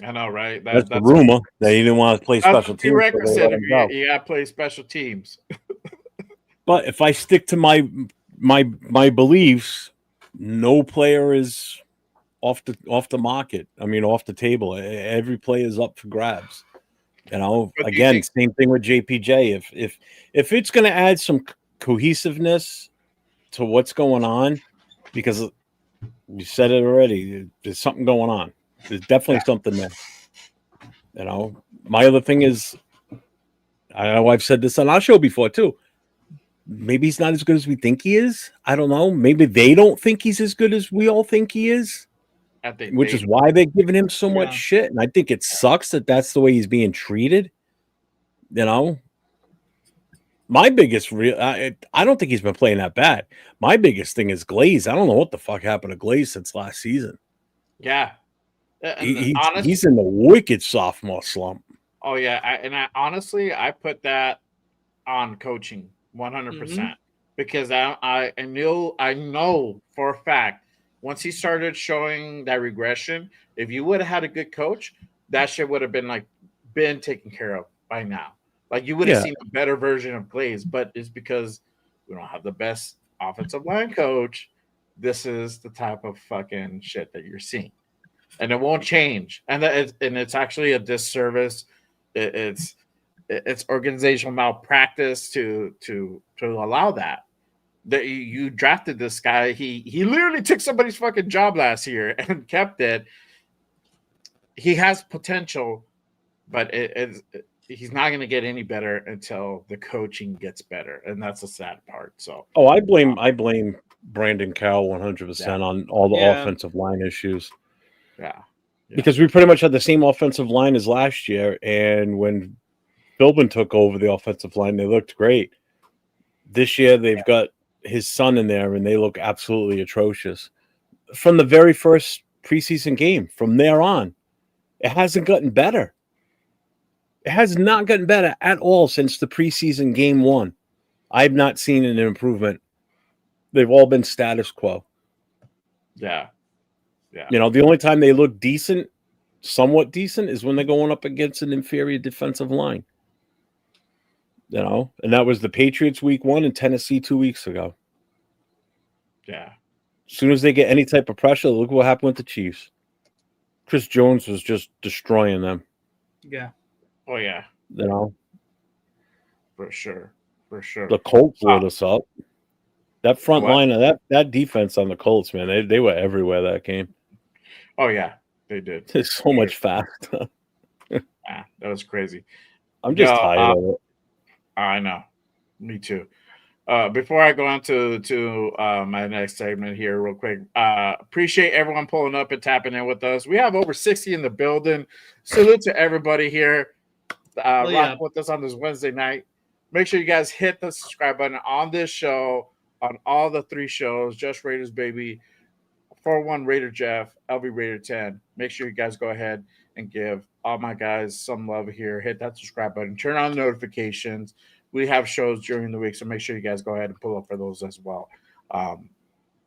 I know, right? That's the rumor that he didn't want to play special teams. Prerequisite if you got to play special teams. But if I stick to my beliefs, no player is off the market. I mean, off the table. Every play is up for grabs. You know, again, same thing with JPJ. If it's going to add some cohesiveness to what's going on, because you said it already, there's something going on. There's definitely something there. You know, my other thing is, I know I've said this on our show before too. Maybe he's not as good as we think he is. I don't know. Maybe they don't think he's as good as we all think he is, which is why they're giving him so much shit. And I think it sucks that that's the way he's being treated. You know, My biggest I don't think he's been playing that bad. My biggest thing is Glaze. I don't know what the fuck happened to Glaze since last season. Yeah. And He's in the wicked sophomore slump. oh yeah, I honestly I put that on coaching 100% because I know for a fact once he started showing that regression, if you would have had a good coach, that shit would have been taken care of by now. Like you would have Yeah. seen a better version of Glaze, but it's because we don't have the best offensive line coach. This is the type of fucking shit that you're seeing, and it won't change. And it's actually a disservice. It's organizational malpractice to allow that. That you drafted this guy. He literally took somebody's fucking job last year and kept it. He has potential, but he's not going to get any better until the coaching gets better, and that's the sad part. So, I blame Brandon Cowell 100% on all the offensive line issues. Yeah. Because we pretty much had the same offensive line as last year, and when Philbin took over the offensive line, they looked great. This year, they've got his son in there, and they look absolutely atrocious. From the very first preseason game, from there on, it hasn't gotten better. It has not gotten better at all since the preseason game one. I've not seen an improvement. They've all been status quo. Yeah. Yeah. You know, the only time they look decent, somewhat decent, is when they're going up against an inferior defensive line. You know, and that was the Patriots week 1 and Tennessee 2 weeks ago. Yeah. As soon as they get any type of pressure, look what happened with the Chiefs. Chris Jones was just destroying them. Yeah. Oh yeah. You know, for sure. The Colts lit us up. That front line of that defense on the Colts, man, they were everywhere that game. Oh yeah, they did. It's so much faster. That was crazy. I'm just tired of it. I know. Me too. Before I go on to my next segment here, real quick, appreciate everyone pulling up and tapping in with us. We have over 60 in the building. Salute to everybody here rocking with us on this Wednesday night. Make sure you guys hit the subscribe button on this show, on all the 3 shows, Just Raiders Baby, 401 Raider Jeff, LV Raider 10. Make sure you guys go ahead and give all my guys some love here. Hit that subscribe button. Turn on notifications. We have shows during the week, so make sure you guys go ahead and pull up for those as well.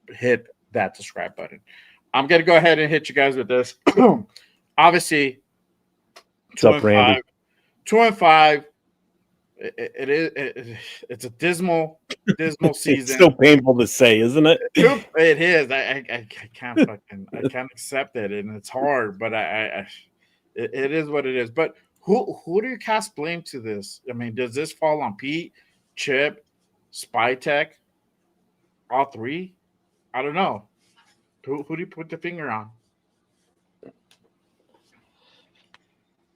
Hit that subscribe button. I'm going to go ahead and hit you guys with this. Obviously, 2-5. 2-5. It's a dismal season. It's so painful to say, isn't it? It is. I can't accept it, and it's hard. But it is what it is. But who do you cast blame to this? I mean, does this fall on Pete, Chip, Spy Tech, all 3? I don't know. Who do you put the finger on?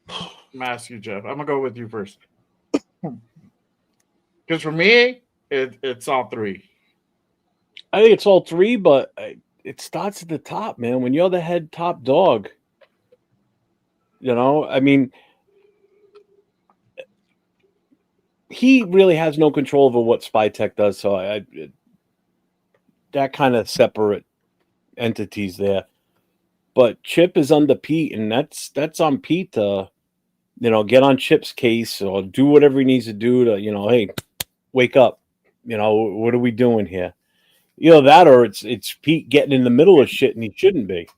I'm gonna ask you, Jeff. I'm gonna go with you first. Because for me, it's all 3. I think it's all 3, but it starts at the top, man. When you're the head top dog, you know, I mean, he really has no control over what Spy Tech does. So that kind of separate entities there. But Chip is under Pete, and that's on Pete to, you know, get on Chip's case or do whatever he needs to do to, you know, hey, wake up. You know, what are we doing here? You know, that or it's Pete getting in the middle of shit and he shouldn't be.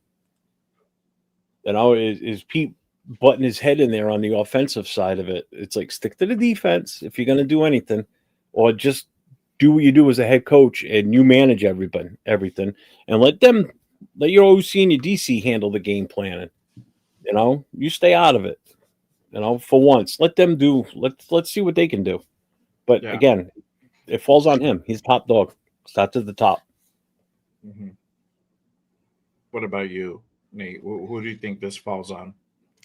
You know, is Pete butting his head in there on the offensive side of it? It's like, stick to the defense if you're going to do anything, or just do what you do as a head coach and you manage everything, and let your OC and your DC handle the game planning. You know, you stay out of it. You know, for once, let them do. Let's see what they can do. But again, it falls on him. He's top dog. Start to the top. Mm-hmm. What about you, Nate? Who do you think this falls on?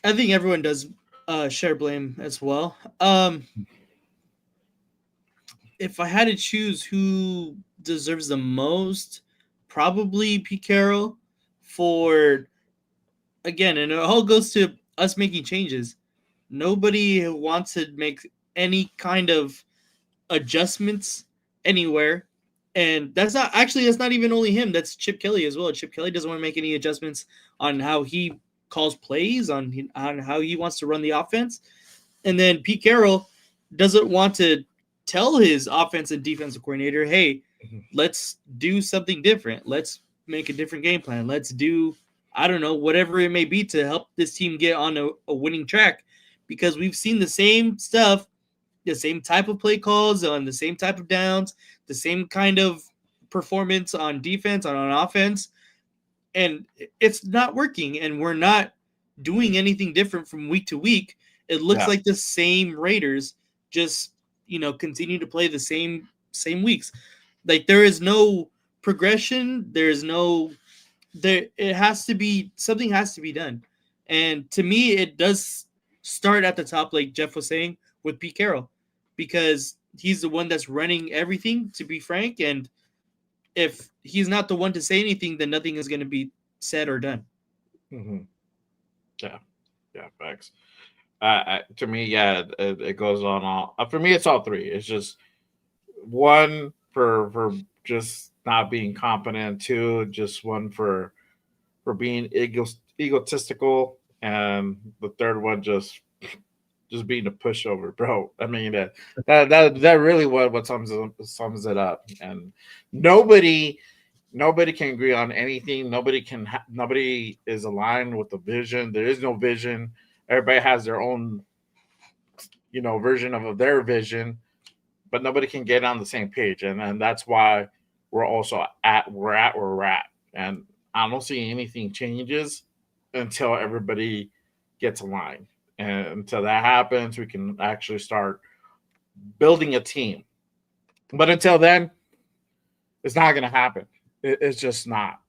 I think everyone does share blame as well. If I had to choose who deserves the most, probably Pete Carroll. For, again, and it all goes to us making changes. Nobody wants to make any kind of adjustments anywhere. And that's not even only him. That's Chip Kelly as well. Chip Kelly doesn't want to make any adjustments on how he calls plays, on how he wants to run the offense. And then Pete Carroll doesn't want to tell his offense and defensive coordinator, hey, let's do something different. Let's make a different game plan. Let's do, I don't know, whatever it may be to help this team get on a winning track. Because we've seen the same stuff, the same type of play calls on the same type of downs, the same kind of performance on defense, on offense, and it's not working, and we're not doing anything different from week to week. It looks like the same Raiders just, continue to play the same weeks. Like, there is no progression. It has to be, something has to be done. And to me, it does start at the top, like Jeff was saying, with Pete Carroll, because he's the one that's running everything, to be frank. And if he's not the one to say anything, then nothing is going to be said or done. Mm-hmm. Yeah, facts. To me, it goes on all. For me, it's all three. It's just one for just not being competent. Two, just one for being egotistical, and the third one just being a pushover, bro. I mean that really what sums it up. And nobody can agree on anything. Nobody is aligned with the vision. There is no vision. Everybody has their own, version of their vision, but nobody can get on the same page. And that's why we're also at where we're at. And I don't see anything changes until everybody gets aligned. And until that happens, we can actually start building a team. But until then, it's not going to happen. It's just not.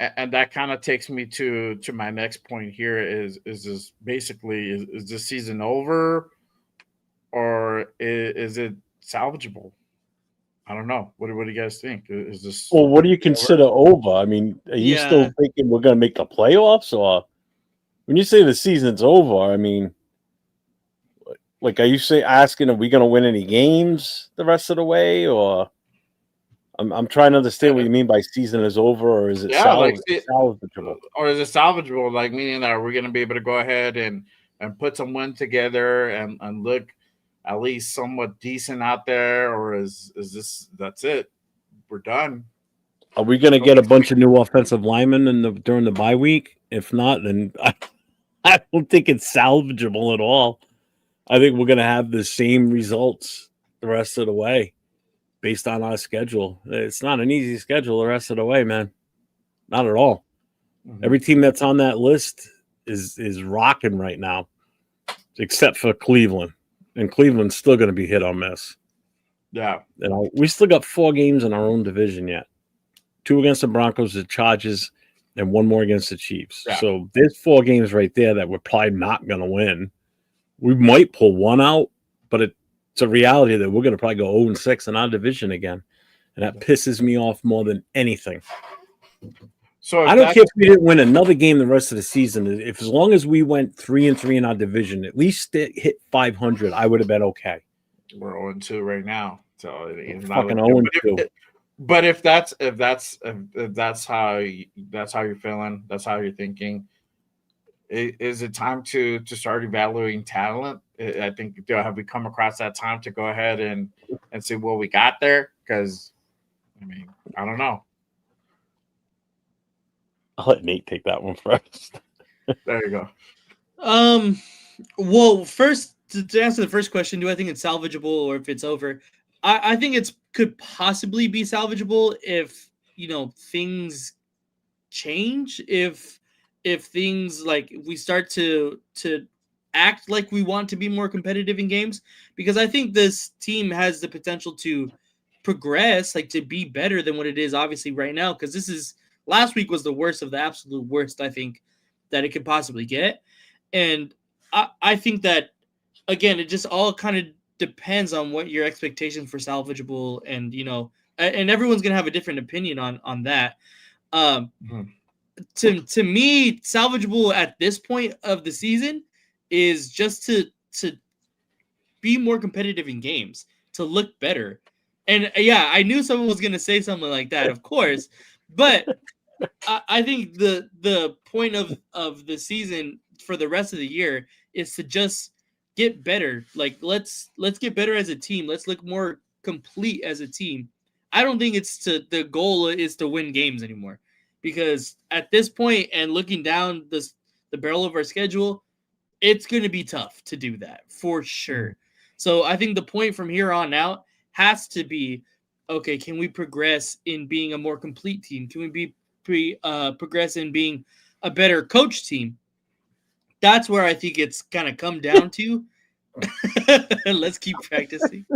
And that kind of takes me to my next point here is this basically, is this season over, or is it salvageable? I don't know. What do you guys think? Is this? Well, what do you consider over? I mean, are you still thinking we're going to make the playoffs, or when you say the season's over, I mean, like, are you asking, are we going to win any games the rest of the way, or? I'm trying to understand what you mean by season is over, or is it salvageable? Or is it salvageable, like meaning that we're going to be able to go ahead and put some wins together and look at least somewhat decent out there, or is this, that's it? We're done. Are we going to get a bunch of new offensive linemen during the bye week? If not, then I don't think it's salvageable at all. I think we're going to have the same results the rest of the way based on our schedule. It's not an easy schedule the rest of the way, man. Not at all. Mm-hmm. Every team that's on that list is rocking right now, except for Cleveland. And Cleveland's still going to be hit or miss. Yeah. We still got 4 games in our own division yet. 2 against the Broncos, the Chargers, and 1 more against the Chiefs. Yeah. So there's 4 games right there that we're probably not going to win. We might pull one out, but it's a reality that we're going to probably go 0-6 in our division again. And that pisses me off more than anything. So I don't care if we didn't win another game the rest of the season. If as long as we went 3-3 in our division, at least hit 500, I would have been okay. We're 0-2 right now. So it's fucking 0-2. But if that's how you're feeling, that's how you're thinking, is it time to start evaluating talent? I think, have we come across that time to go ahead and see what we got there? Because, I mean, I don't know. I'll let Nate take that one first. There you go. Well, first, to answer the first question, do I think it's salvageable or if it's over? I think it could possibly be salvageable if, things change. If things, like, we start to act like we want to be more competitive in games, because I think this team has the potential to progress, like to be better than what it is obviously right now. Because last week was the worst of the absolute worst, I think, that it could possibly get. And I think that, again, it just all kind of depends on what your expectations for salvageable, and and everyone's gonna have a different opinion on that. To me, salvageable at this point of the season is just to be more competitive in games. to look better. And yeah, I knew someone was gonna say something like that, of course. But I think the point of the season for the rest of the year is to just get better. Like let's get better as a team. Let's look more complete as a team. I don't think the goal is to win games anymore, because at this point and looking down the barrel of our schedule, it's going to be tough to do that for sure. So I think the point from here on out has to be, okay, can we progress in being a more complete team? Can we progress in being a better coach team? That's where I think it's kind of come down to. Let's keep practicing.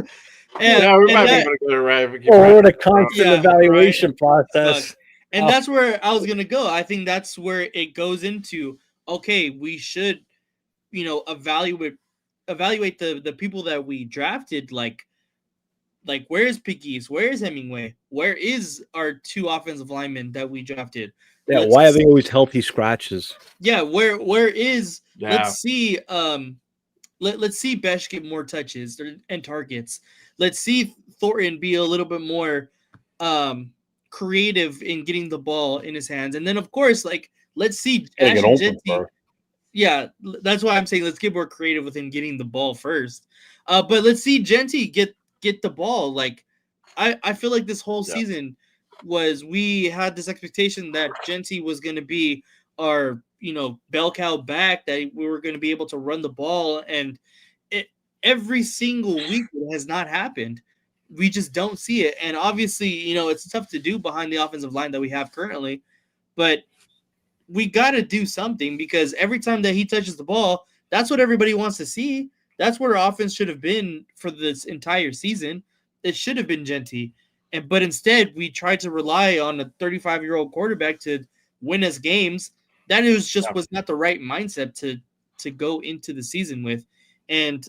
We might be able to get it right. What a constant evaluation process. And that's where I was going to go. I think that's where it goes into, okay, we should, evaluate the people that we drafted, like where is Pegues? Where is Hemingway? Where is our 2 offensive linemen that we drafted? Yeah, why are they always healthy scratches? Yeah, where is let's see let's see Besh get more touches and targets. Let's see Thornton be a little bit more creative in getting the ball in his hands. And then of course, let's see Ashton Genty. Yeah, that's why I'm saying let's get more creative with him getting the ball first. But let's see Genty get the ball. Like I feel like this whole season we had this expectation that Genty was going to be our, bell cow back, that we were going to be able to run the ball, and every single week it has not happened. We just don't see it. And obviously, it's tough to do behind the offensive line that we have currently, but we got to do something, because every time that he touches the ball, that's what everybody wants to see. That's where our offense should have been for this entire season. It should have been Genty. But instead, we tried to rely on a 35-year-old quarterback to win us games. That was not the right mindset to go into the season with. And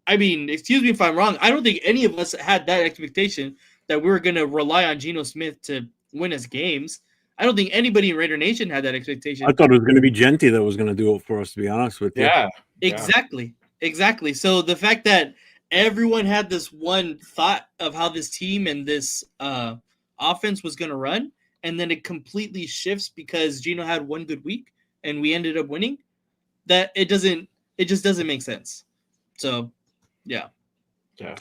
I mean, excuse me if I'm wrong, I don't think any of us had that expectation that we were going to rely on Geno Smith to win us games. I don't think anybody in Raider Nation had that expectation. I thought it was going to be Genty that was going to do it for us, to be honest with you. Yeah. Exactly. So the fact that everyone had this one thought of how this team and this offense was going to run, and then it completely shifts because Geno had one good week and we ended up winning, that it just doesn't make sense. So, yeah.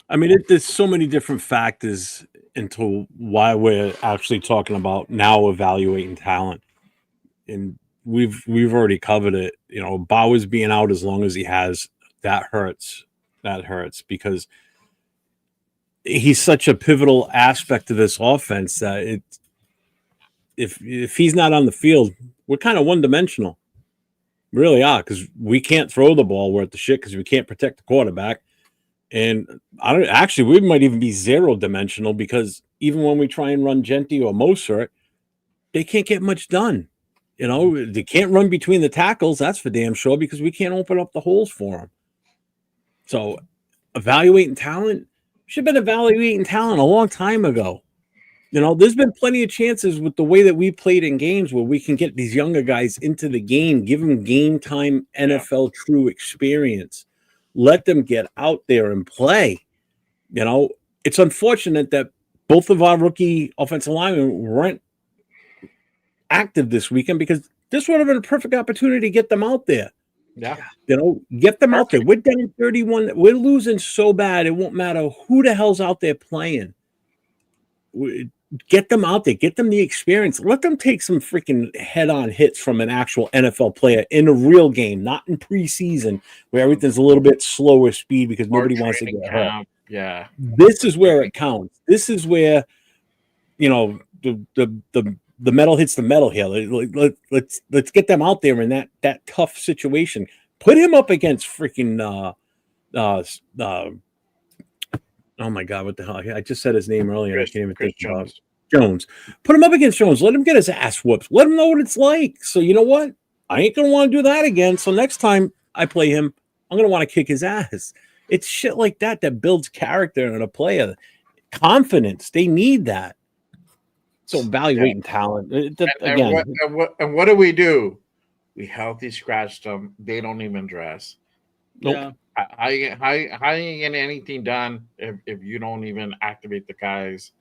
I mean, there's so many different factors into why we're actually talking about now evaluating talent. And we've already covered it. Bauer's being out as long as he has, that hurts. That hurts, because he's such a pivotal aspect to this offense that if he's not on the field, we're kind of one-dimensional. We really are, because we can't throw the ball worth the shit because we can't protect the quarterback. And we might even be zero-dimensional, because even when we try and run Genty or Mosert, they can't get much done. They can't run between the tackles, that's for damn sure, because we can't open up the holes for them. So evaluating talent, should have been evaluating talent a long time ago. There's been plenty of chances with the way that we played in games where we can get these younger guys into the game, give them game time NFL true experience, let them get out there and play. It's unfortunate that both of our rookie offensive linemen weren't active this weekend, because this would have been a perfect opportunity to get them out there. Yeah. Get them out there. We're down 31. We're losing so bad, it won't matter who the hell's out there playing. Get them out there. Get them the experience. Let them take some freaking head-on hits from an actual NFL player in a real game, not in preseason where everything's a little bit slower speed because nobody wants to get hurt. Yeah. This is where it counts. This is where, the metal hits the metal here. Let's get them out there in that tough situation. Put him up against freaking oh my God, what the hell? I just said his name earlier. I can't even think about Jones. Put him up against Jones. Let him get his ass whooped. Let him know what it's like. So you know what? I ain't gonna want to do that again. So next time I play him, I'm gonna want to kick his ass. It's shit like that builds character in a player. Confidence. They need that. So evaluating talent. And what do? We healthy scratched them. They don't even dress. Nope. How you getting anything done if you don't even activate the guys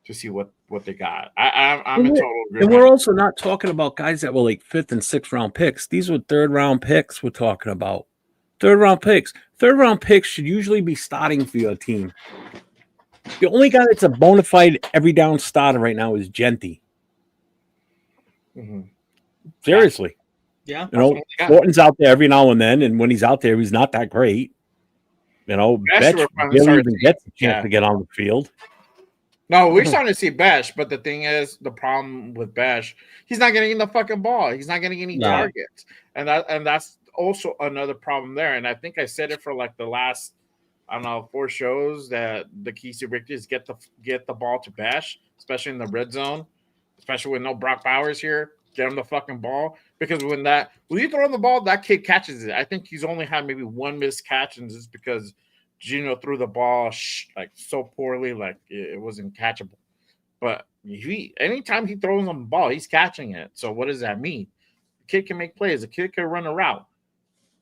to see what they got? I'm in total And agreement. we're also not talking about guys that were like 5th and 6th round picks. These were 3rd round picks we're talking about. 3rd round picks. 3rd round picks should usually be starting for your team. The only guy that's a bona fide every down starter right now is Genty. Mm-hmm. Seriously. Yeah. You know, Thornton's out there every now and then, and when he's out there, he's not that great. You know, Betch barely even gets a chance to get on the field. No, we're starting to see Besh, but the thing is, the problem with Besh, he's not getting the fucking ball. He's not getting any targets, and that's also another problem there. And I think I said it for like the last, I don't know, 4 shows that the keys to victory is get the ball to Besh, especially in the red zone, especially with no Brock Bowers here. Get him the fucking ball, because when you throw him the ball, that kid catches it. I think he's only had maybe 1 missed catch, and just because Gino threw the ball like so poorly, like it wasn't catchable. But anytime he throws on the ball, he's catching it. So what does that mean? The kid can make plays. The kid can run a route,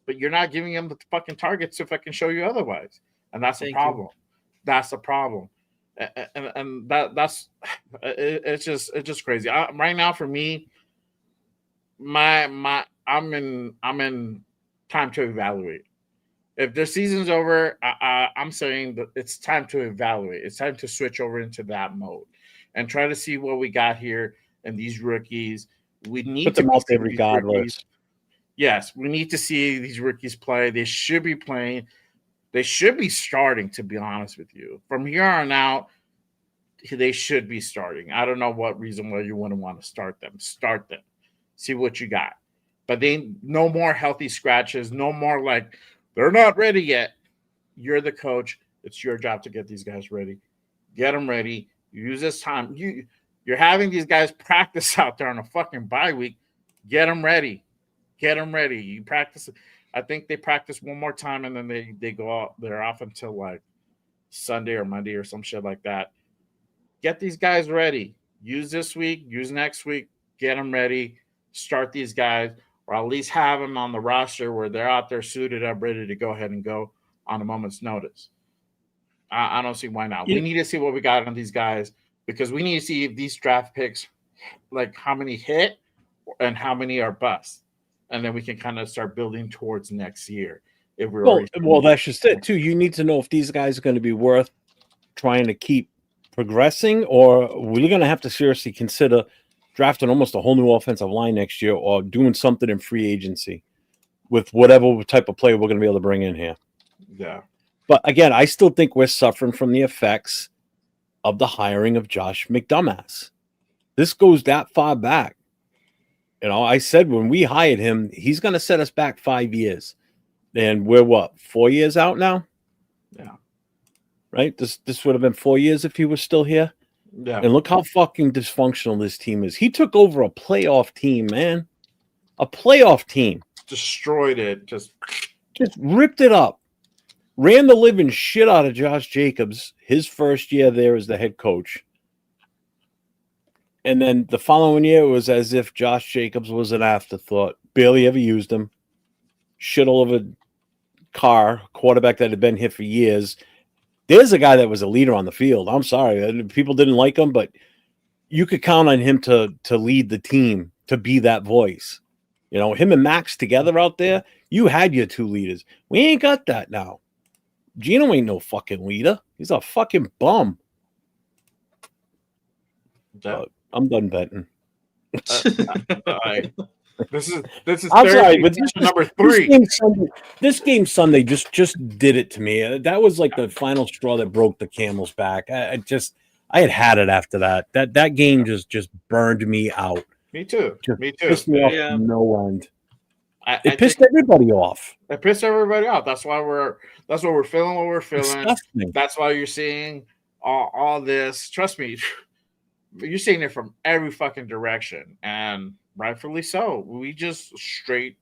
but you're not giving him the fucking targets if I can show you otherwise. And that's the problem. That's the problem. And that's it's just crazy. Right now for me, I'm in time to evaluate. If the season's over, I'm saying that it's time to evaluate. It's time to switch over into that mode and try to see what we got here and these rookies. We need put them out there regardless. Yes, we need to see these rookies play. They should be playing. They should be starting, to be honest with you. From here on out, they should be starting. I don't know what reason why you wouldn't want to start them. Start them. See what you got. But no more healthy scratches. No more like, they're not ready yet. You're the coach. It's your job to get these guys ready. Get them ready. Use this time. You're having these guys practice out there on a fucking bye week. Get them ready. Get them ready. You practice. I think they practice one more time, and then they go out. They're off until like Sunday or Monday or some shit like that. Get these guys ready. Use this week. Use next week. Get them ready. Start these guys, or at least have them on the roster where they're out there suited up, ready to go ahead and go on a moment's notice. I don't see why not. We need to see what we got on these guys, because we need to see if these draft picks, like how many hit and how many are bust. And then we can kind of start building towards next year. If we're well, that's just it too. You need to know if these guys are going to be worth trying to keep progressing, or we're going to have to seriously consider drafting almost a whole new offensive line next year, or doing something in free agency with whatever type of player we're going to be able to bring in here. Yeah. But again, I still think we're suffering from the effects of the hiring of Josh McDumbass. This goes that far back. You know, I said when we hired him, he's going to set us back 5 years. And we're what, 4 years out now? Yeah. Right? This would have been 4 years if he was still here. Yeah. And look how fucking dysfunctional this team is. He took over a playoff team, man. A playoff team. Destroyed it. Just ripped it up. Ran the living shit out of Josh Jacobs his first year there as the head coach. And then the following year, it was as if Josh Jacobs was an afterthought. Barely ever used him. Shit all over Carr, quarterback that had been here for years. There's a guy that was a leader on the field. I'm sorry. People didn't like him, but you could count on him to lead the team, to be that voice. You know, him and Max together out there, you had your 2 leaders. We ain't got that now. Gino ain't no fucking leader. He's a fucking bum. I'm done betting. This is I'm sorry, but number 3. This game Sunday just did it to me. That was like the final straw that broke the camel's back. I had it after that. That game just burned me out. Me too. Me too. Pissed me off to no end. It pissed everybody off. It pissed everybody off. That's why we're feeling what we're feeling. Disgusting. That's why you're seeing all this. Trust me, you're seeing it from every fucking direction, and rightfully so. We just straight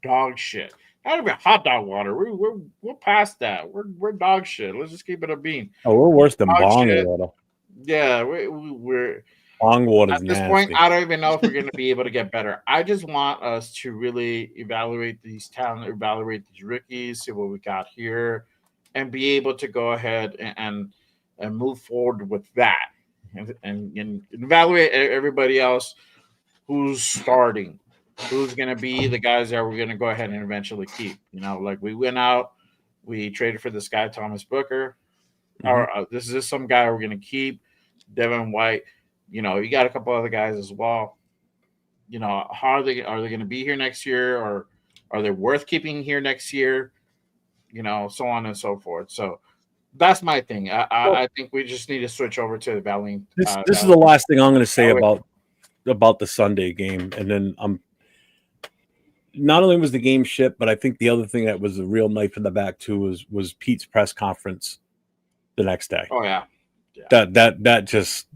dog shit. Not even hot dog water. We're past that. We're dog shit. Let's just keep it a bean. Oh, we're worse than bong water. Yeah, we're Longwater's At this point, nasty. I don't even know if we're going to be able to get better. I just want us to really evaluate these talent, evaluate these rookies, see what we got here, and be able to go ahead and move forward with that, and evaluate everybody else who's starting, who's going to be the guys that we're going to go ahead and eventually keep. Like we went out, we traded for this guy Thomas Booker. Or this is some guy we're going to keep, Devin White. You got a couple other guys as well. How are they going to be here next year, or are they worth keeping here next year? So on and so forth. So that's my thing. I think we just need to switch over to the Valley. This is the last thing I'm going to say about the Sunday game, and then not only was the game shit, but I think the other thing that was a real knife in the back too was Pete's press conference the next day. Oh yeah. That just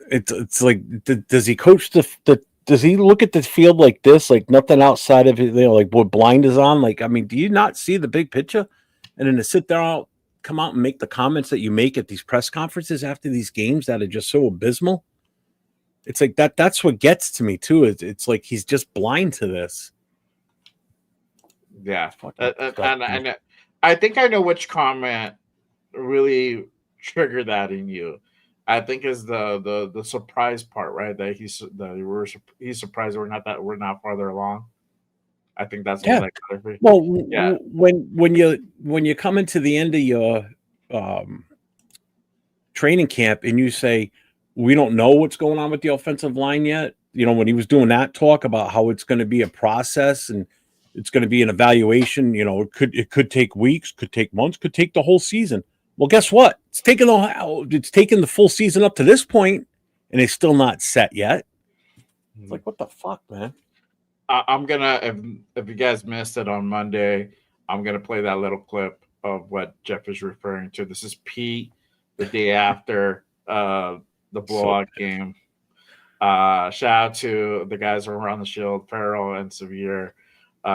it's like, does he coach does he look at the field like this, like nothing outside of it, like what blind is on? Like, I mean, do you not see the big picture? And then to sit there, come out and make the comments that you make at these press conferences after these games that are just so abysmal. It's like that's what gets to me too. It's like he's just blind to this. Yeah. And I think I know which comment really triggered that in you. I think is the surprise part, right? That he's surprised we're not farther along. I think that's when you come into the end of your training camp and you say we don't know what's going on with the offensive line yet. When he was doing that talk about how it's going to be a process and it's going to be an evaluation. It could take weeks, could take months, could take the whole season. Well, guess what? It's taken the full season up to this point, and it's still not set yet. It's like, what the fuck, man? I'm gonna, if you guys missed it on Monday, I'm gonna play that little clip of what Jeff is referring to. This is Pete the day after the blowout game. Shout out to the guys around the Shield, Farrell and Severe.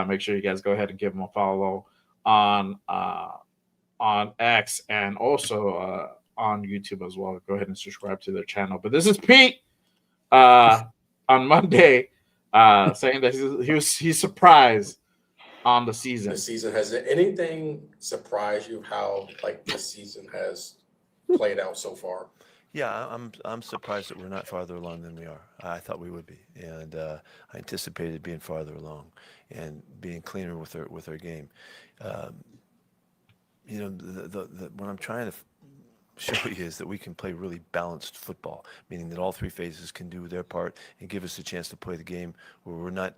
Make sure you guys go ahead and give them a follow on X and also on YouTube as well. Go ahead and subscribe to their channel. But this is Pete on Monday saying that he's surprised on the season. The season, has anything surprised you how this season has played out so far? Yeah, I'm surprised that we're not farther along than we are. I thought we would be, and I anticipated being farther along and being cleaner with our game. What I'm trying to show you is that we can play really balanced football, meaning that all three phases can do their part and give us a chance to play the game where we're not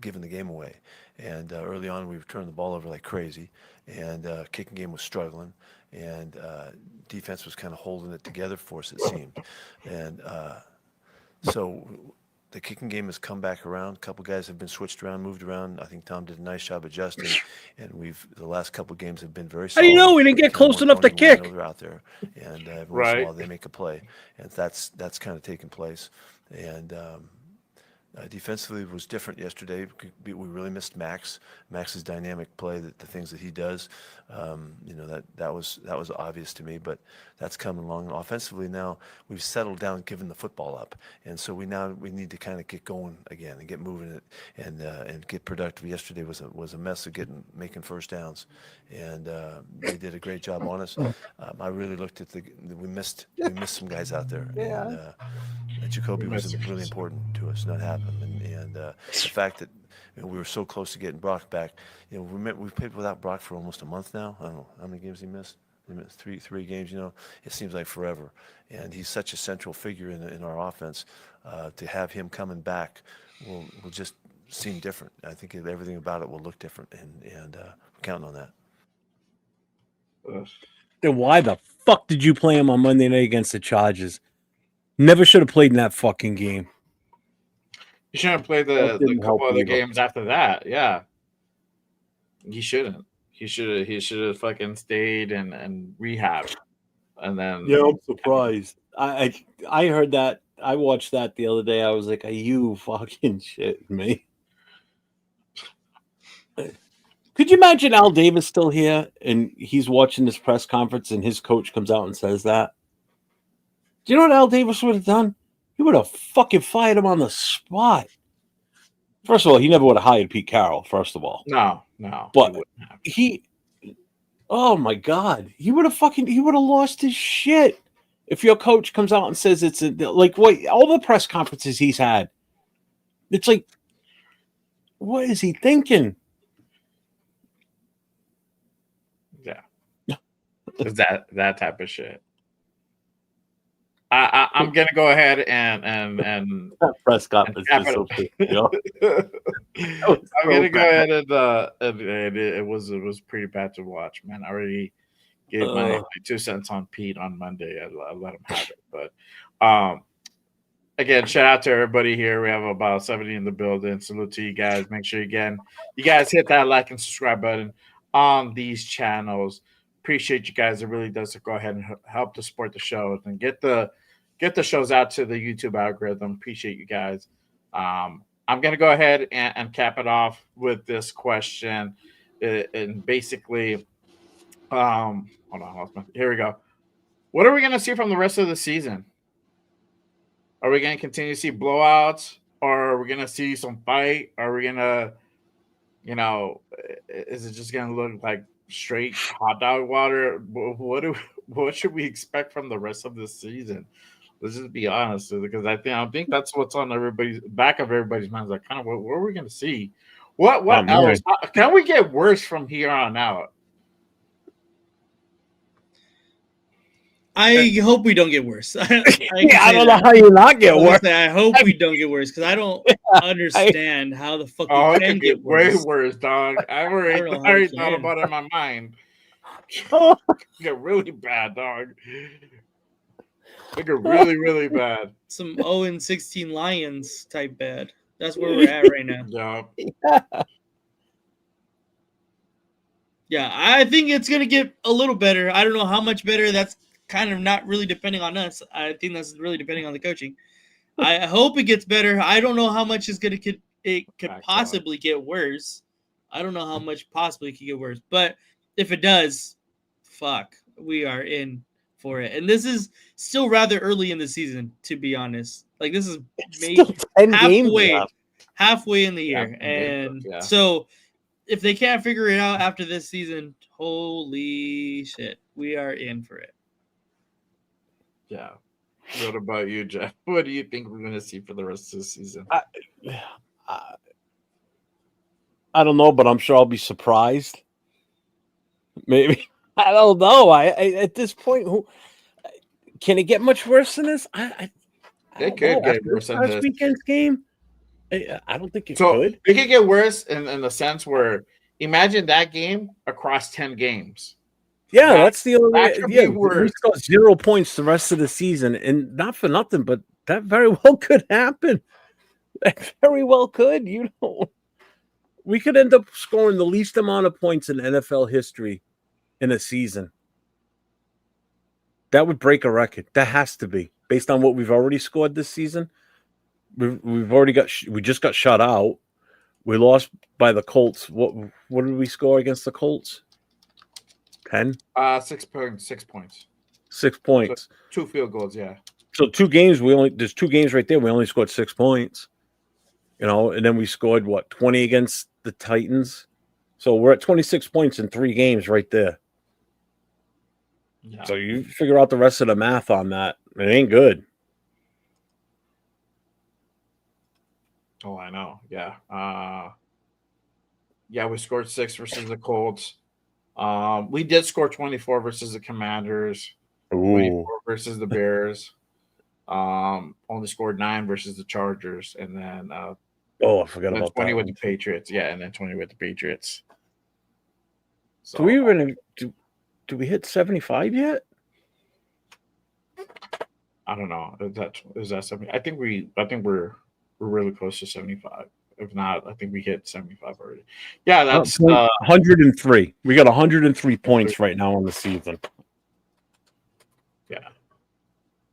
giving the game away. And early on, we were turning the ball over like crazy, and kicking game was struggling, and defense was kind of holding it together for us, it seemed. And so the kicking game has come back around. A couple guys have been switched around, moved around. I think Tom did a nice job adjusting, and the last couple of games have been very solid. How do you know we didn't get close enough to kick? They're out there, and every once in a while they make a play, and that's kind of taking place. And defensively was different yesterday. We really missed Max. Max's dynamic play, the things that he does, that was obvious to me. But that's coming along. Offensively now, we've settled down, giving the football up, and so we need to kind of get going again and get moving it and get productive. Yesterday was a mess of making first downs, and they did a great job on us. I really looked at we missed some guys out there. Yeah. And Jakobi was really important to us not having him, and the fact that we were so close to getting Brock back. We've played without Brock for almost a month now. I don't know how many games he missed. He missed three games. It seems like forever, and he's such a central figure in our offense. To have him coming back will just seem different. I think everything about it will look different, and we're counting on that. Then why the fuck did you play him on Monday night against the Chargers? Never should have played in that fucking game. You shouldn't play the couple other games after that. Yeah, he shouldn't. He should have fucking stayed and rehabbed, and then. Yeah, I'm surprised. I heard that. I watched that the other day. I was like, "Are you fucking shitting me?" Could you imagine Al Davis still here and he's watching this press conference and his coach comes out and says that? Do you know what Al Davis would have done? he would have fucking fired him on the spot. First of all, he never would have hired Pete Carroll, first of all. No, But he wouldn't have. oh my God, he would have lost his shit if your coach comes out and says it's like what all the press conferences he's had. It's like, what is he thinking? Yeah, it's that type of shit. I'm gonna go ahead and that press conference is so sick, yo. I'm gonna go ahead and it was pretty bad to watch, man. I already gave my 2 cents on Pete on Monday. I let him have it, but again, shout out to everybody here. We have about 70 in the building. Salute to you guys. Make sure you guys hit that like and subscribe button on these channels. Appreciate you guys. It really does go ahead and help to support the show and get the shows out to the YouTube algorithm. Appreciate you guys. I'm gonna go ahead and cap it off with this question, and basically, hold on, here we go. What are we gonna see from the rest of the season? Are we gonna continue to see blowouts, or are we gonna see some fight? Are we gonna, is it just gonna look like straight hot dog water? What should we expect from the rest of this season? Let's just be honest, because I think that's what's on everybody's back of everybody's minds. Like, kind of what are we going to see? What else? Can we get worse from here on out? I hope we don't get worse. I don't know how you not get worse. I hope we don't get worse because I don't understand how the fuck we can get worse. Way worse, dog. I already thought about it in my mind. Get really bad, dog. They get really, really bad. Some 0-16 Lions type bad. That's where we're at right now. Yeah, I think it's gonna get a little better. I don't know how much better. That's kind of not really depending on us. I think that's really depending on the coaching. I hope it gets better. I don't know how much is gonna could possibly get worse. I don't know how much possibly could get worse. But if it does, fuck, we are in for it. And this is still rather early in the season, to be honest. Like, this is maybe halfway in the year. And so if they can't figure it out after this season, holy shit, we are in for it. Yeah. What about you, Jeff? What do you think we're going to see for the rest of the season? I don't know, but I'm sure I'll be surprised. Maybe. I don't know. I at this point, can it get much worse than this? It could get worse than this weekend's game. I don't think it could. It could get worse in the sense where imagine that game across 10 games. Yeah, that's the only way. Yeah, we got 0 points the rest of the season, and not for nothing, but that very well could happen. That very well could. We could end up scoring the least amount of points in NFL history in a season. That would break a record. That has to be based on what we've already scored this season. We just got shut out. We lost by the Colts. What did we score against the Colts? 10? 6 points. 6 points. So 2 field goals, yeah. So 2 games, there's 2 games right there. We only scored 6 points. And then we scored 20 against the Titans. So we're at 26 points in 3 games right there. Yeah. So you figure out the rest of the math on that. It ain't good. Oh, I know. Yeah. We scored 6 versus the Colts. We did score 24 versus the Commanders. 24 versus the Bears. Only scored 9 versus the Chargers, and then I forgot about 20 that with the Patriots. Yeah, and then 20 with the Patriots. So, do we hit 75 yet? I don't know. Is that 70? I think we're really close to 75. If not, I think we hit 75 already. Yeah, that's 103. We got 103 points right now on the season. Yeah.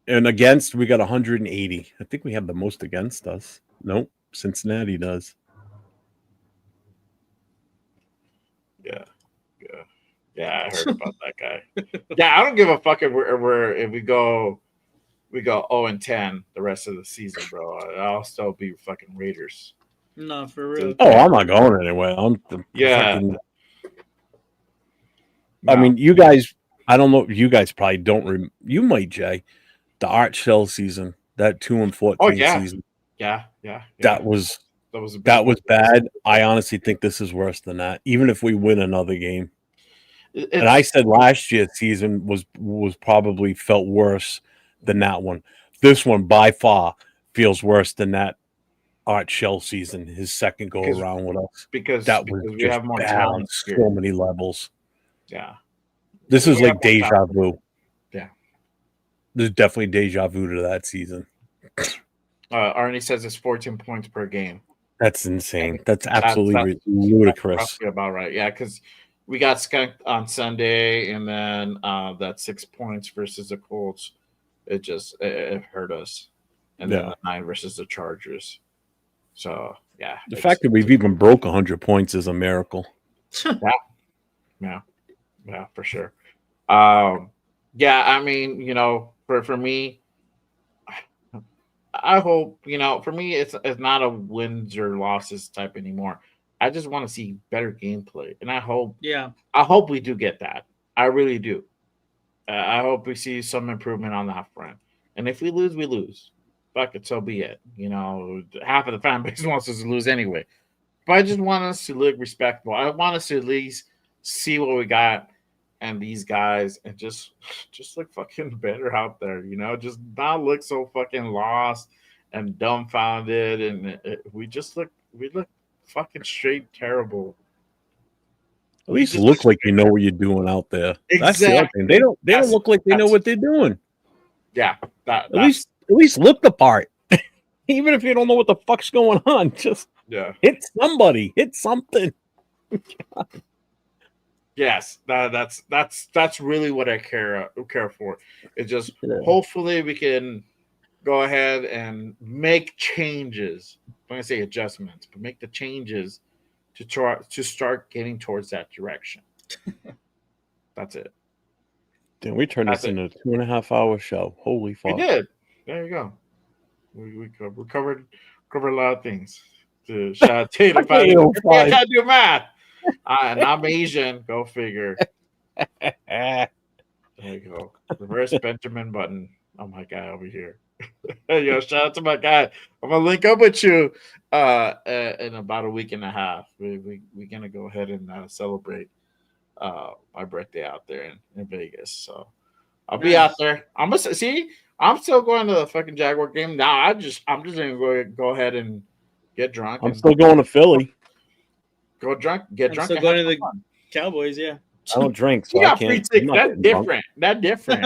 And against, we got 180. I think we have the most against us. Nope, Cincinnati does. Yeah, I heard about that guy. Yeah, I don't give a fuck if we go we go 0-10 the rest of the season, bro, I'll still be fucking Raiders. No, for real. Oh, I'm not going anywhere. I'm the Yeah. fucking. No. I mean, you guys. I don't know. You guys probably don't. You might, Jay. The Art Shell season, that 2-14 Oh, yeah. season. Yeah. That was a big that was one. bad. I honestly think this is worse than that. Even if we win another game. And I It's said last year's season was probably felt worse than that one. This one by far feels worse than that Art Shell season, his second go Because- around with us. because That was we just have more bad on talent here. so many levels. Yeah. This is We like have more deja talent. vu. Yeah. There's definitely deja vu to that season. Arnie says it's 14 points per game. That's insane. That's absolutely That's ludicrous. roughly about right. Yeah, because we got skunked on Sunday, and then that 6 points versus the Colts, it hurt us. And then Yeah. the 9 versus the Chargers. So yeah, The fact that we've even broke 100 points is a miracle. yeah, for sure. Yeah, I mean, for me, I hope, for me, it's not a wins or losses type anymore. I just want to see better gameplay, and I hope we do get that. I really do. I hope we see some improvement on that front. And if we lose, we lose. Fuck it, so be it. Half of the fan base wants us to lose anyway. But I just want us to look respectable. I want us to at least see what we got and these guys, and just look fucking better out there. Just not look so fucking lost and dumbfounded, and we look fucking straight terrible. At least look like you know what you're doing out there. That's the other thing. They don't look like they know what they're doing. Yeah. At least look the part. Even if you don't know what the fuck's going on, just hit somebody, hit something. Yes, that's really what I care for. It's just hopefully we can go ahead and make changes. I'm going to say adjustments, but make the changes to start getting towards that direction. That's it. Then we turned this into a 2.5-hour show. Holy fuck! We did. There you go. We covered a lot of things. Shout out to you. I can't do math. And I'm Asian. Go figure. There you go. Reverse Benjamin Button. Oh, my guy over here. Yo, shout out to my guy. I'm gonna link up with you in about a week and a half. We're gonna go ahead and celebrate my birthday out there in Vegas. So I'll be out there. I'm gonna see. I'm still going to the fucking Jaguar game now. I'm just gonna go ahead and get drunk. I'm still going to Philly. Get drunk. I'm still going to the Cowboys. Yeah. I don't drink, so you I got free can't. tickets. That's different. That's different.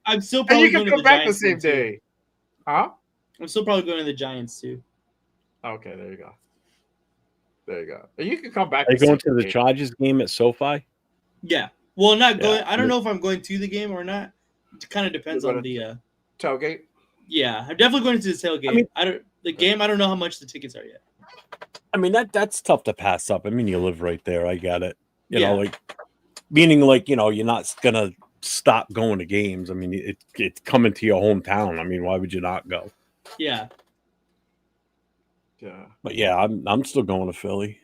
I'm still probably and you can come back the same day. Huh? I'm still probably going to the Giants too. Okay, there you go. And you can come back. Are you going to the Chargers game at SoFi? Yeah. Well, not going. I don't know if I'm going to the game or not. It kind of depends on the tailgate. Yeah, I'm definitely going to the tailgate. I don't know how much the tickets are yet. I mean, that's tough to pass up. I mean, you live right there. I get it. You know, meaning you're not gonna stop going to games. I mean, it's coming to your hometown. I mean, why would you not go? Yeah. Yeah. But yeah, I'm still going to Philly.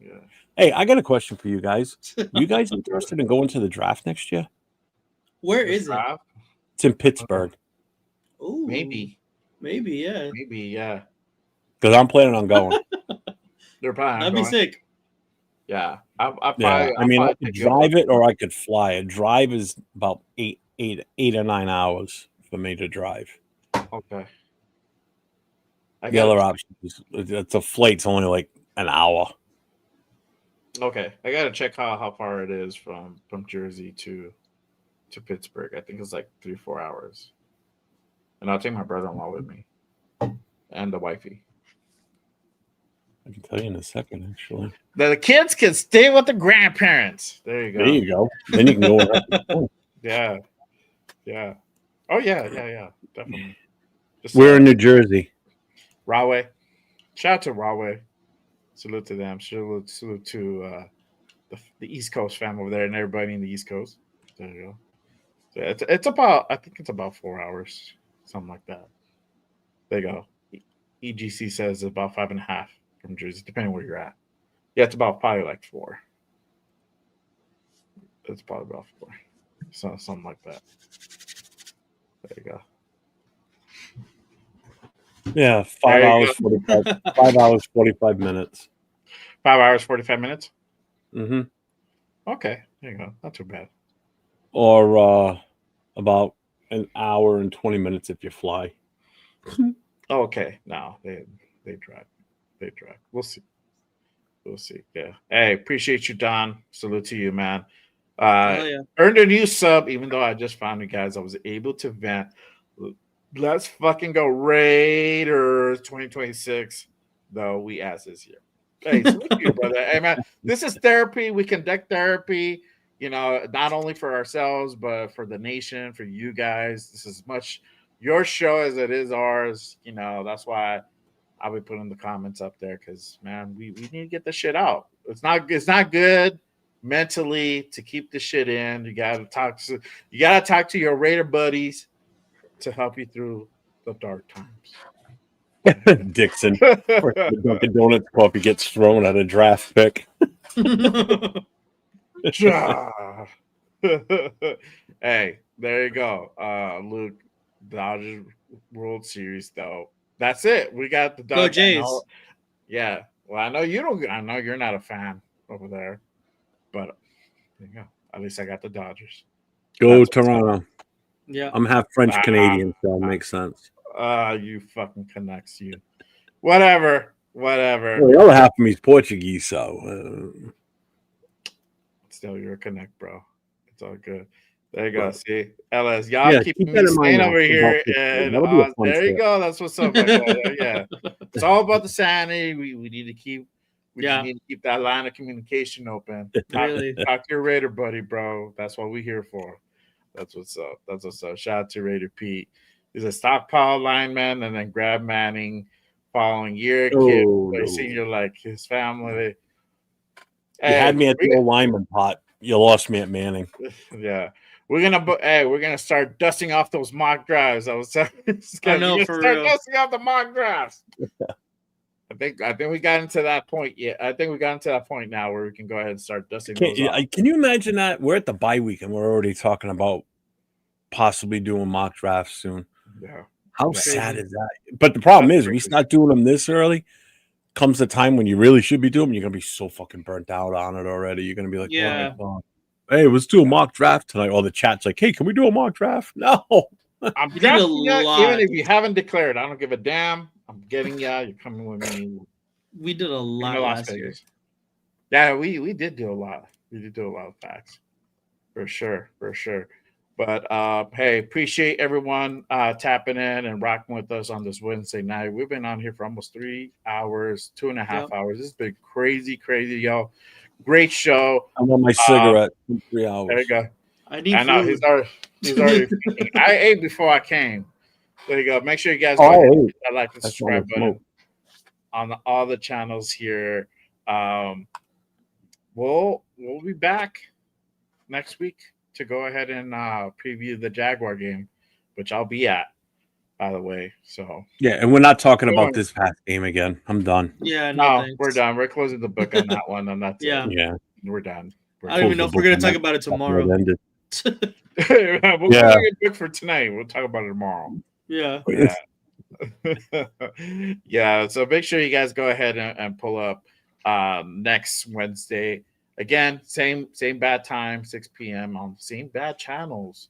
Yeah. Hey, I got a question for you guys. You guys interested in going to the draft next year? Where is it? It's in Pittsburgh. Ooh, maybe, yeah. Because I'm planning on going. They're probably That'd be sick. Yeah, I mean, I could drive it or I could fly. A drive is about 8 or 9 hours for me to drive. Okay. The other option is it's a flight's only like an hour. Okay, I gotta check how far it is from Jersey to Pittsburgh. I think it's like 3-4 hours. And I'll take my brother-in-law with me and the wifey. I can tell you in a second, actually. The kids can stay with the grandparents. There you go. There you go. Then you can go. Yeah. Oh yeah. Definitely. We're in New Jersey. Rahway. Shout out to Rahway. Salute to them. Salute to the East Coast fam over there and everybody in the East Coast. There you go. It's about, I think it's about 4 hours, something like that. There you go. EGC says it's about 5.5 from Jersey, depending where you're at. Yeah, it's about probably like 4. It's probably about 4. So something like that. There you go. Yeah, There 5 you hours, 5 hours, 45 minutes. 5 hours, 45 minutes. Mm-hmm. Okay, there you go. Not too bad. Or about an hour and 20 minutes if you fly. Okay, no, they drive. They drive. We'll see. We'll see. Yeah. Hey, appreciate you, Don. Salute to you, man. Yeah. Earned a new sub, even though I just found you guys. I was able to vent. Let's fucking go Raiders 2026, though we asked this year. Hey, salute to you, brother. Hey, man, this is therapy. We conduct therapy, not only for ourselves, but for the nation, for you guys. This is much your show as it is ours. That's why I'll be putting the comments up there because, man, we need to get the shit out. It's not good mentally to keep the shit in. You gotta talk to your Raider buddies to help you through the dark times. Dixon. The Dunkin' Donuts coffee gets thrown at a draft pick. Hey, there you go. Luke, Dodgers World Series, though. That's it. We got the Go Dodgers. Jays. Yeah. Well, I know you're not a fan over there, but there you go. At least I got the Dodgers. Go That's Toronto. Yeah. I'm half French Canadian, so that makes sense. You fucking connects you. Whatever. Well, the other half of me is Portuguese, so still you're a connect, bro. It's all good. There you go. Right. See, LS, y'all keep me staying over here, and there you go. That's what's up. Yeah, it's all about the sanity. We need to keep. We just need to keep that line of communication open. Really. Talk to your Raider buddy, bro. That's what we're here for. That's what's up. That's what's up. Shout out to Raider Pete. He's a stockpile lineman, and then grab Manning following year. Kid, senior like his family. You had me at the old lineman pot. You lost me at Manning. Yeah. We're gonna start dusting off those mock drives. I know, for real. Dusting off the mock drafts. I think we got into that point. Yeah, I think we got into that point now where we can go ahead and start dusting those off. Can you imagine that? We're at the bye week and we're already talking about possibly doing mock drafts soon. Yeah. How sad is that? But the problem is, we start doing them this early. Comes the time when you really should be doing them, you're gonna be so fucking burnt out on it already. You're gonna be like, yeah. Oh, hey, let's do a mock draft tonight. Or the chat's like, hey, can we do a mock draft? No. I'm drafting you, even if you haven't declared. I don't give a damn. I'm getting you. You're coming with me. We did a lot last year. Yeah, we did do a lot. We did do a lot of facts. For sure. But hey, appreciate everyone tapping in and rocking with us on this Wednesday night. We've been on here for almost 3 hours, 2.5 hours. This has been crazy, y'all. Great show. I'm on my cigarette in 3 hours. There you go. I know he's already I ate before I came. There you go. Make sure you guys go ahead and hit that like and subscribe button on all the channels here. We'll be back next week to go ahead and preview the Jaguar game, which I'll be at, by the way. So yeah, and we're not talking about this past game again. I'm done. Yeah, no, we're done. We're closing the book on that one, and that's yeah, we're done. I don't even know if we're gonna talk about it tomorrow. We'll close the book for tonight. We'll talk about it tomorrow. Yeah. Yeah. So make sure you guys go ahead and pull up next Wednesday. Again, same bad time, 6 p.m. on the same bad channels.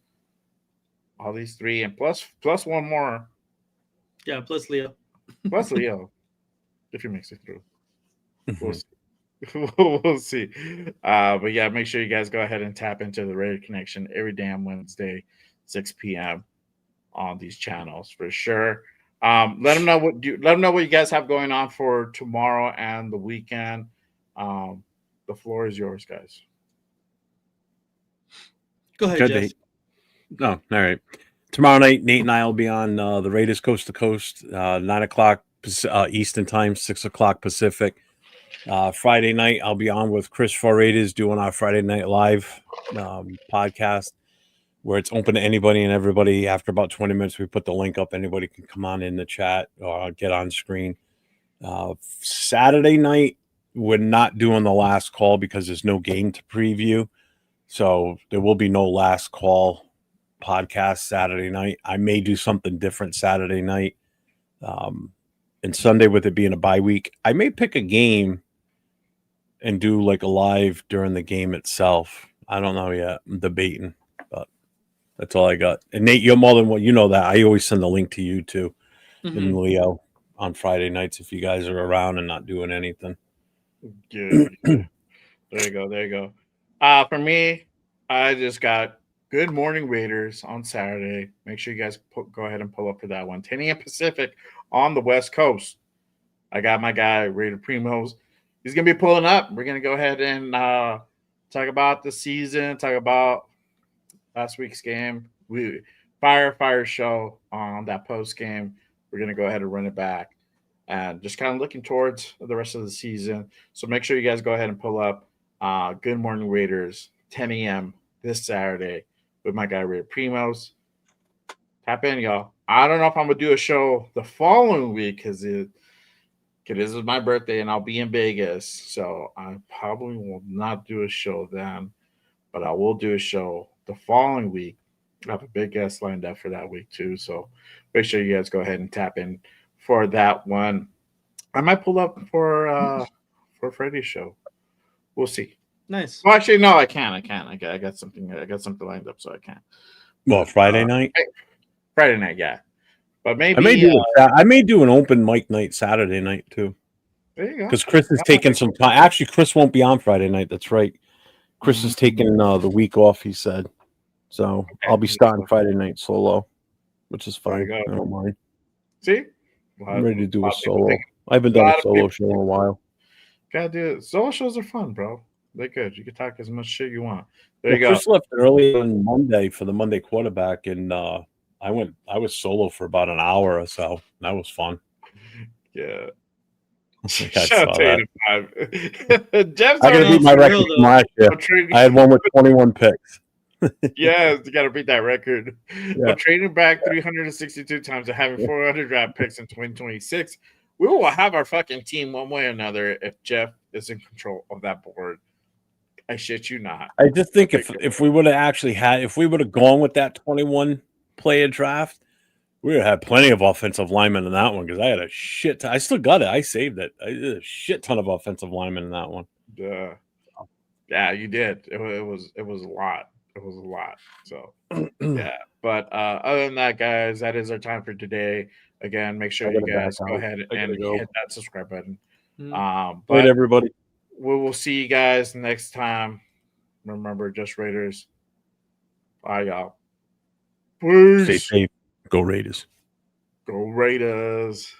All these 3 and plus one more. Yeah, plus Leo. If he makes it through. We'll see. We'll see. But yeah, make sure you guys go ahead and tap into the Raider Connection every damn Wednesday, 6 p.m. on these channels for sure. Let them know what you guys have going on for tomorrow and the weekend. The floor is yours, guys. Go ahead, Jeff. Oh, all right. Tomorrow night, Nate and I will be on the Raiders Coast to Coast, 9:00 Eastern Time, 6:00 Pacific. Friday night, I'll be on with Chris for Raiders doing our Friday Night Live podcast. where it's open to anybody and everybody. After about 20 minutes, we put the link up. Anybody can come on in the chat or get on screen. Saturday night, we're not doing the last call because there's no game to preview. So there will be no last call podcast Saturday night. I may do something different Saturday night. And Sunday, with it being a bye week, I may pick a game and do like a live during the game itself. I don't know yet. I'm debating, but that's all I got. And Nate, you're more than what you know that. I always send a link to you too, and Leo on Friday nights if you guys are around and not doing anything. Good. There you go. There you go. For me, I just got Good Morning Raiders on Saturday. Make sure you guys go ahead and pull up for that one. 10 a.m. Pacific on the West Coast. I got my guy, Raider Primos. He's going to be pulling up. We're going to go ahead and talk about the season, talk about last week's game. Fire show on that post game. We're going to go ahead and run it back and just kind of looking towards the rest of the season. So make sure you guys go ahead and pull up Good Morning Raiders, 10 a.m. this Saturday with my guy, Raider Primos. Tap in, y'all. I don't know if I'm going to do a show the following week because this is my birthday and I'll be in Vegas. So I probably will not do a show then, but I will do a show the following week. I have a big guest lined up for that week too. So make sure you guys go ahead and tap in for that one. I might pull up for Freddy's show. We'll see. Nice. Well, actually, no, I can't. I got something lined up, so I can't. Well, Friday night? Friday night, yeah. But maybe I may do an open mic night Saturday night too. There you go. Because Chris is taking some time. Actually, Chris won't be on Friday night. That's right. Chris is taking the week off, he said. So okay. I'll be starting Friday night solo, which is fine. I don't mind. See? I'm ready to do a solo. I haven't done a solo show in a while. Gotta do it. Solo shows are fun, bro. They're good. You can talk as much shit you want. There you go. Chris left early on Monday for the Monday quarterback, and I was solo for about an hour or so. That was fun. Yeah. Shout out to Jeff's I gotta beat my record from last year. I had one with 21 picks. Yeah, you gotta beat that record. Yeah. I'm trading back 362 times and having 400 draft picks in 2026. We will have our fucking team one way or another if Jeff is in control of that board. I shit you not. I just think if we would have gone with that 21 player draft, we would have had plenty of offensive linemen in that one because I had a shit ton. I still got it. I saved it. I did a shit ton of offensive linemen in that one. Yeah, you did. It was a lot. It was a lot. So yeah. But other than that, guys, that is our time for today. Again, make sure you guys go ahead and hit that subscribe button. But everybody. We will see you guys next time. Remember, just Raiders. Bye, y'all. Peace. Stay safe. Go Raiders. Go Raiders.